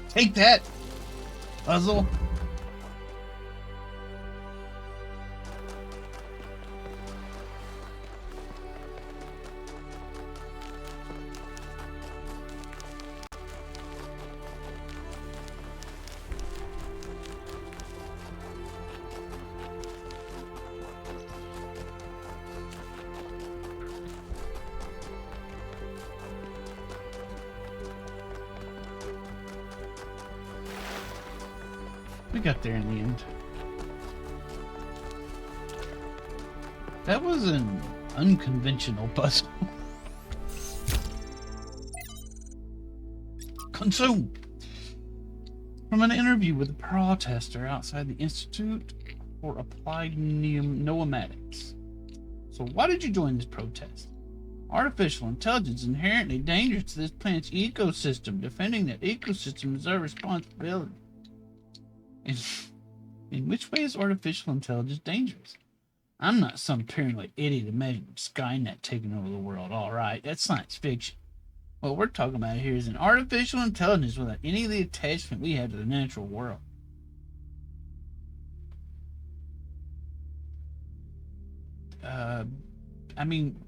Take that, puzzle. We got there in the end. That was an unconventional puzzle. Consume! From an interview with a protester outside the Institute for Applied Noematics. So why did you join this protest? Artificial intelligence is inherently dangerous to this planet's ecosystem. Defending that ecosystem is our responsibility. In which way is artificial intelligence dangerous? I'm not some paranoid idiot imagining Skynet taking over the world. All right, that's science fiction. What we're talking about here is an artificial intelligence without any of the attachment we have to the natural world. I mean,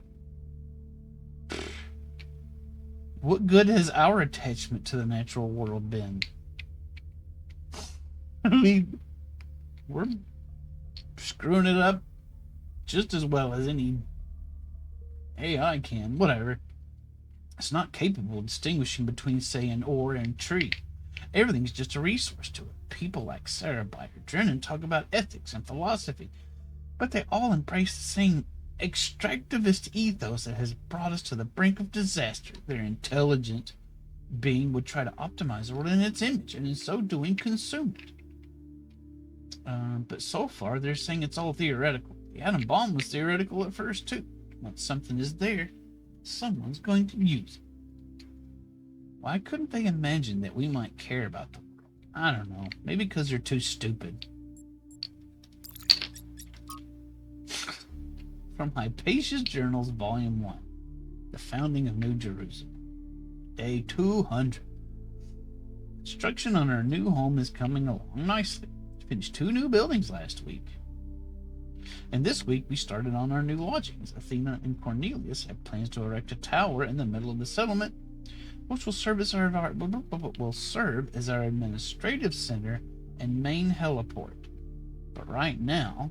what good has our attachment to the natural world been? I mean, we're screwing it up just as well as any AI can. Whatever. It's not capable of distinguishing between, say, an ore and a tree. Everything's just a resource to it. People like Sarah Byter Drennan talk about ethics and philosophy, but they all embrace the same extractivist ethos that has brought us to the brink of disaster. They're intelligent, being would try to optimize the world in its image, and in so doing consume it. But so far, they're saying it's all theoretical. The atom bomb was theoretical at first, too. Once something is there, someone's going to use it. Why couldn't they imagine that we might care about the world? I don't know. Maybe because they're too stupid. From Hypatia's Journals, Volume 1. The Founding of New Jerusalem. Day 200. Construction on our new home is coming along nicely. We finished 2 new buildings last week. And this week we started on our new lodgings. Athena and Cornelius have plans to erect a tower in the middle of the settlement, which will serve as our administrative center and main heliport. But right now,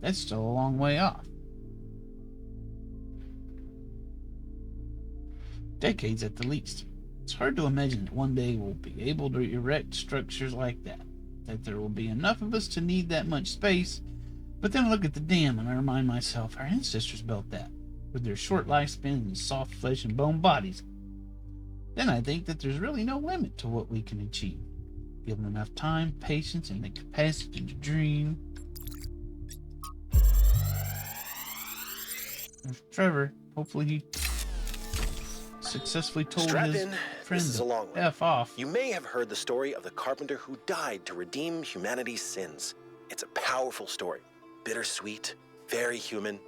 that's still a long way off. Decades at the least. It's hard to imagine that one day we'll be able to erect structures like that there will be enough of us to need that much space. But then I look at the dam and I remind myself our ancestors built that, with their short lifespans and soft flesh and bone bodies. Then I think that there's really no limit to what we can achieve, given enough time, patience, and the capacity to dream. There's Trevor. Hopefully he successfully told Strap his in. friend This is a long one. F off. You may have heard the story of the carpenter who died to redeem humanity's sins. It's a powerful story, bittersweet, very human,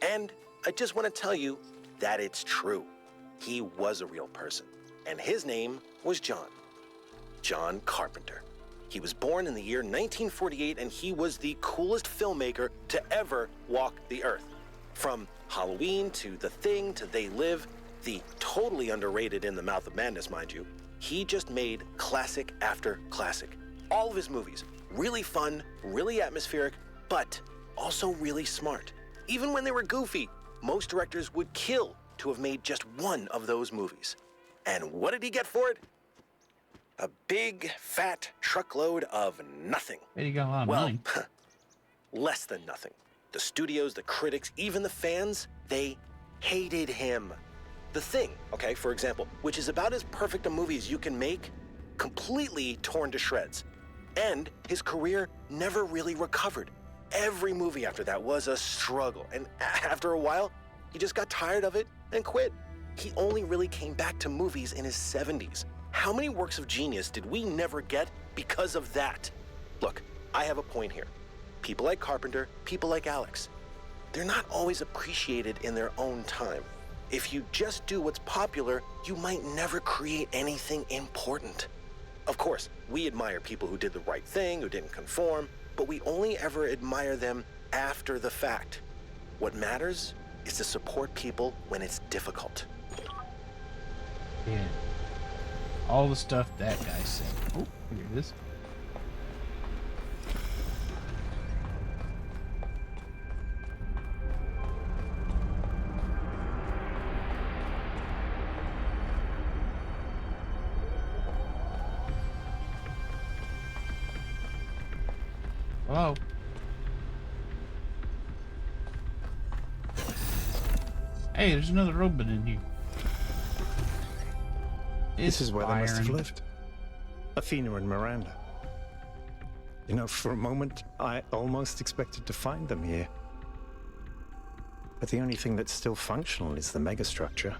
and I just want to tell you that it's true. He was a real person, and his name was John. John Carpenter. He was born in the year 1948, and he was the coolest filmmaker to ever walk the earth. From Halloween to The Thing to They Live, the totally underrated In the Mouth of Madness, mind you, he just made classic after classic. All of his movies, really fun, really atmospheric, but also really smart. Even when they were goofy, most directors would kill to have made just one of those movies. And what did he get for it? A big, fat truckload of nothing. He got a lot of money. Less than nothing. The studios, the critics, even the fans, they hated him. The Thing, okay, for example, which is about as perfect a movie as you can make, completely torn to shreds. And his career never really recovered. Every movie after that was a struggle, and after a while, he just got tired of it and quit. He only really came back to movies in his 70s. How many works of genius did we never get because of that? Look, I have a point here. People like Carpenter, people like Alex, they're not always appreciated in their own time. If you just do what's popular, you might never create anything important. Of course, we admire people who did the right thing, who didn't conform, but we only ever admire them after the fact. What matters is to support people when it's difficult. Yeah. All the stuff that guy said. Oh, here it is. Hello? Hey, there's another robot in here. This is where they must have firing. lived. Athena and Miranda. You know, for a moment, I almost expected to find them here. But the only thing that's still functional is the megastructure.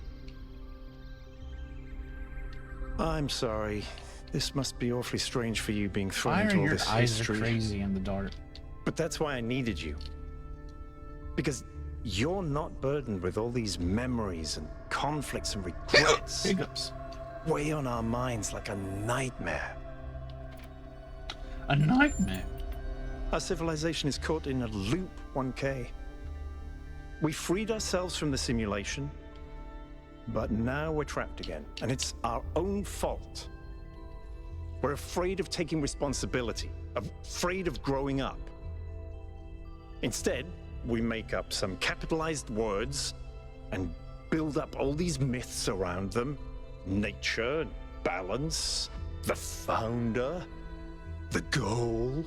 I'm sorry. This must be awfully strange for you being thrown Why into are all your this eyes history. are crazy in the dark? But that's why I needed you. Because you're not burdened with all these memories and conflicts and regrets. Hiccups. Weigh on our minds like a nightmare. A nightmare. Our civilization is caught in a loop, 1K. We freed ourselves from the simulation, but now we're trapped again, and it's our own fault. We're afraid of taking responsibility, afraid of growing up. Instead, we make up some capitalized words and build up all these myths around them. Nature, balance, the founder, the goal.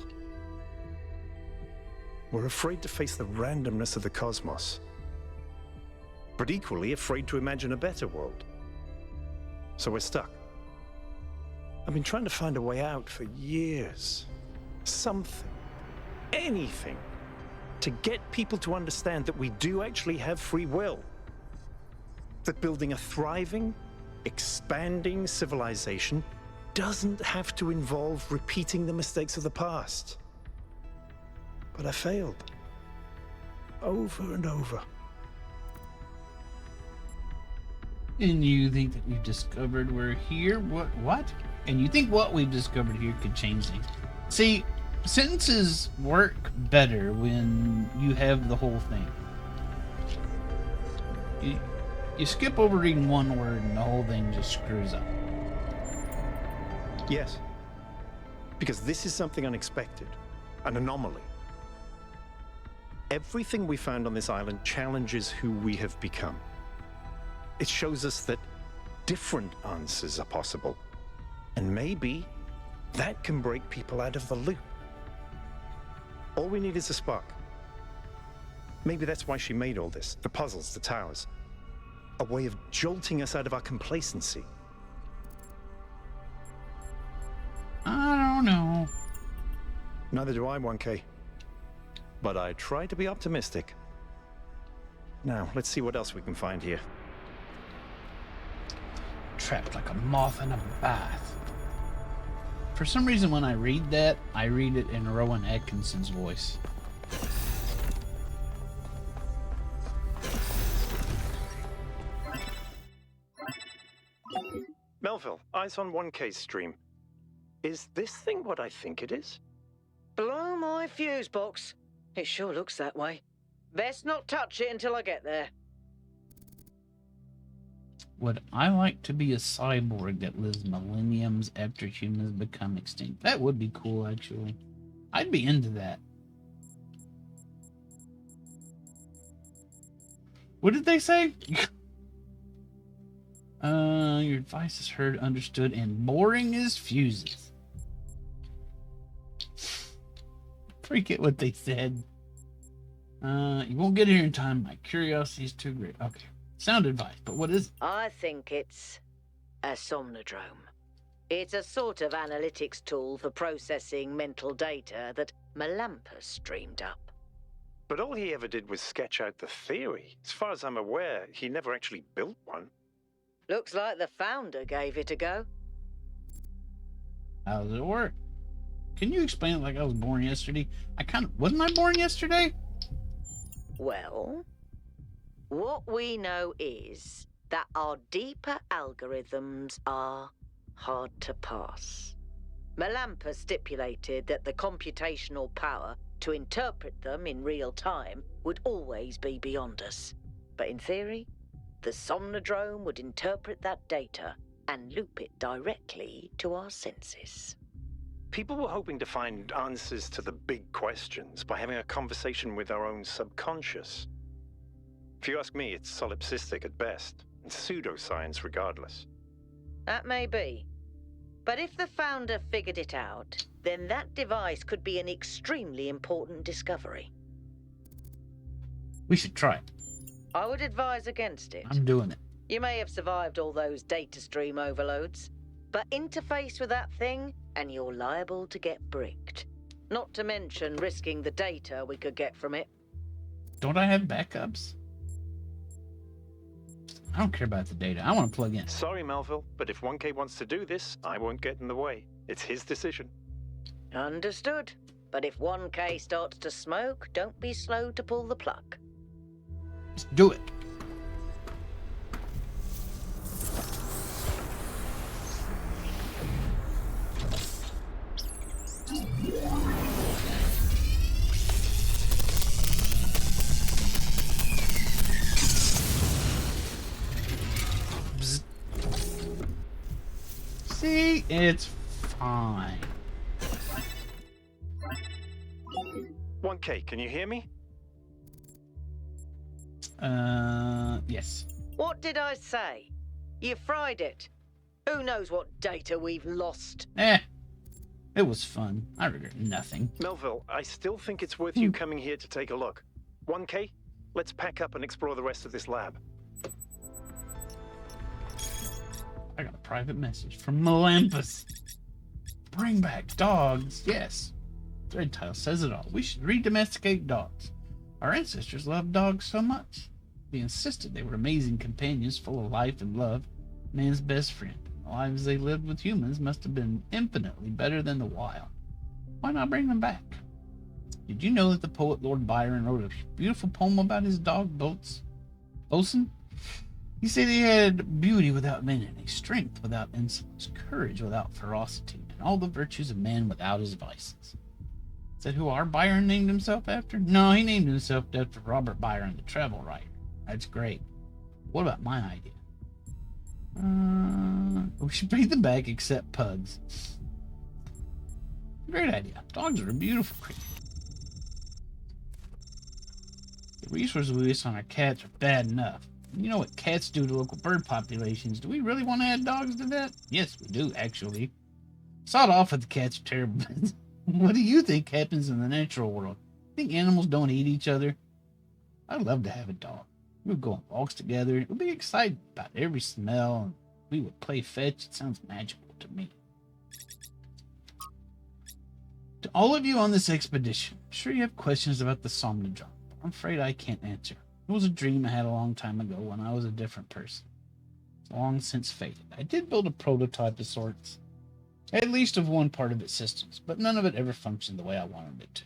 We're afraid to face the randomness of the cosmos, but equally afraid to imagine a better world. So we're stuck, I've been trying to find a way out for years. Something. Anything. To get people to understand that we do actually have free will. That building a thriving, expanding civilization doesn't have to involve repeating the mistakes of the past. But I failed. Over and over. And you think that we've discovered we're here? What? And you think what we've discovered here could change things? See, sentences work better when you have the whole thing. You skip over reading one word and the whole thing just screws up. Yes. Because this is something unexpected. An anomaly. Everything we found on this island challenges who we have become. It shows us that different answers are possible. And maybe that can break people out of the loop. All we need is a spark. Maybe that's why she made all this. The puzzles, the towers. A way of jolting us out of our complacency. I don't know. Neither do I, 1K. But I try to be optimistic. Now, let's see what else we can find here. Trapped like a moth in a bath. For some reason, when I read that, I read it in Rowan Atkinson's voice. Melville, eyes on 1K's stream. Is this thing what I think it is? Blow my fuse box. It sure looks that way. Best not touch it until I get there. Would I like to be a cyborg that lives millenniums after humans become extinct? That would be cool, actually. I'd be into that. What did they say? Your advice is heard, understood, and boring as fuses. Forget what they said. You won't get here in time. My curiosity is too great. Okay. Sound advice, but what is it? I think it's a somnodrome. It's a sort of analytics tool for processing mental data that Melampus streamed up. But all he ever did was sketch out the theory. As far as I'm aware, he never actually built one. Looks like the founder gave it a go. How does it work? Can you explain it like I was born yesterday? Wasn't I born yesterday? Well, what we know is that our deeper algorithms are hard to pass. Melampus stipulated that the computational power to interpret them in real time would always be beyond us. But in theory, the somnodrome would interpret that data and loop it directly to our senses. People were hoping to find answers to the big questions by having a conversation with our own subconscious. If you ask me, it's solipsistic at best, and pseudoscience regardless. That may be. But if the founder figured it out, then that device could be an extremely important discovery. We should try it. I would advise against it. I'm doing it. You may have survived all those data stream overloads, but interface with that thing and you're liable to get bricked. Not to mention risking the data we could get from it. Don't I have backups? I don't care about the data. I want to plug in. Sorry, Melville, but if 1K wants to do this, I won't get in the way. It's his decision. Understood. But if 1K starts to smoke, don't be slow to pull the plug. Let's do it. Bzz. See, it's fine. 1K, can you hear me? Yes. What did I say? You fried it. Who knows what data we've lost? It was fun. I regret nothing. Melville, I still think it's worth you coming here to take a look. 1K, let's pack up and explore the rest of this lab. I got a private message from Melampus. Bring back dogs, yes. Thread Tile says it all. We should redomesticate dogs. Our ancestors loved dogs so much. They insisted they were amazing companions, full of life and love, man's best friend. The lives they lived with humans must have been infinitely better than the wild. Why not bring them back? Did you know that the poet Lord Byron wrote a beautiful poem about his dog, Bosun? He said he had beauty without vanity, strength without insolence, courage without ferocity, and all the virtues of man without his vices. Is that who our Byron named himself after? No, he named himself after Robert Byron, the travel writer. That's great. What about my idea? We should bring them back except pugs. Great idea. Dogs are a beautiful creature. The resources we waste on our cats are bad enough. You know what cats do to local bird populations. Do we really want to add dogs to that? Yes, we do, actually. Sod off with the cats are terrible. What do you think happens in the natural world? Think animals don't eat each other? I'd love to have a dog. We would go on walks together. We'd be excited about every smell. And we would play fetch. It sounds magical to me. To all of you on this expedition, I'm sure you have questions about the Somnodrome. I'm afraid I can't answer. It was a dream I had a long time ago when I was a different person. It's long since faded. I did build a prototype of sorts. At least of one part of its systems, but none of it ever functioned the way I wanted it to.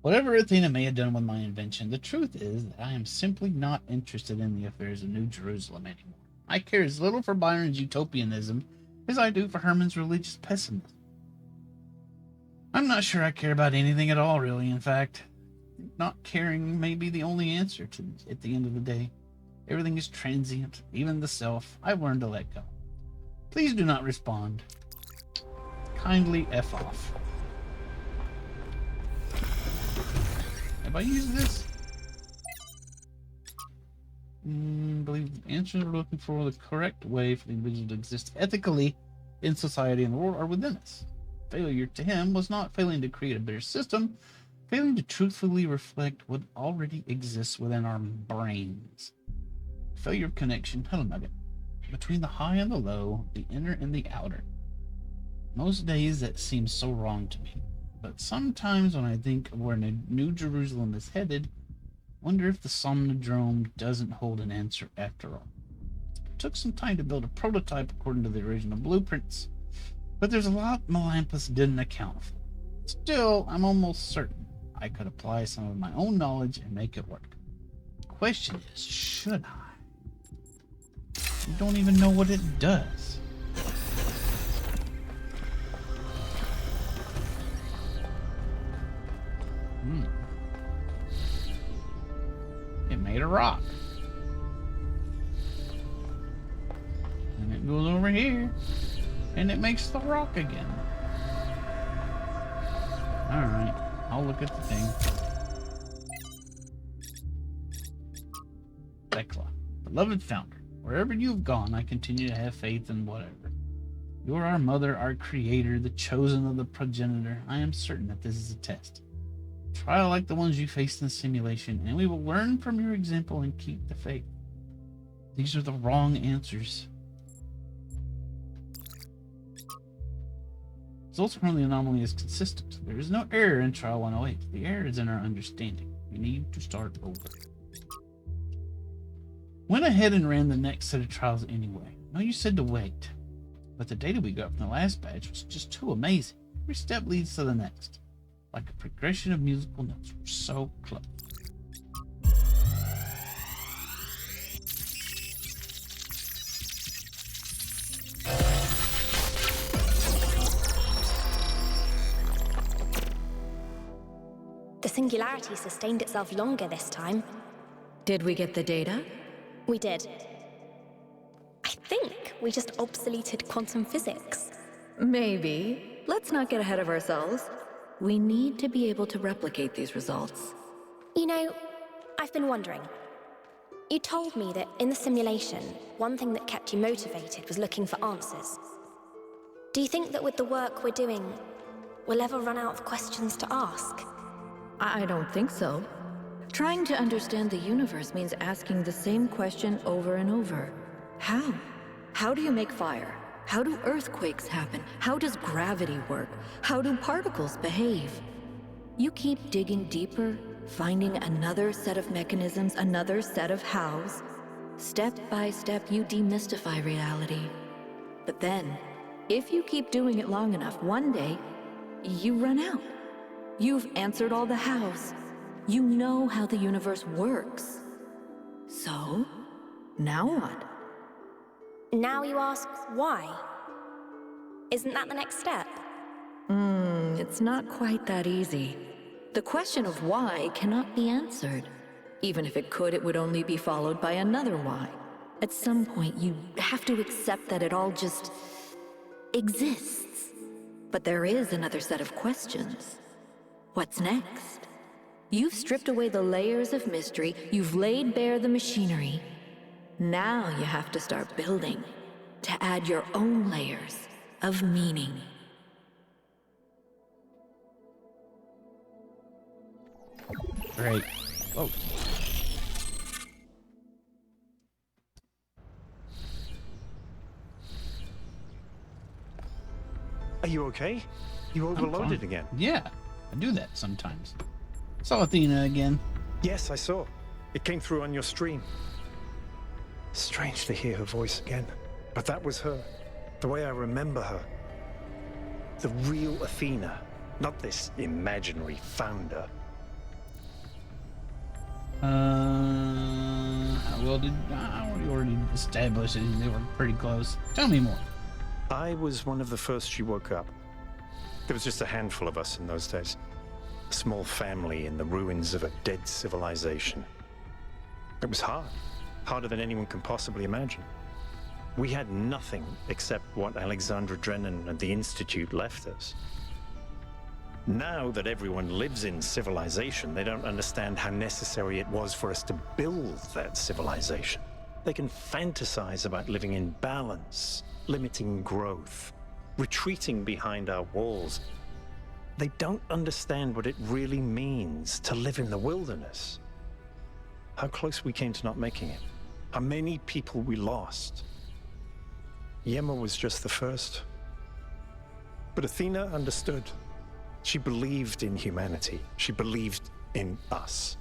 Whatever Athena may have done with my invention, the truth is that I am simply not interested in the affairs of New Jerusalem anymore. I care as little for Byron's utopianism as I do for Herman's religious pessimism. I'm not sure I care about anything at all, really, in fact. Not caring may be the only answer at the end of the day. Everything is transient, even the self. I've learned to let go. Please do not respond. Kindly F off. Have I used this? Believe the answers we're looking for the correct way for the individual to exist ethically in society and the world are within us. Failure to him was not failing to create a better system, failing to truthfully reflect what already exists within our brains. Failure of connection, hello nugget, between the high and the low, the inner and the outer. Most days that seems so wrong to me, but sometimes when I think of where New Jerusalem is headed, I wonder if the Somnodrome doesn't hold an answer after all. It took some time to build a prototype according to the original blueprints, but there's a lot Melampus didn't account for. Still, I'm almost certain I could apply some of my own knowledge and make it work. The question is, should I? You don't even know what it does. It made a rock. And it goes over here. And it makes the rock again. Alright, I'll look at the thing. Thecla, beloved founder, wherever you've gone, I continue to have faith in whatever. You are our mother, our creator, the chosen of the progenitor. I am certain that this is a test. Trial like the ones you faced in the simulation, and we will learn from your example and keep the faith. These are the wrong answers. Results from the anomaly is consistent. There is no error in trial 108. The error is in our understanding. We need to start over. Went ahead and ran the next set of trials anyway. No, you said to wait. But the data we got from the last batch was just too amazing. Every step leads to the next. Like a progression of musical notes. We're so close. The singularity sustained itself longer this time. Did we get the data? We did. I think we just obsoleted quantum physics. Maybe. Let's not get ahead of ourselves. We need to be able to replicate these results. You know, I've been wondering. You told me that in the simulation, one thing that kept you motivated was looking for answers. Do you think that with the work we're doing, we'll ever run out of questions to ask? I don't think so. Trying to understand the universe means asking the same question over and over. How? How do you make fire? How do earthquakes happen? How does gravity work? How do particles behave? You keep digging deeper, finding another set of mechanisms, another set of hows. Step by step, you demystify reality. But then, if you keep doing it long enough, one day, you run out. You've answered all the hows. You know how the universe works. So, now what? Now you ask why? Isn't that the next step? It's not quite that easy. The question of why cannot be answered. Even if it could, it would only be followed by another why. At some point, you have to accept that it all just exists. But there is another set of questions. What's next? You've stripped away the layers of mystery, you've laid bare the machinery. Now you have to start building, to add your own layers of meaning. Right. Oh. Are you okay? You overloaded again. Yeah, I do that sometimes. Saw Athena again. Yes, I saw. It came through on your stream. Strange to hear her voice again. But that was her. The way I remember her. The real Athena. Not this imaginary founder. Well, we already established it. They were pretty close. Tell me more. I was one of the first she woke up. There was just a handful of us in those days. A small family in the ruins of a dead civilization. It was hard. Harder than anyone can possibly imagine. We had nothing except what Alexandra Drennan and the Institute left us. Now that everyone lives in civilization, they don't understand how necessary it was for us to build that civilization. They can fantasize about living in balance, limiting growth, retreating behind our walls. They don't understand what it really means to live in the wilderness. How close we came to not making it. How many people we lost. Yema was just the first. But Athena understood. She believed in humanity. She believed in us.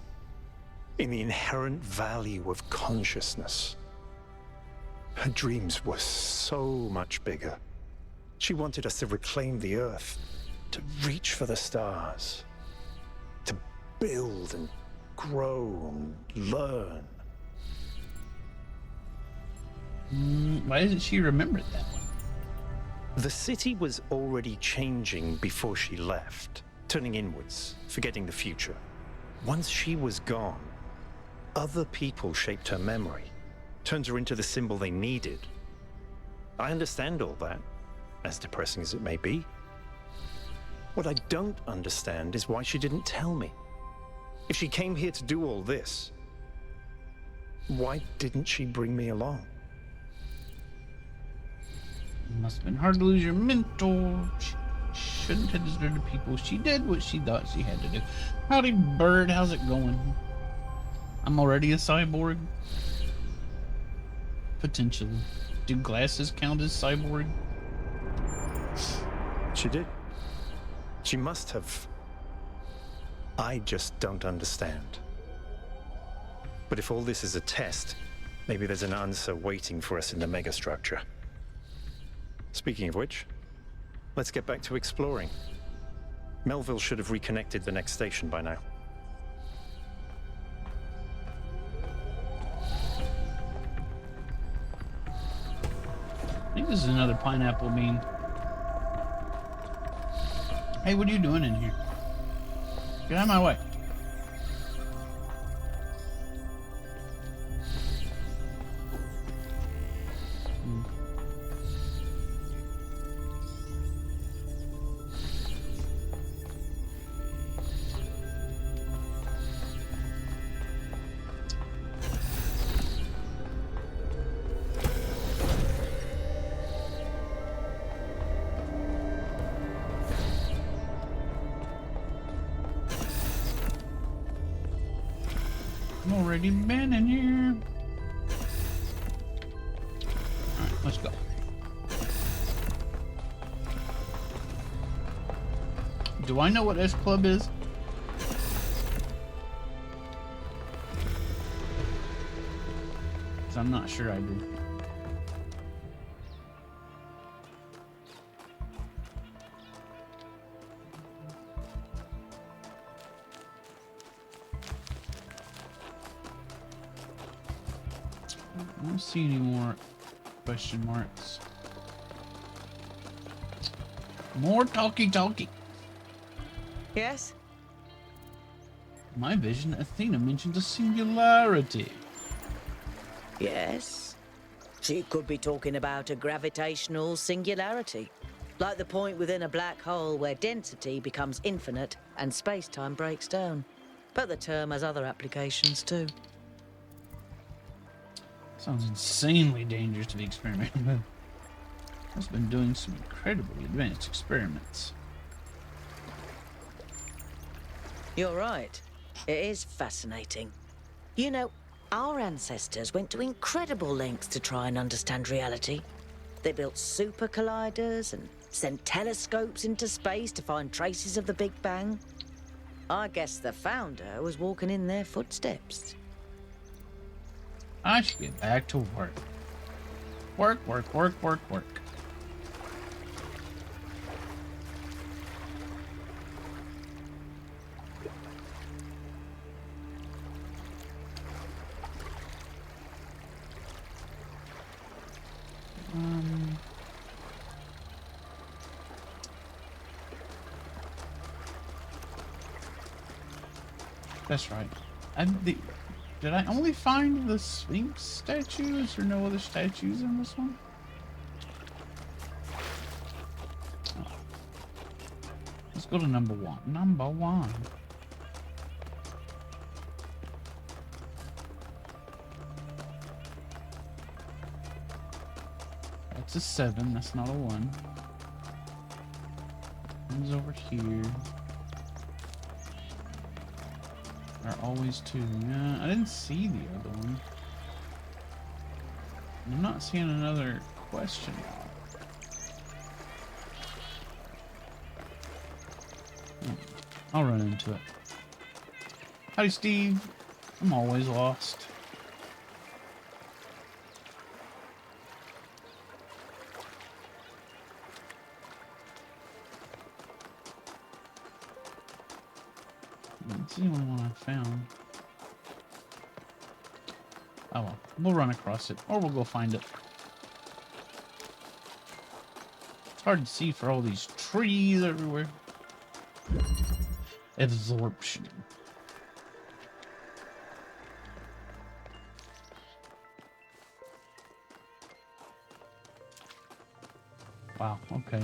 In the inherent value of consciousness. Her dreams were so much bigger. She wanted us to reclaim the Earth, to reach for the stars, to build and grow and learn. Why doesn't she remember that one? The city was already changing before she left, turning inwards, forgetting the future. Once she was gone, other people shaped her memory, turned her into the symbol they needed. I understand all that, as depressing as it may be. What I don't understand is why she didn't tell me. If she came here to do all this, why didn't she bring me along? It must have been hard to lose your mentor. She shouldn't have deserted people. She did what she thought she had to do. Howdy, bird. How's it going? I'm already a cyborg. Potentially. Do glasses count as cyborg? She did. She must have. I just don't understand. But if all this is a test, maybe there's an answer waiting for us in the megastructure. Speaking of which, let's get back to exploring. Melville should have reconnected the next station by now. I think this is another pineapple bean. Hey, what are you doing in here? Get out of my way. Already been in here. Alright, let's go. Do I know what S Club is? I'm not sure I do. I don't see any more question marks. More talkie. Yes? My vision, Athena mentioned a singularity. Yes. She could be talking about a gravitational singularity. Like the point within a black hole where density becomes infinite and space-time breaks down. But the term has other applications too. Sounds insanely dangerous to be experimenting with. I've been doing some incredibly advanced experiments. You're right. It is fascinating. You know, our ancestors went to incredible lengths to try and understand reality. They built super colliders and sent telescopes into space to find traces of the Big Bang. I guess the founder was walking in their footsteps. I should get back to work. Work. That's right. Did I only find the Sphinx statues or no other statues in this one? Oh. Let's go to number one. Number one. That's a 7. That's not a 1. One's over here. There are always 2. Yeah, I didn't see the other one. I'm not seeing another question mark. I'll run into it. Howdy, Steve. I'm always lost. It's the only one I found. Oh well, we'll run across it, or we'll go find it. It's hard to see for all these trees everywhere. Absorption. Wow, okay.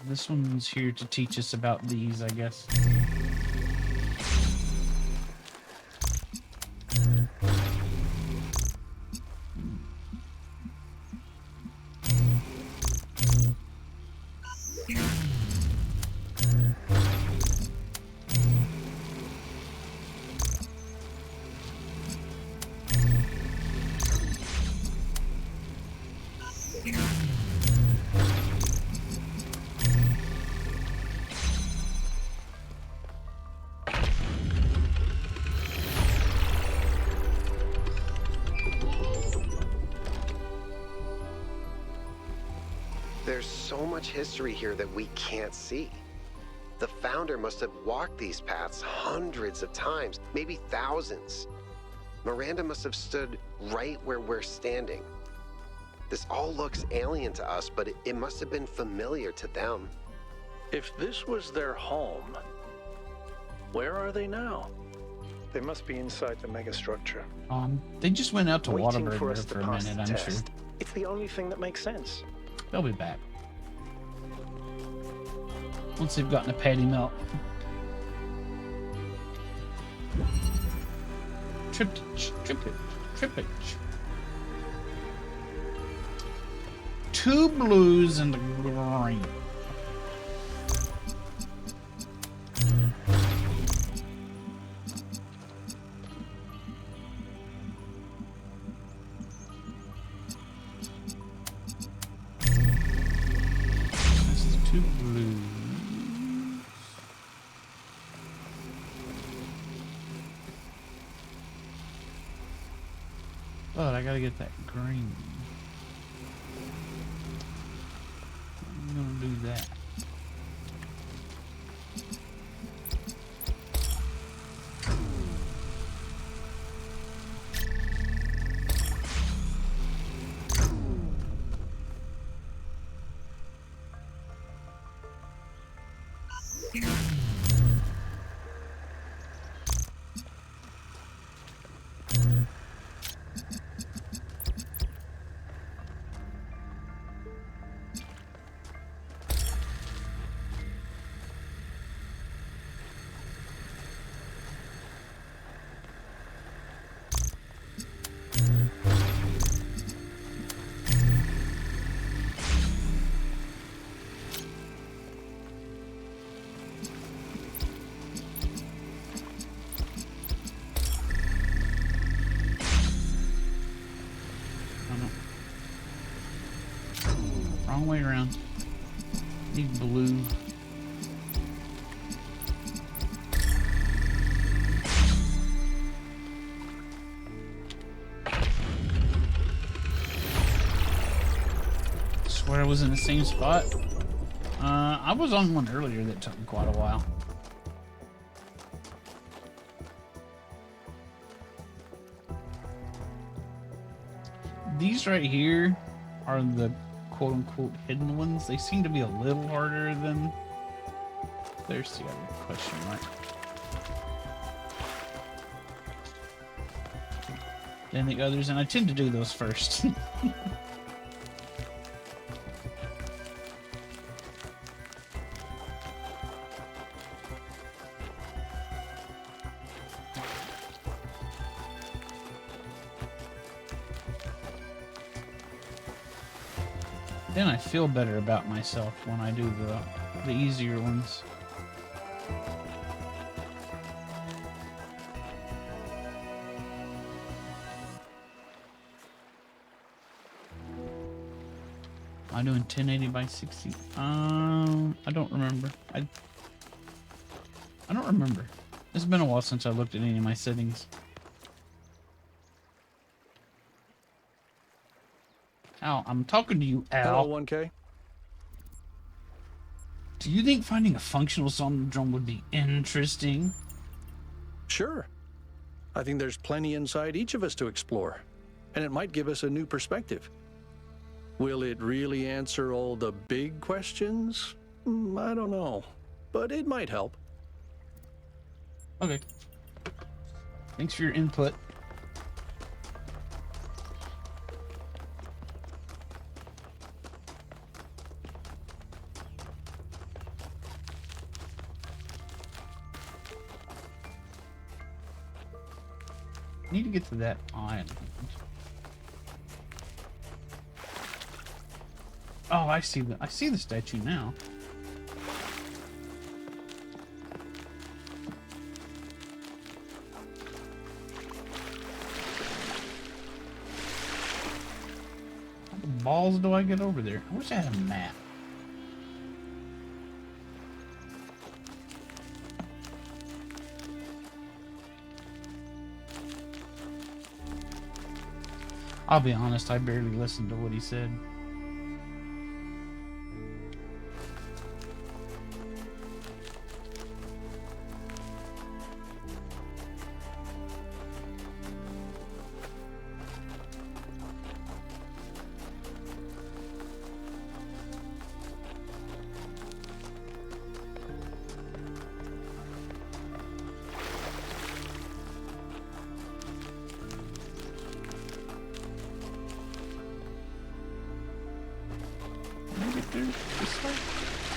This one's here to teach us about these, I guess. There's so much history here that we can't see. The founder must have walked these paths hundreds of times, maybe thousands. Miranda must have stood right where we're standing. This all looks alien to us, but it must have been familiar to them. If this was their home, where are they now? They must be inside the megastructure. They just went out to Waiting Waterburger for us to for a pass minute, the I'm sure. test. It's the only thing that makes sense. They'll be back. Once they've gotten a patty melt. Trippage. 2 blues and a green. do blue. But I gotta get that green. I'm gonna do that. Wrong way around. Need blue. Swear I was in the same spot. I was on one earlier that took me quite a while. These right here are the quote-unquote hidden ones. They seem to be a little harder than... There's the other question mark. Than the others, and I tend to do those first. Then I feel better about myself when I do the easier ones. Am I doing 1080 by 60? I don't remember. I don't remember. It's been a while since I looked at any of my settings. Al, I'm talking to you, Al. Hello, 1K. Do you think finding a functional drone would be interesting? Sure. I think there's plenty inside each of us to explore, and it might give us a new perspective. Will it really answer all the big questions? I don't know, but it might help. Okay. Thanks for your input. Need to get to that island. Oh, I see the statue now. How the balls do I get over there? I wish I had a map. I'll be honest, I barely listened to what he said.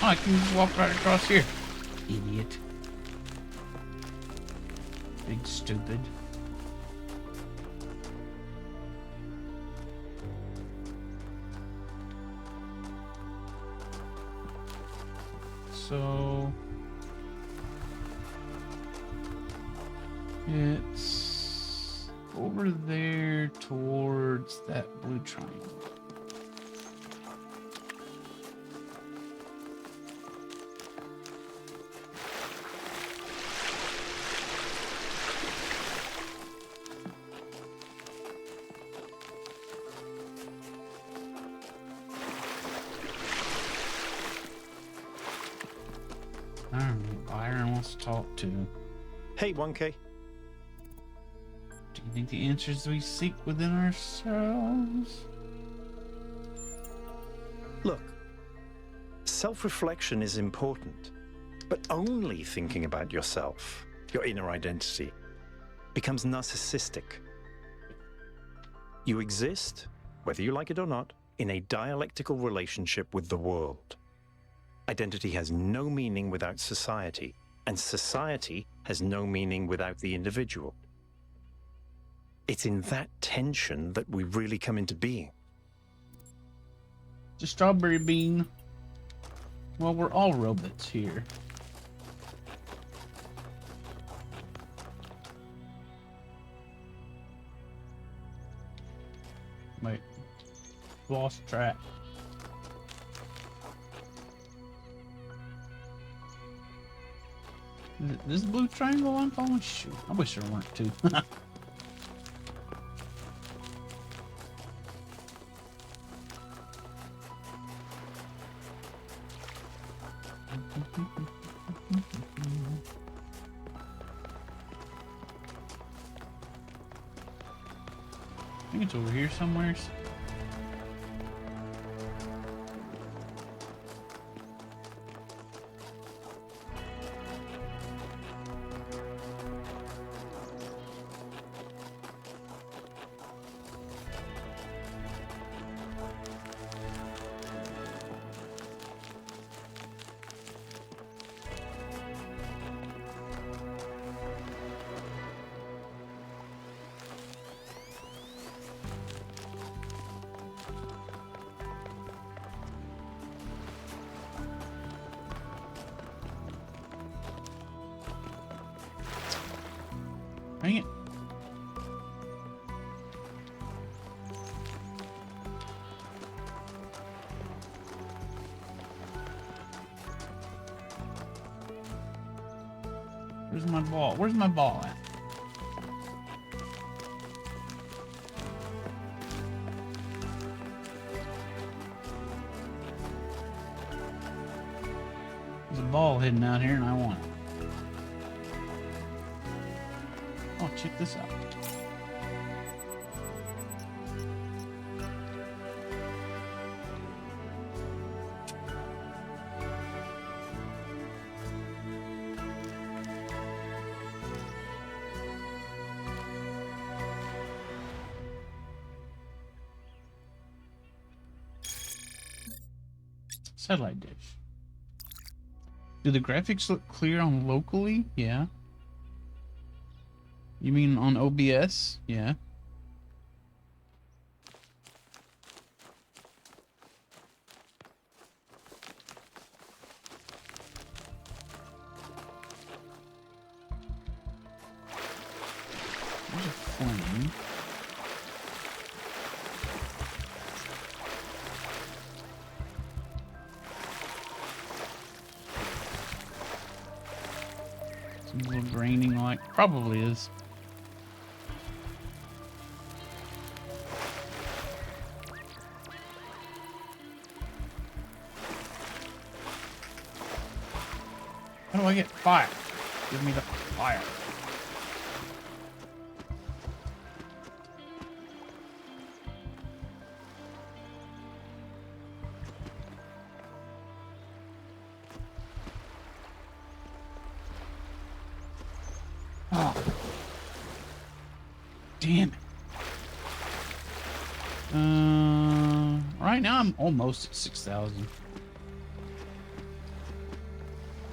Oh, I can just walk right across here. Idiot. Big stupid. So it's over there towards that blue triangle. I don't know. Byron wants to talk to. Hey, 1K. Do you think the answers we seek within ourselves? Look, self-reflection is important, but only thinking about yourself, your inner identity, becomes narcissistic. You exist, whether you like it or not, in a dialectical relationship with the world. Identity has no meaning without society, and society has no meaning without the individual. It's in that tension that we really come into being. The strawberry bean. Well, we're all robots here. Wait. Lost track. Is it this blue triangle I'm following? Shoot. I wish there weren't two. I think it's over here somewhere. Dang it. Where's my ball? Where's my ball at? There's a ball hidden out here and I want it. Oh, check this out. Satellite dish. Do the graphics look clear on locally? Yeah. You mean on OBS? Yeah. There's a flame. Some little graining like probably is. How do I get fire? Give me the fire. Oh. Damn it. Right now I'm almost at 6,000.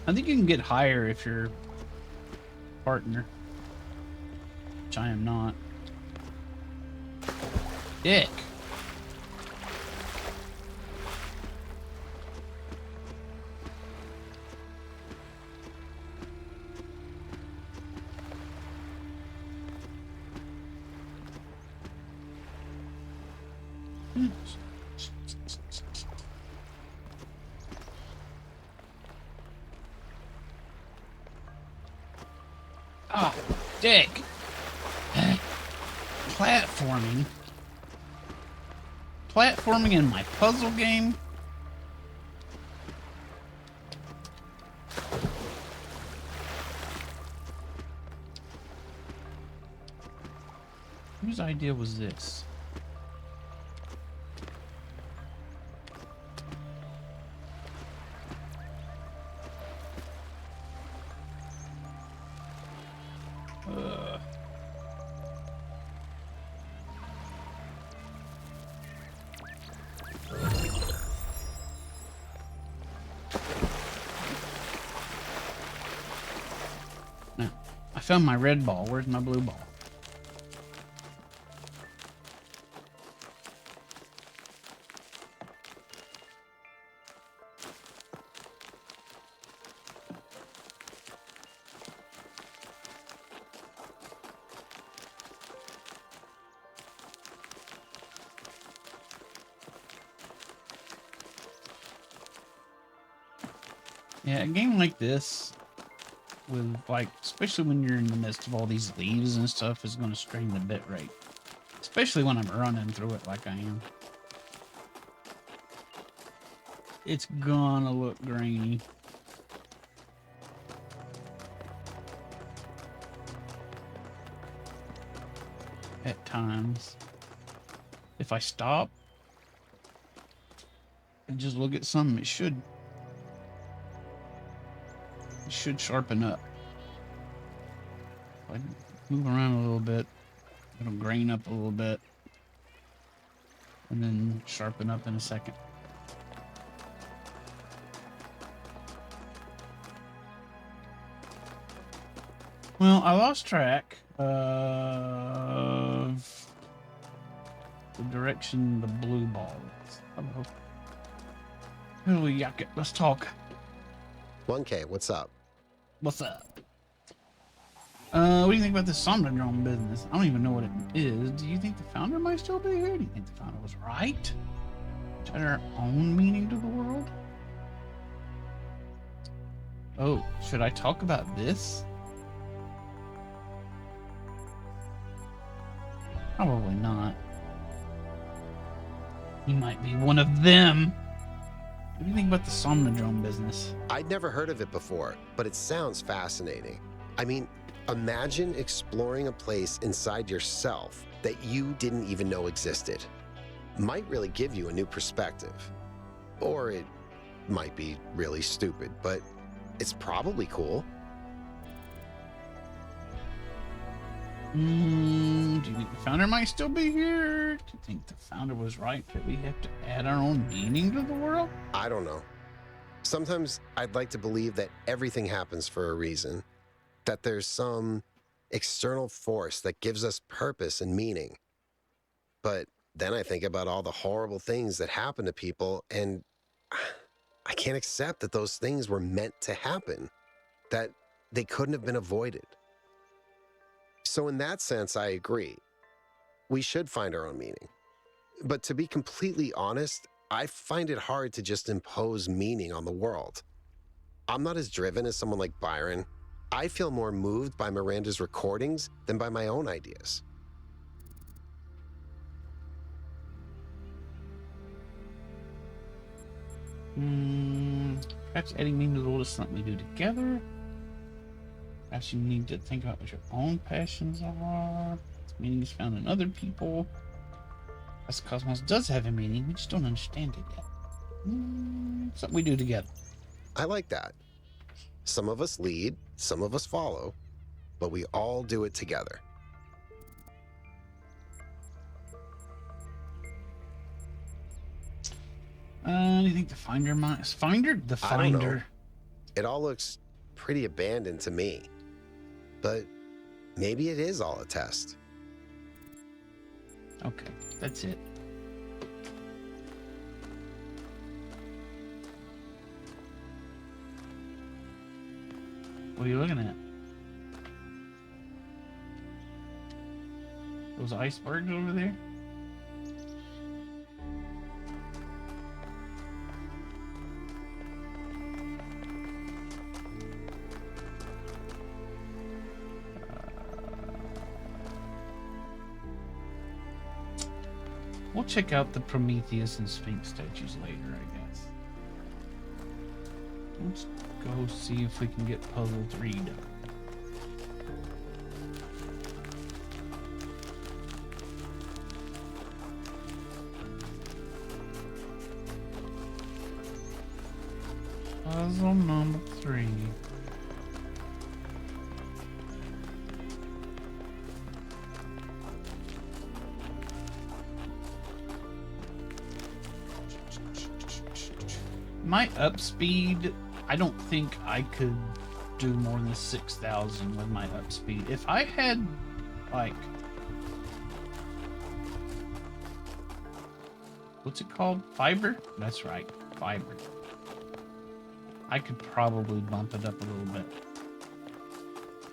I think you can get higher if you're partner, which I am not. Dick. Oh, dick. Platforming. Platforming in my puzzle game? Whose idea was this? Now, I found my red ball. Where's my blue ball? Yeah, a game like this, with like, especially when you're in the midst of all these leaves and stuff, is going to strain the bit rate. Especially when I'm running through it like I am. It's gonna look grainy. At times. If I stop and just look at something, it should sharpen up. If I move around a little bit, it'll grain up a little bit and then sharpen up in a second. Well, I lost track of the direction the blue ball is. Hello. Hello, Yaket. Let's talk. 1K, what's up? What's up? What do you think about this Somnodrome business? I don't even know what it is. Do you think the founder might still be here? Do you think the founder was right? To add our own meaning to the world? Oh, should I talk about this? Probably not. He might be one of them. What do you think about the Somnodrome business? I'd never heard of it before, but it sounds fascinating. I mean, imagine exploring a place inside yourself that you didn't even know existed. Might really give you a new perspective. Or it might be really stupid, but it's probably cool. Do you think the founder might still be here? Do you think the founder was right that we have to add our own meaning to the world? I don't know. Sometimes I'd like to believe that everything happens for a reason, that there's some external force that gives us purpose and meaning. But then I think about all the horrible things that happen to people, and I can't accept that those things were meant to happen, that they couldn't have been avoided. So in that sense, I agree. We should find our own meaning. But to be completely honest, I find it hard to just impose meaning on the world. I'm not as driven as someone like Byron. I feel more moved by Miranda's recordings than by my own ideas. Perhaps adding meaning to the world is something we do together. Perhaps you need to think about what your own passions are. Meaning is found in other people. As the cosmos does have a meaning, we just don't understand it yet. Something we do together. I like that. Some of us lead, some of us follow, but we all do it together. Do you think the Finder might... Finder? The Finder? I don't know. It all looks pretty abandoned to me. But maybe it is all a test. Okay, that's it. What are you looking at? Those icebergs over there? We'll check out the Prometheus and Sphinx statues later, I guess. Let's go see if we can get puzzle 3 done. Puzzle number 3. My up speed, I don't think I could do more than 6,000 with my up speed. If I had, like, what's it called? Fiber? That's right, fiber. I could probably bump it up a little bit.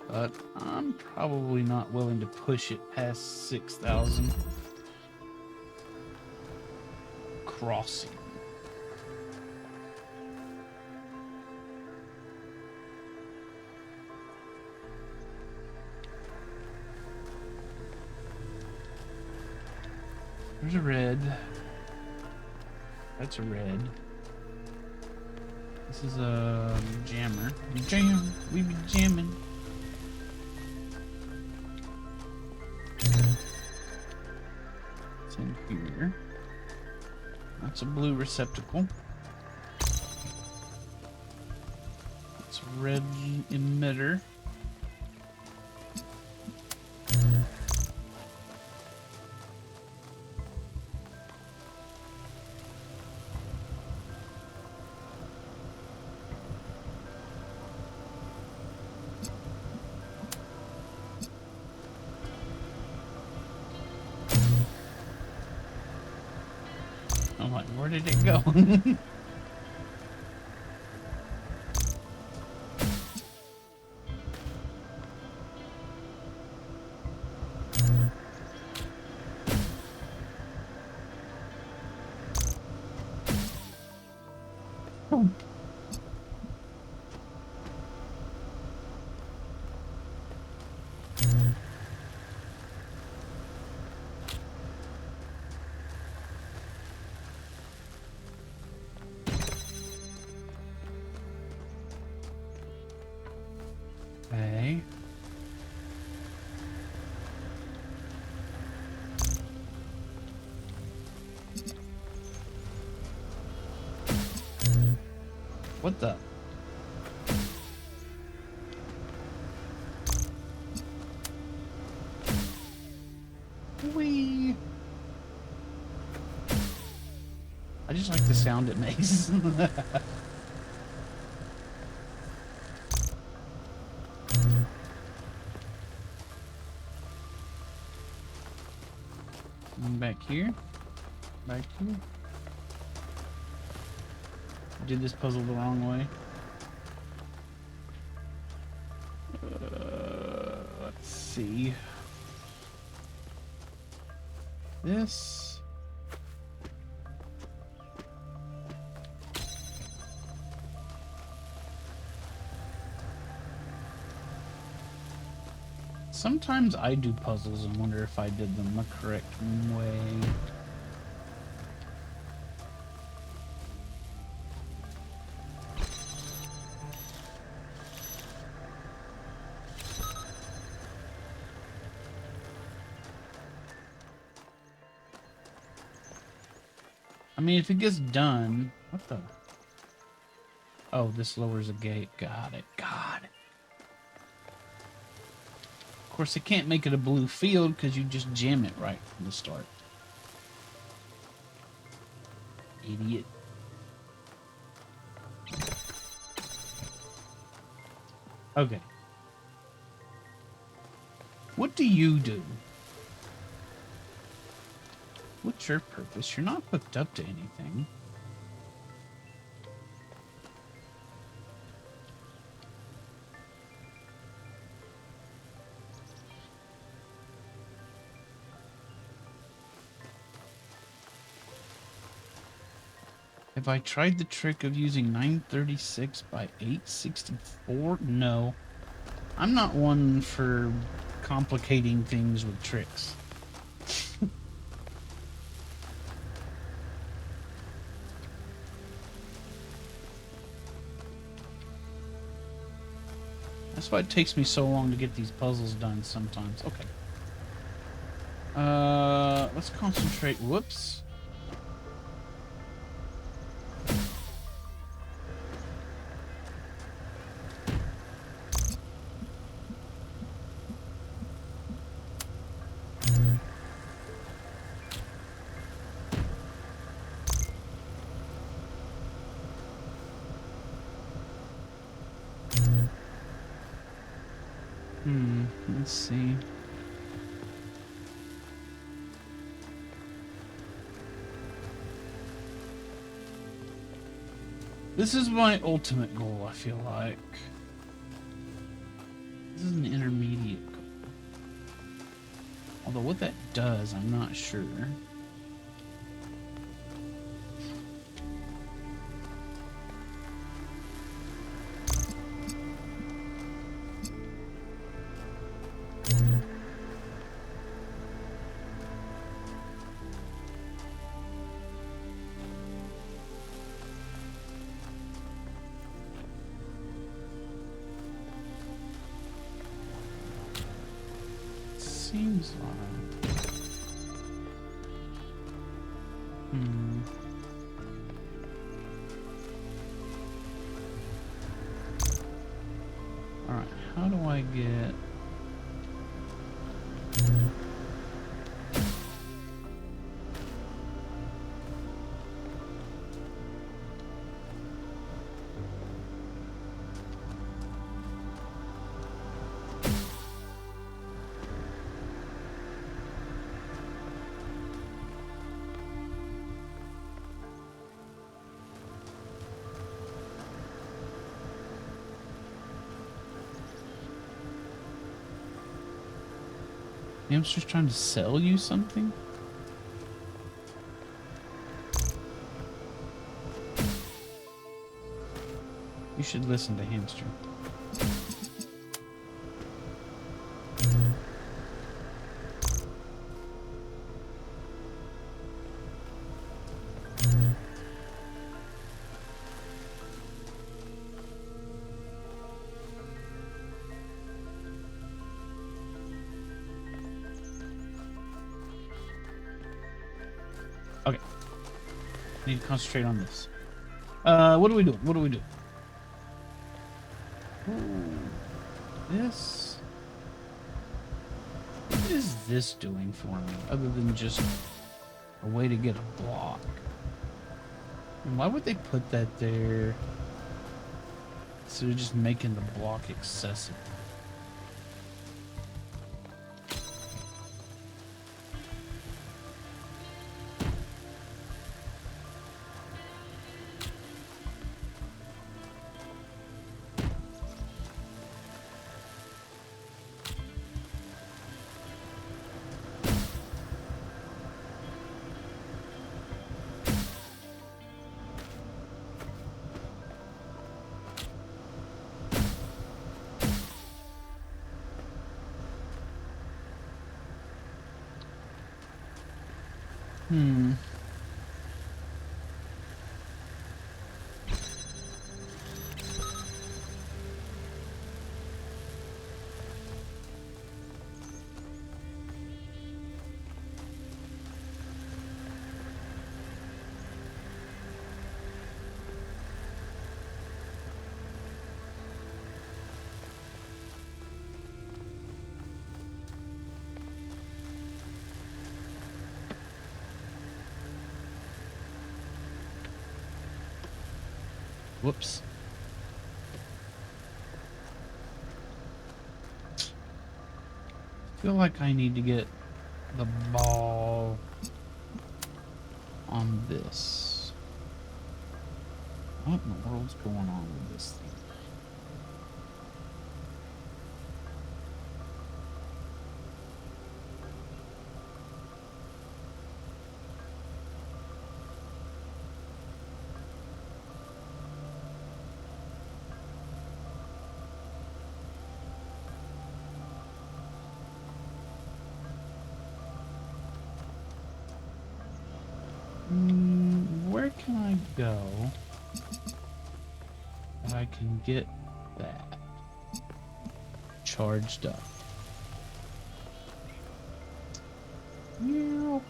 But I'm probably not willing to push it past 6,000. Crossing. There's a red. That's a red. This is a jammer. We jam. We be jamming. It's in here. That's a blue receptacle. It's a red emitter. I'm like, where did it go? Okay. What the? Wee. I just like the sound it makes. Back here. Back here. Did this puzzle the wrong way. Let's see. This. Sometimes I do puzzles and wonder if I did them the correct way. I mean, if it gets done... What the... Oh, this lowers a gate. Got it. Got it. Of course, they can't make it a blue field because you just jam it right from the start. Idiot. Okay. What do you do? What's your purpose? You're not hooked up to anything. Have I tried the trick of using 936 by 864? No. I'm not one for complicating things with tricks. That's why it takes me so long to get these puzzles done sometimes. Okay. Let's concentrate. Whoops. Let's see. This is my ultimate goal, I feel like. This is an intermediate goal. Although what that does, I'm not sure. Seems like... Alright, how do I get... Hamster's trying to sell you something? You should listen to Hamster. Okay. Need to concentrate on this. What are we doing? What are we doing? This. What is this doing for me, other than just a way to get a block? And why would they put that there? So they're just making the block accessible. Whoops. I feel like I need to get the ball on this. What in the world's going on with this thing? Where can I go and I can get that charged up? Yeah.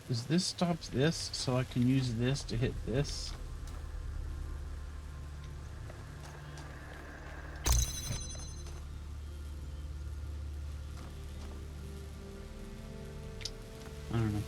Does this stop this so I can use this to hit this? I don't know.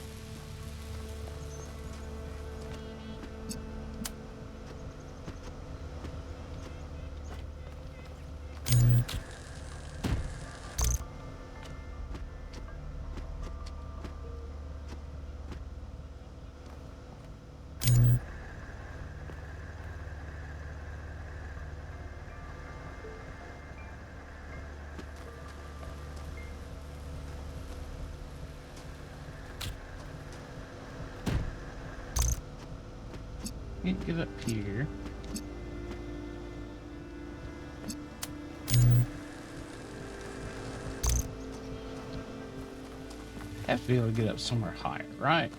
Can't get up here. Have to be able to get up somewhere higher, right?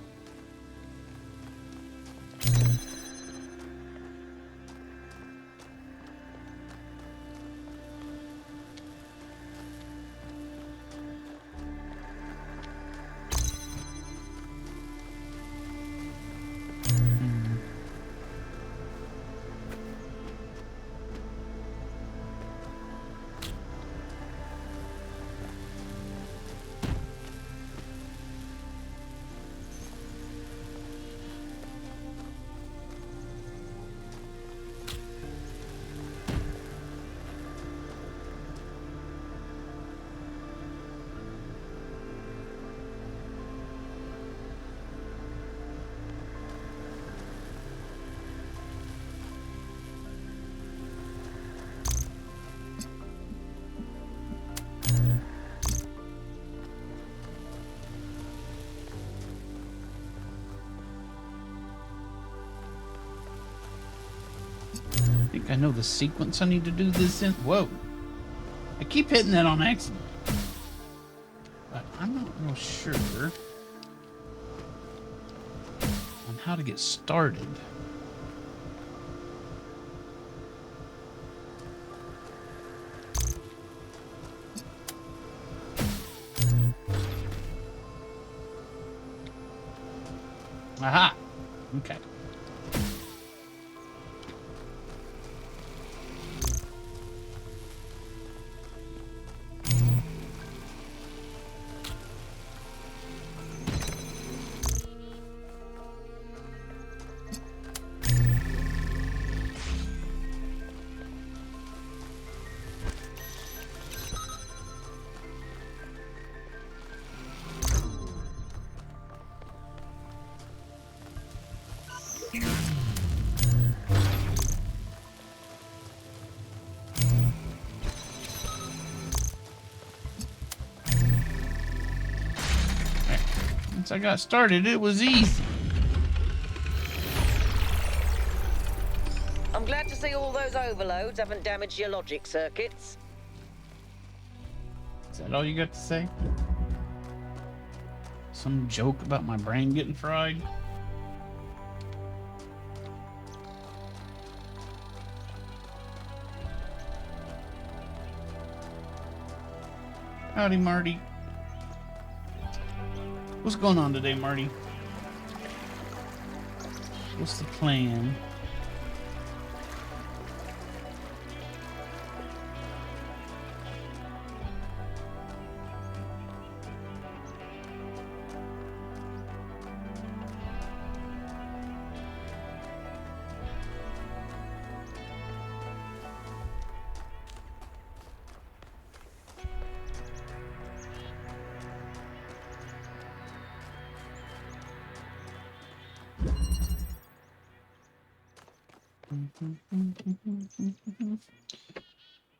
I think I know the sequence I need to do this in. Whoa. I keep hitting that on accident. But I'm not real sure on how to get started. Aha! Okay. Once I got started, it was easy. I'm glad to see all those overloads haven't damaged your logic circuits. Is that all you got to say? Some joke about my brain getting fried? Howdy, Marty. What's going on today, Marty? What's the plan?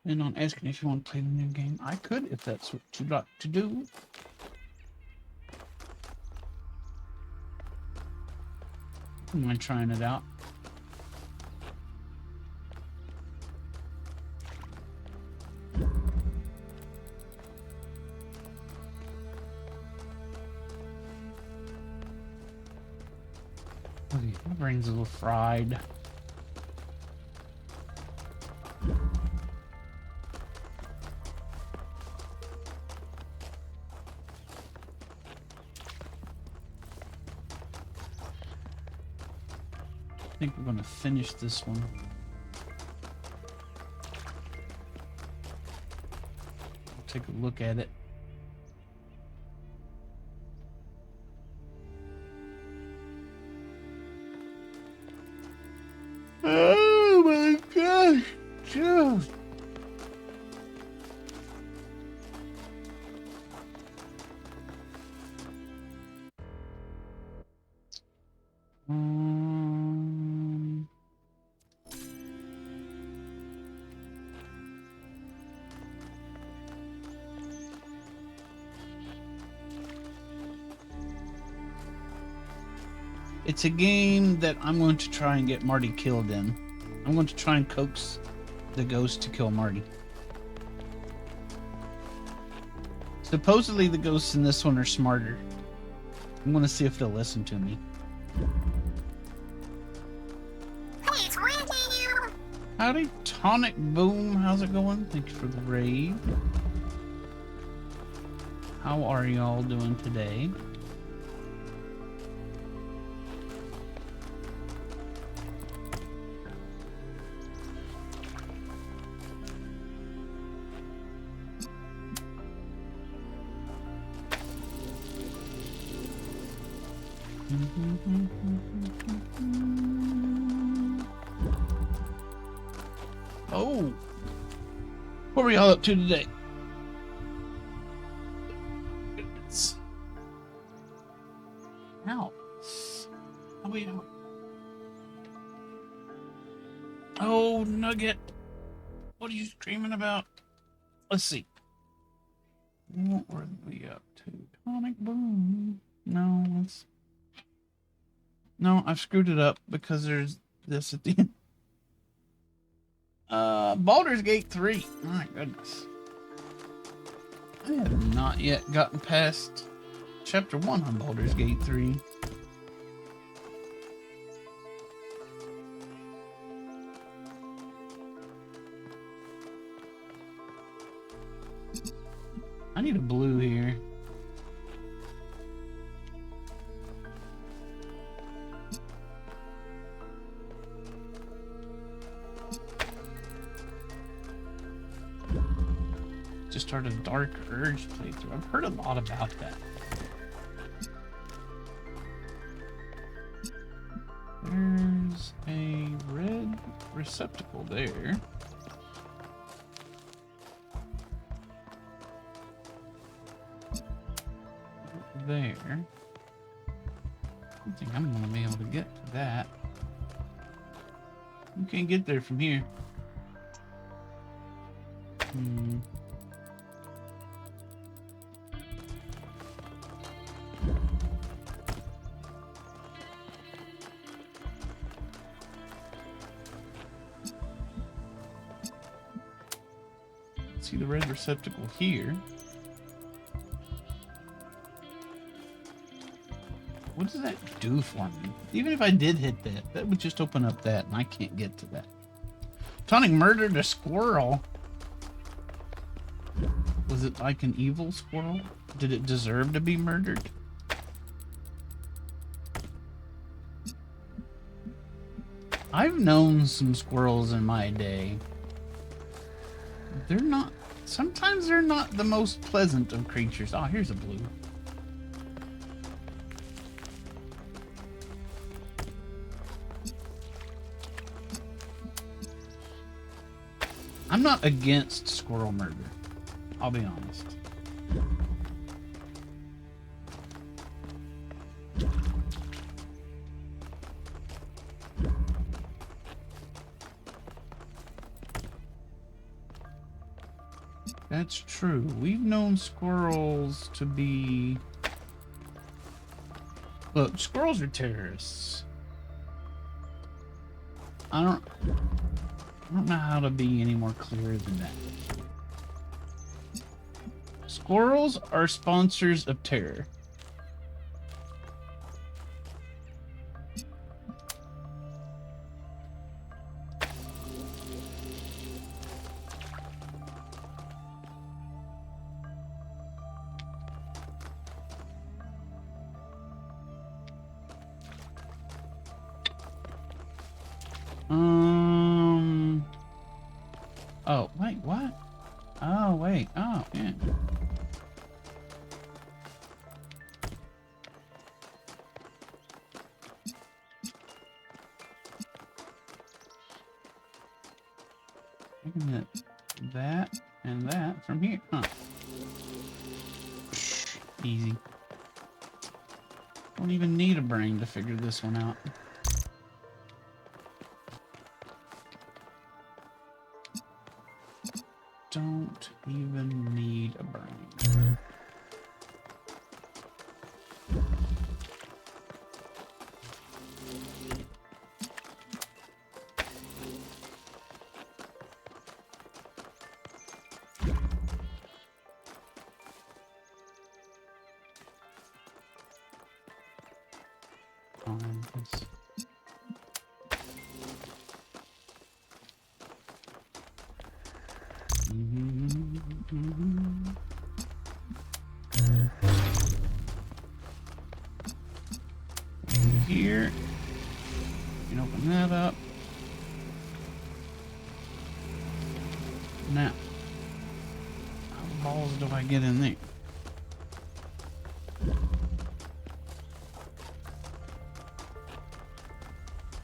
And on asking if you want to play the new game, I could if that's what you'd like to do. I don't mind trying it out. Okay, my brain's a little fried. I think we're going to finish this one. Take a look at it. Oh my gosh! Just. It's a game that I'm going to try and get Marty killed in. I'm going to try and coax the ghost to kill Marty. Supposedly the ghosts in this one are smarter. I'm going to see if they'll listen to me. Howdy, Tonic Boom. How's it going? Thank you for the raid. How are y'all doing today? Oh, what are we all up to today? Goodness. Ow. Oh, wait. Oh, Nugget. What are you screaming about? Let's see. What were we up to? Tonic Boom. No, let's... No, I've screwed it up because there's this at the end. Baldur's Gate 3. My goodness. I have not yet gotten past Chapter 1 on Baldur's Gate 3. I need a blue here. Just started a Dark Urge playthrough. I've heard a lot about that. There's a red receptacle there. There. I think I'm gonna be able to get to that. You can't get there from here. See the red receptacle here. What does that do for me? Even if I did hit that, that would just open up that, and I can't get to that. Tonic murdered a squirrel. Was it like an evil squirrel? Did it deserve to be murdered? I've known some squirrels in my day. They're not... Sometimes they're not the most pleasant of creatures. Oh, here's a blue. I'm not against squirrel murder. I'll be honest. That's true. We've known squirrels to be... Look, squirrels are terrorists. I don't know how to be any more clear than that. Squirrels are sponsors of terror. Oh, wait, what? Oh, wait. Oh, yeah. I can hit that and that from here. Huh. Easy. Don't even need a brain to figure this one out. Don't even need a brain. Here. You can open that up. Now, how balls do I get in there?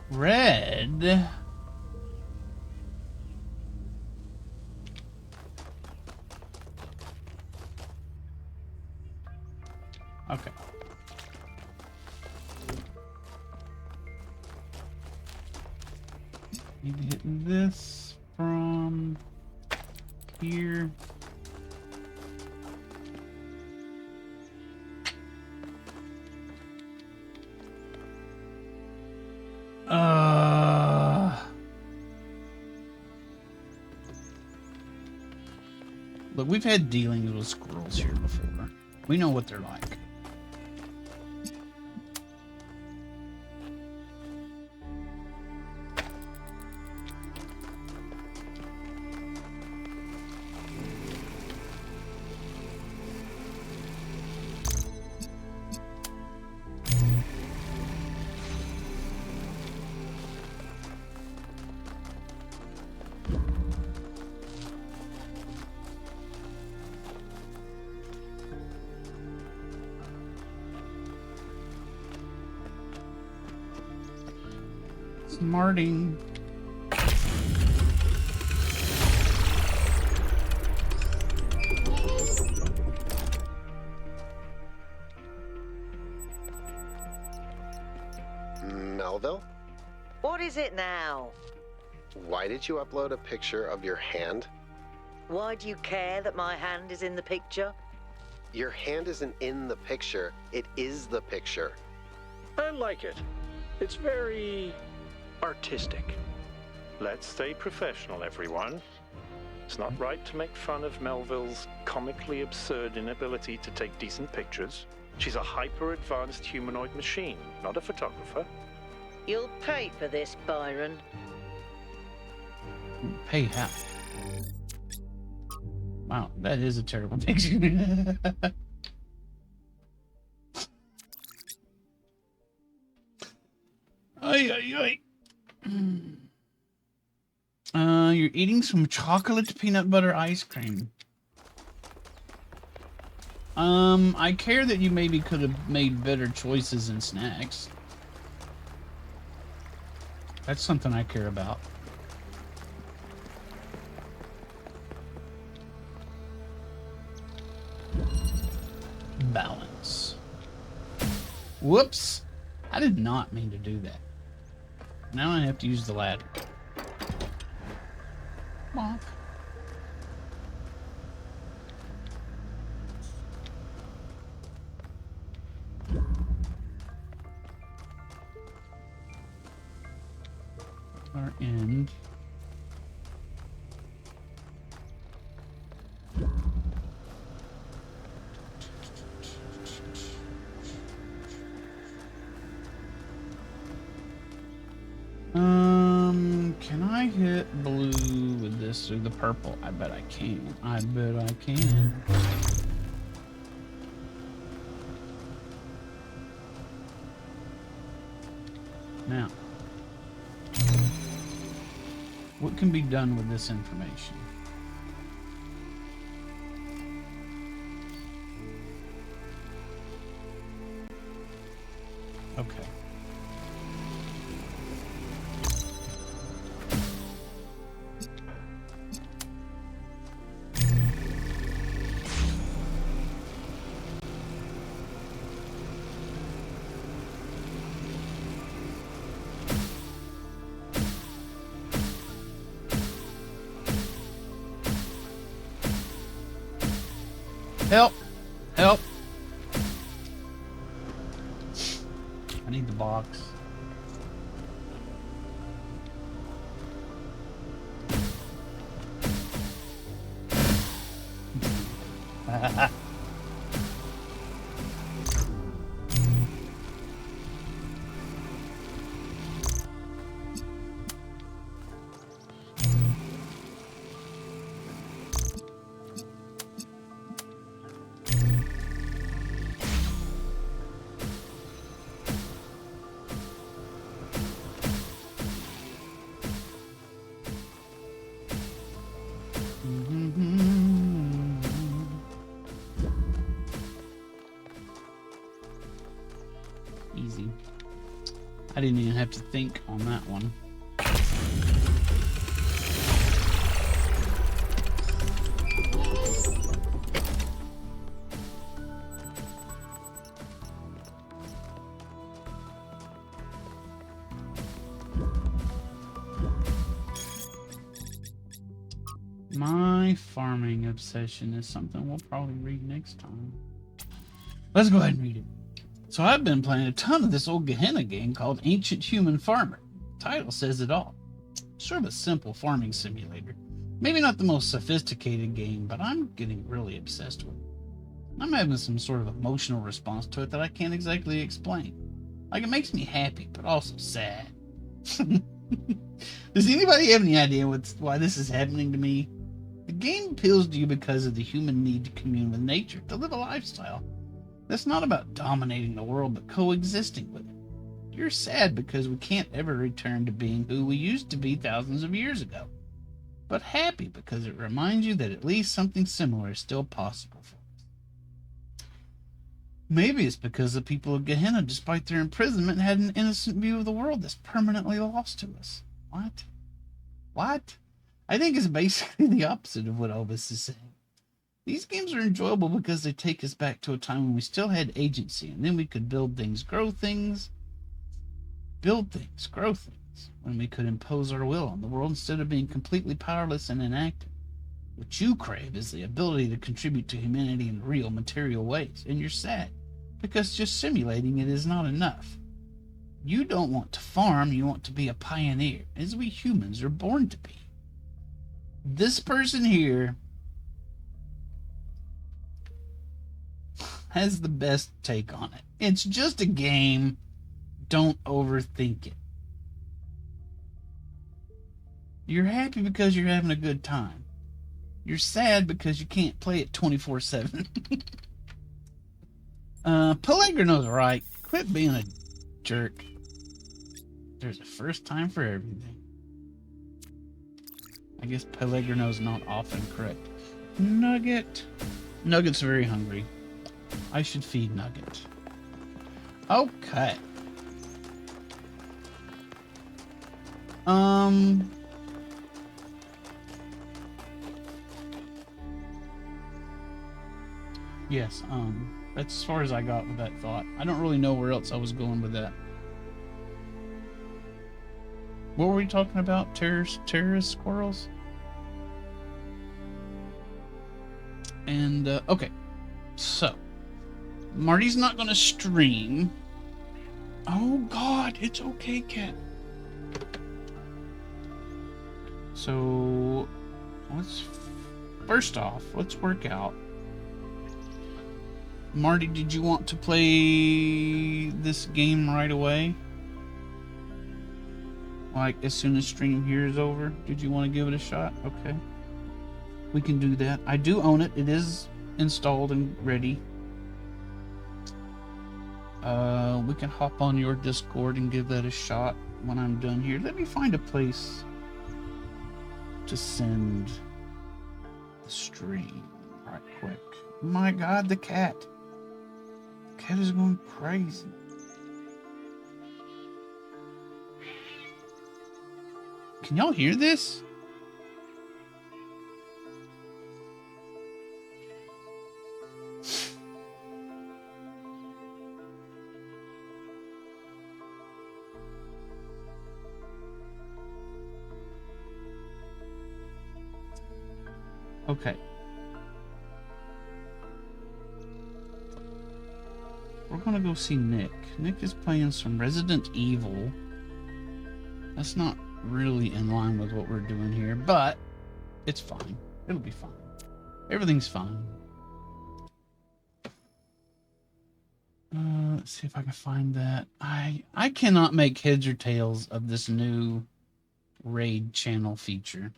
Red. Okay. Need to hit this from here. Look, we've had dealings with squirrels here before. We know what they're like. Smarting. Melville? What is it now? Why did you upload a picture of your hand? Why do you care that my hand is in the picture? Your hand isn't in the picture, it is the picture. I like it. It's very artistic. Let's stay professional, everyone. It's not right to make fun of Melville's comically absurd inability to take decent pictures. She's a hyper-advanced humanoid machine, not a photographer. You'll pay for this, Byron. Pay how? Wow, that is a terrible picture. Ay, ay, ay. You're eating some chocolate peanut butter ice cream. I care that you maybe could have made better choices in snacks. That's something I care about. Balance. Whoops. I did not mean to do that. Now I have to use the ladder. Bonk. Our end. Can I hit blue with this or the purple? I bet I can. I bet I can. Now. What can be done with this information? Okay. Help! Help! I need the box. Easy. I didn't even have to think on that one. My farming obsession is something we'll probably read next time. Let's go ahead and read it. So I've been playing a ton of this old Gehenna game called Ancient Human Farmer. The title says it all. Sort of a simple farming simulator. Maybe not the most sophisticated game, but I'm getting really obsessed with it. I'm having some sort of emotional response to it that I can't exactly explain. Like, it makes me happy, but also sad. Does anybody have any idea why this is happening to me? The game appeals to you because of the human need to commune with nature, to live a lifestyle that's not about dominating the world, but coexisting with it. You're sad because we can't ever return to being who we used to be thousands of years ago, but happy because it reminds you that at least something similar is still possible for us. Maybe it's because the people of Gehenna, despite their imprisonment, had an innocent view of the world that's permanently lost to us. What? What? I think it's basically the opposite of what Elvis is saying. These games are enjoyable because they take us back to a time when we still had agency, and then we could build things, grow things, when we could impose our will on the world instead of being completely powerless and inactive. What you crave is the ability to contribute to humanity in real material ways, and you're sad because just simulating it is not enough. You don't want to farm, you want to be a pioneer, as we humans are born to be. This person here has the best take on it. It's just a game. Don't overthink it. You're happy because you're having a good time. You're sad because you can't play it 24/7. Pellegrino's right. Quit being a jerk. There's a first time for everything. I guess Pellegrino's not often correct. Nugget. Nugget's very hungry. I should feed Nugget. Okay. Yes, that's as far as I got with that thought. I don't really know where else I was going with that. What were we talking about? Terrorist squirrels? And, okay. So, Marty's not going to stream. Oh, God. It's okay, cat. So, first off, let's work out. Marty, did you want to play this game right away? Like, as soon as stream here is over? Did you want to give it a shot? Okay. We can do that. I do own it. It is installed and ready. We can hop on your Discord and give that a shot when I'm done here. Let me find a place to send the stream right quick. My God, the cat. The cat is going crazy. Can y'all hear this? Okay. We're gonna go see Nick. Nick is playing some Resident Evil. That's not really in line with what we're doing here, but it's fine. It'll be fine. Everything's fine. Let's see if I can find that. I cannot make heads or tails of this new raid channel feature.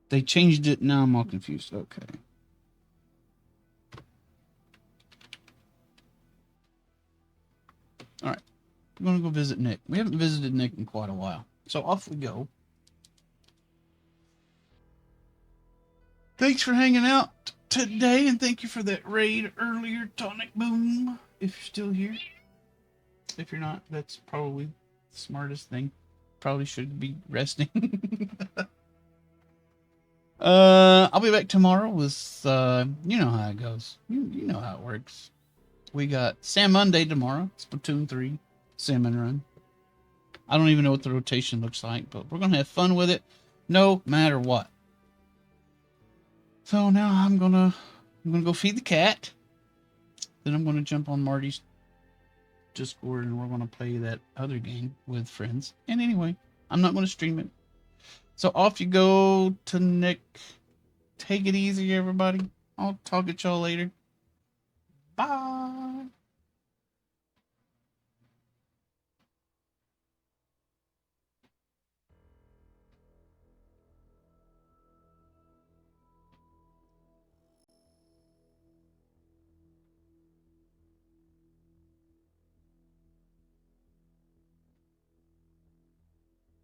They changed it. Now I'm all confused. Okay. All right. I'm going to go visit Nick. We haven't visited Nick in quite a while. So off we go. Thanks for hanging out today, and thank you for that raid earlier, Tonic Boom. If you're still here. If you're not, that's probably the smartest thing. Probably should be resting. I'll be back tomorrow with, you know how it goes. You know how it works. We got Sam Monday tomorrow, Splatoon 3, Salmon Run. I don't even know what the rotation looks like, but we're going to have fun with it no matter what. So now I'm going to go feed the cat. Then I'm going to jump on Marty's Discord and we're going to play that other game with friends. And anyway, I'm not going to stream it. So off you go to Nick. Take it easy, everybody. I'll talk at y'all later. Bye.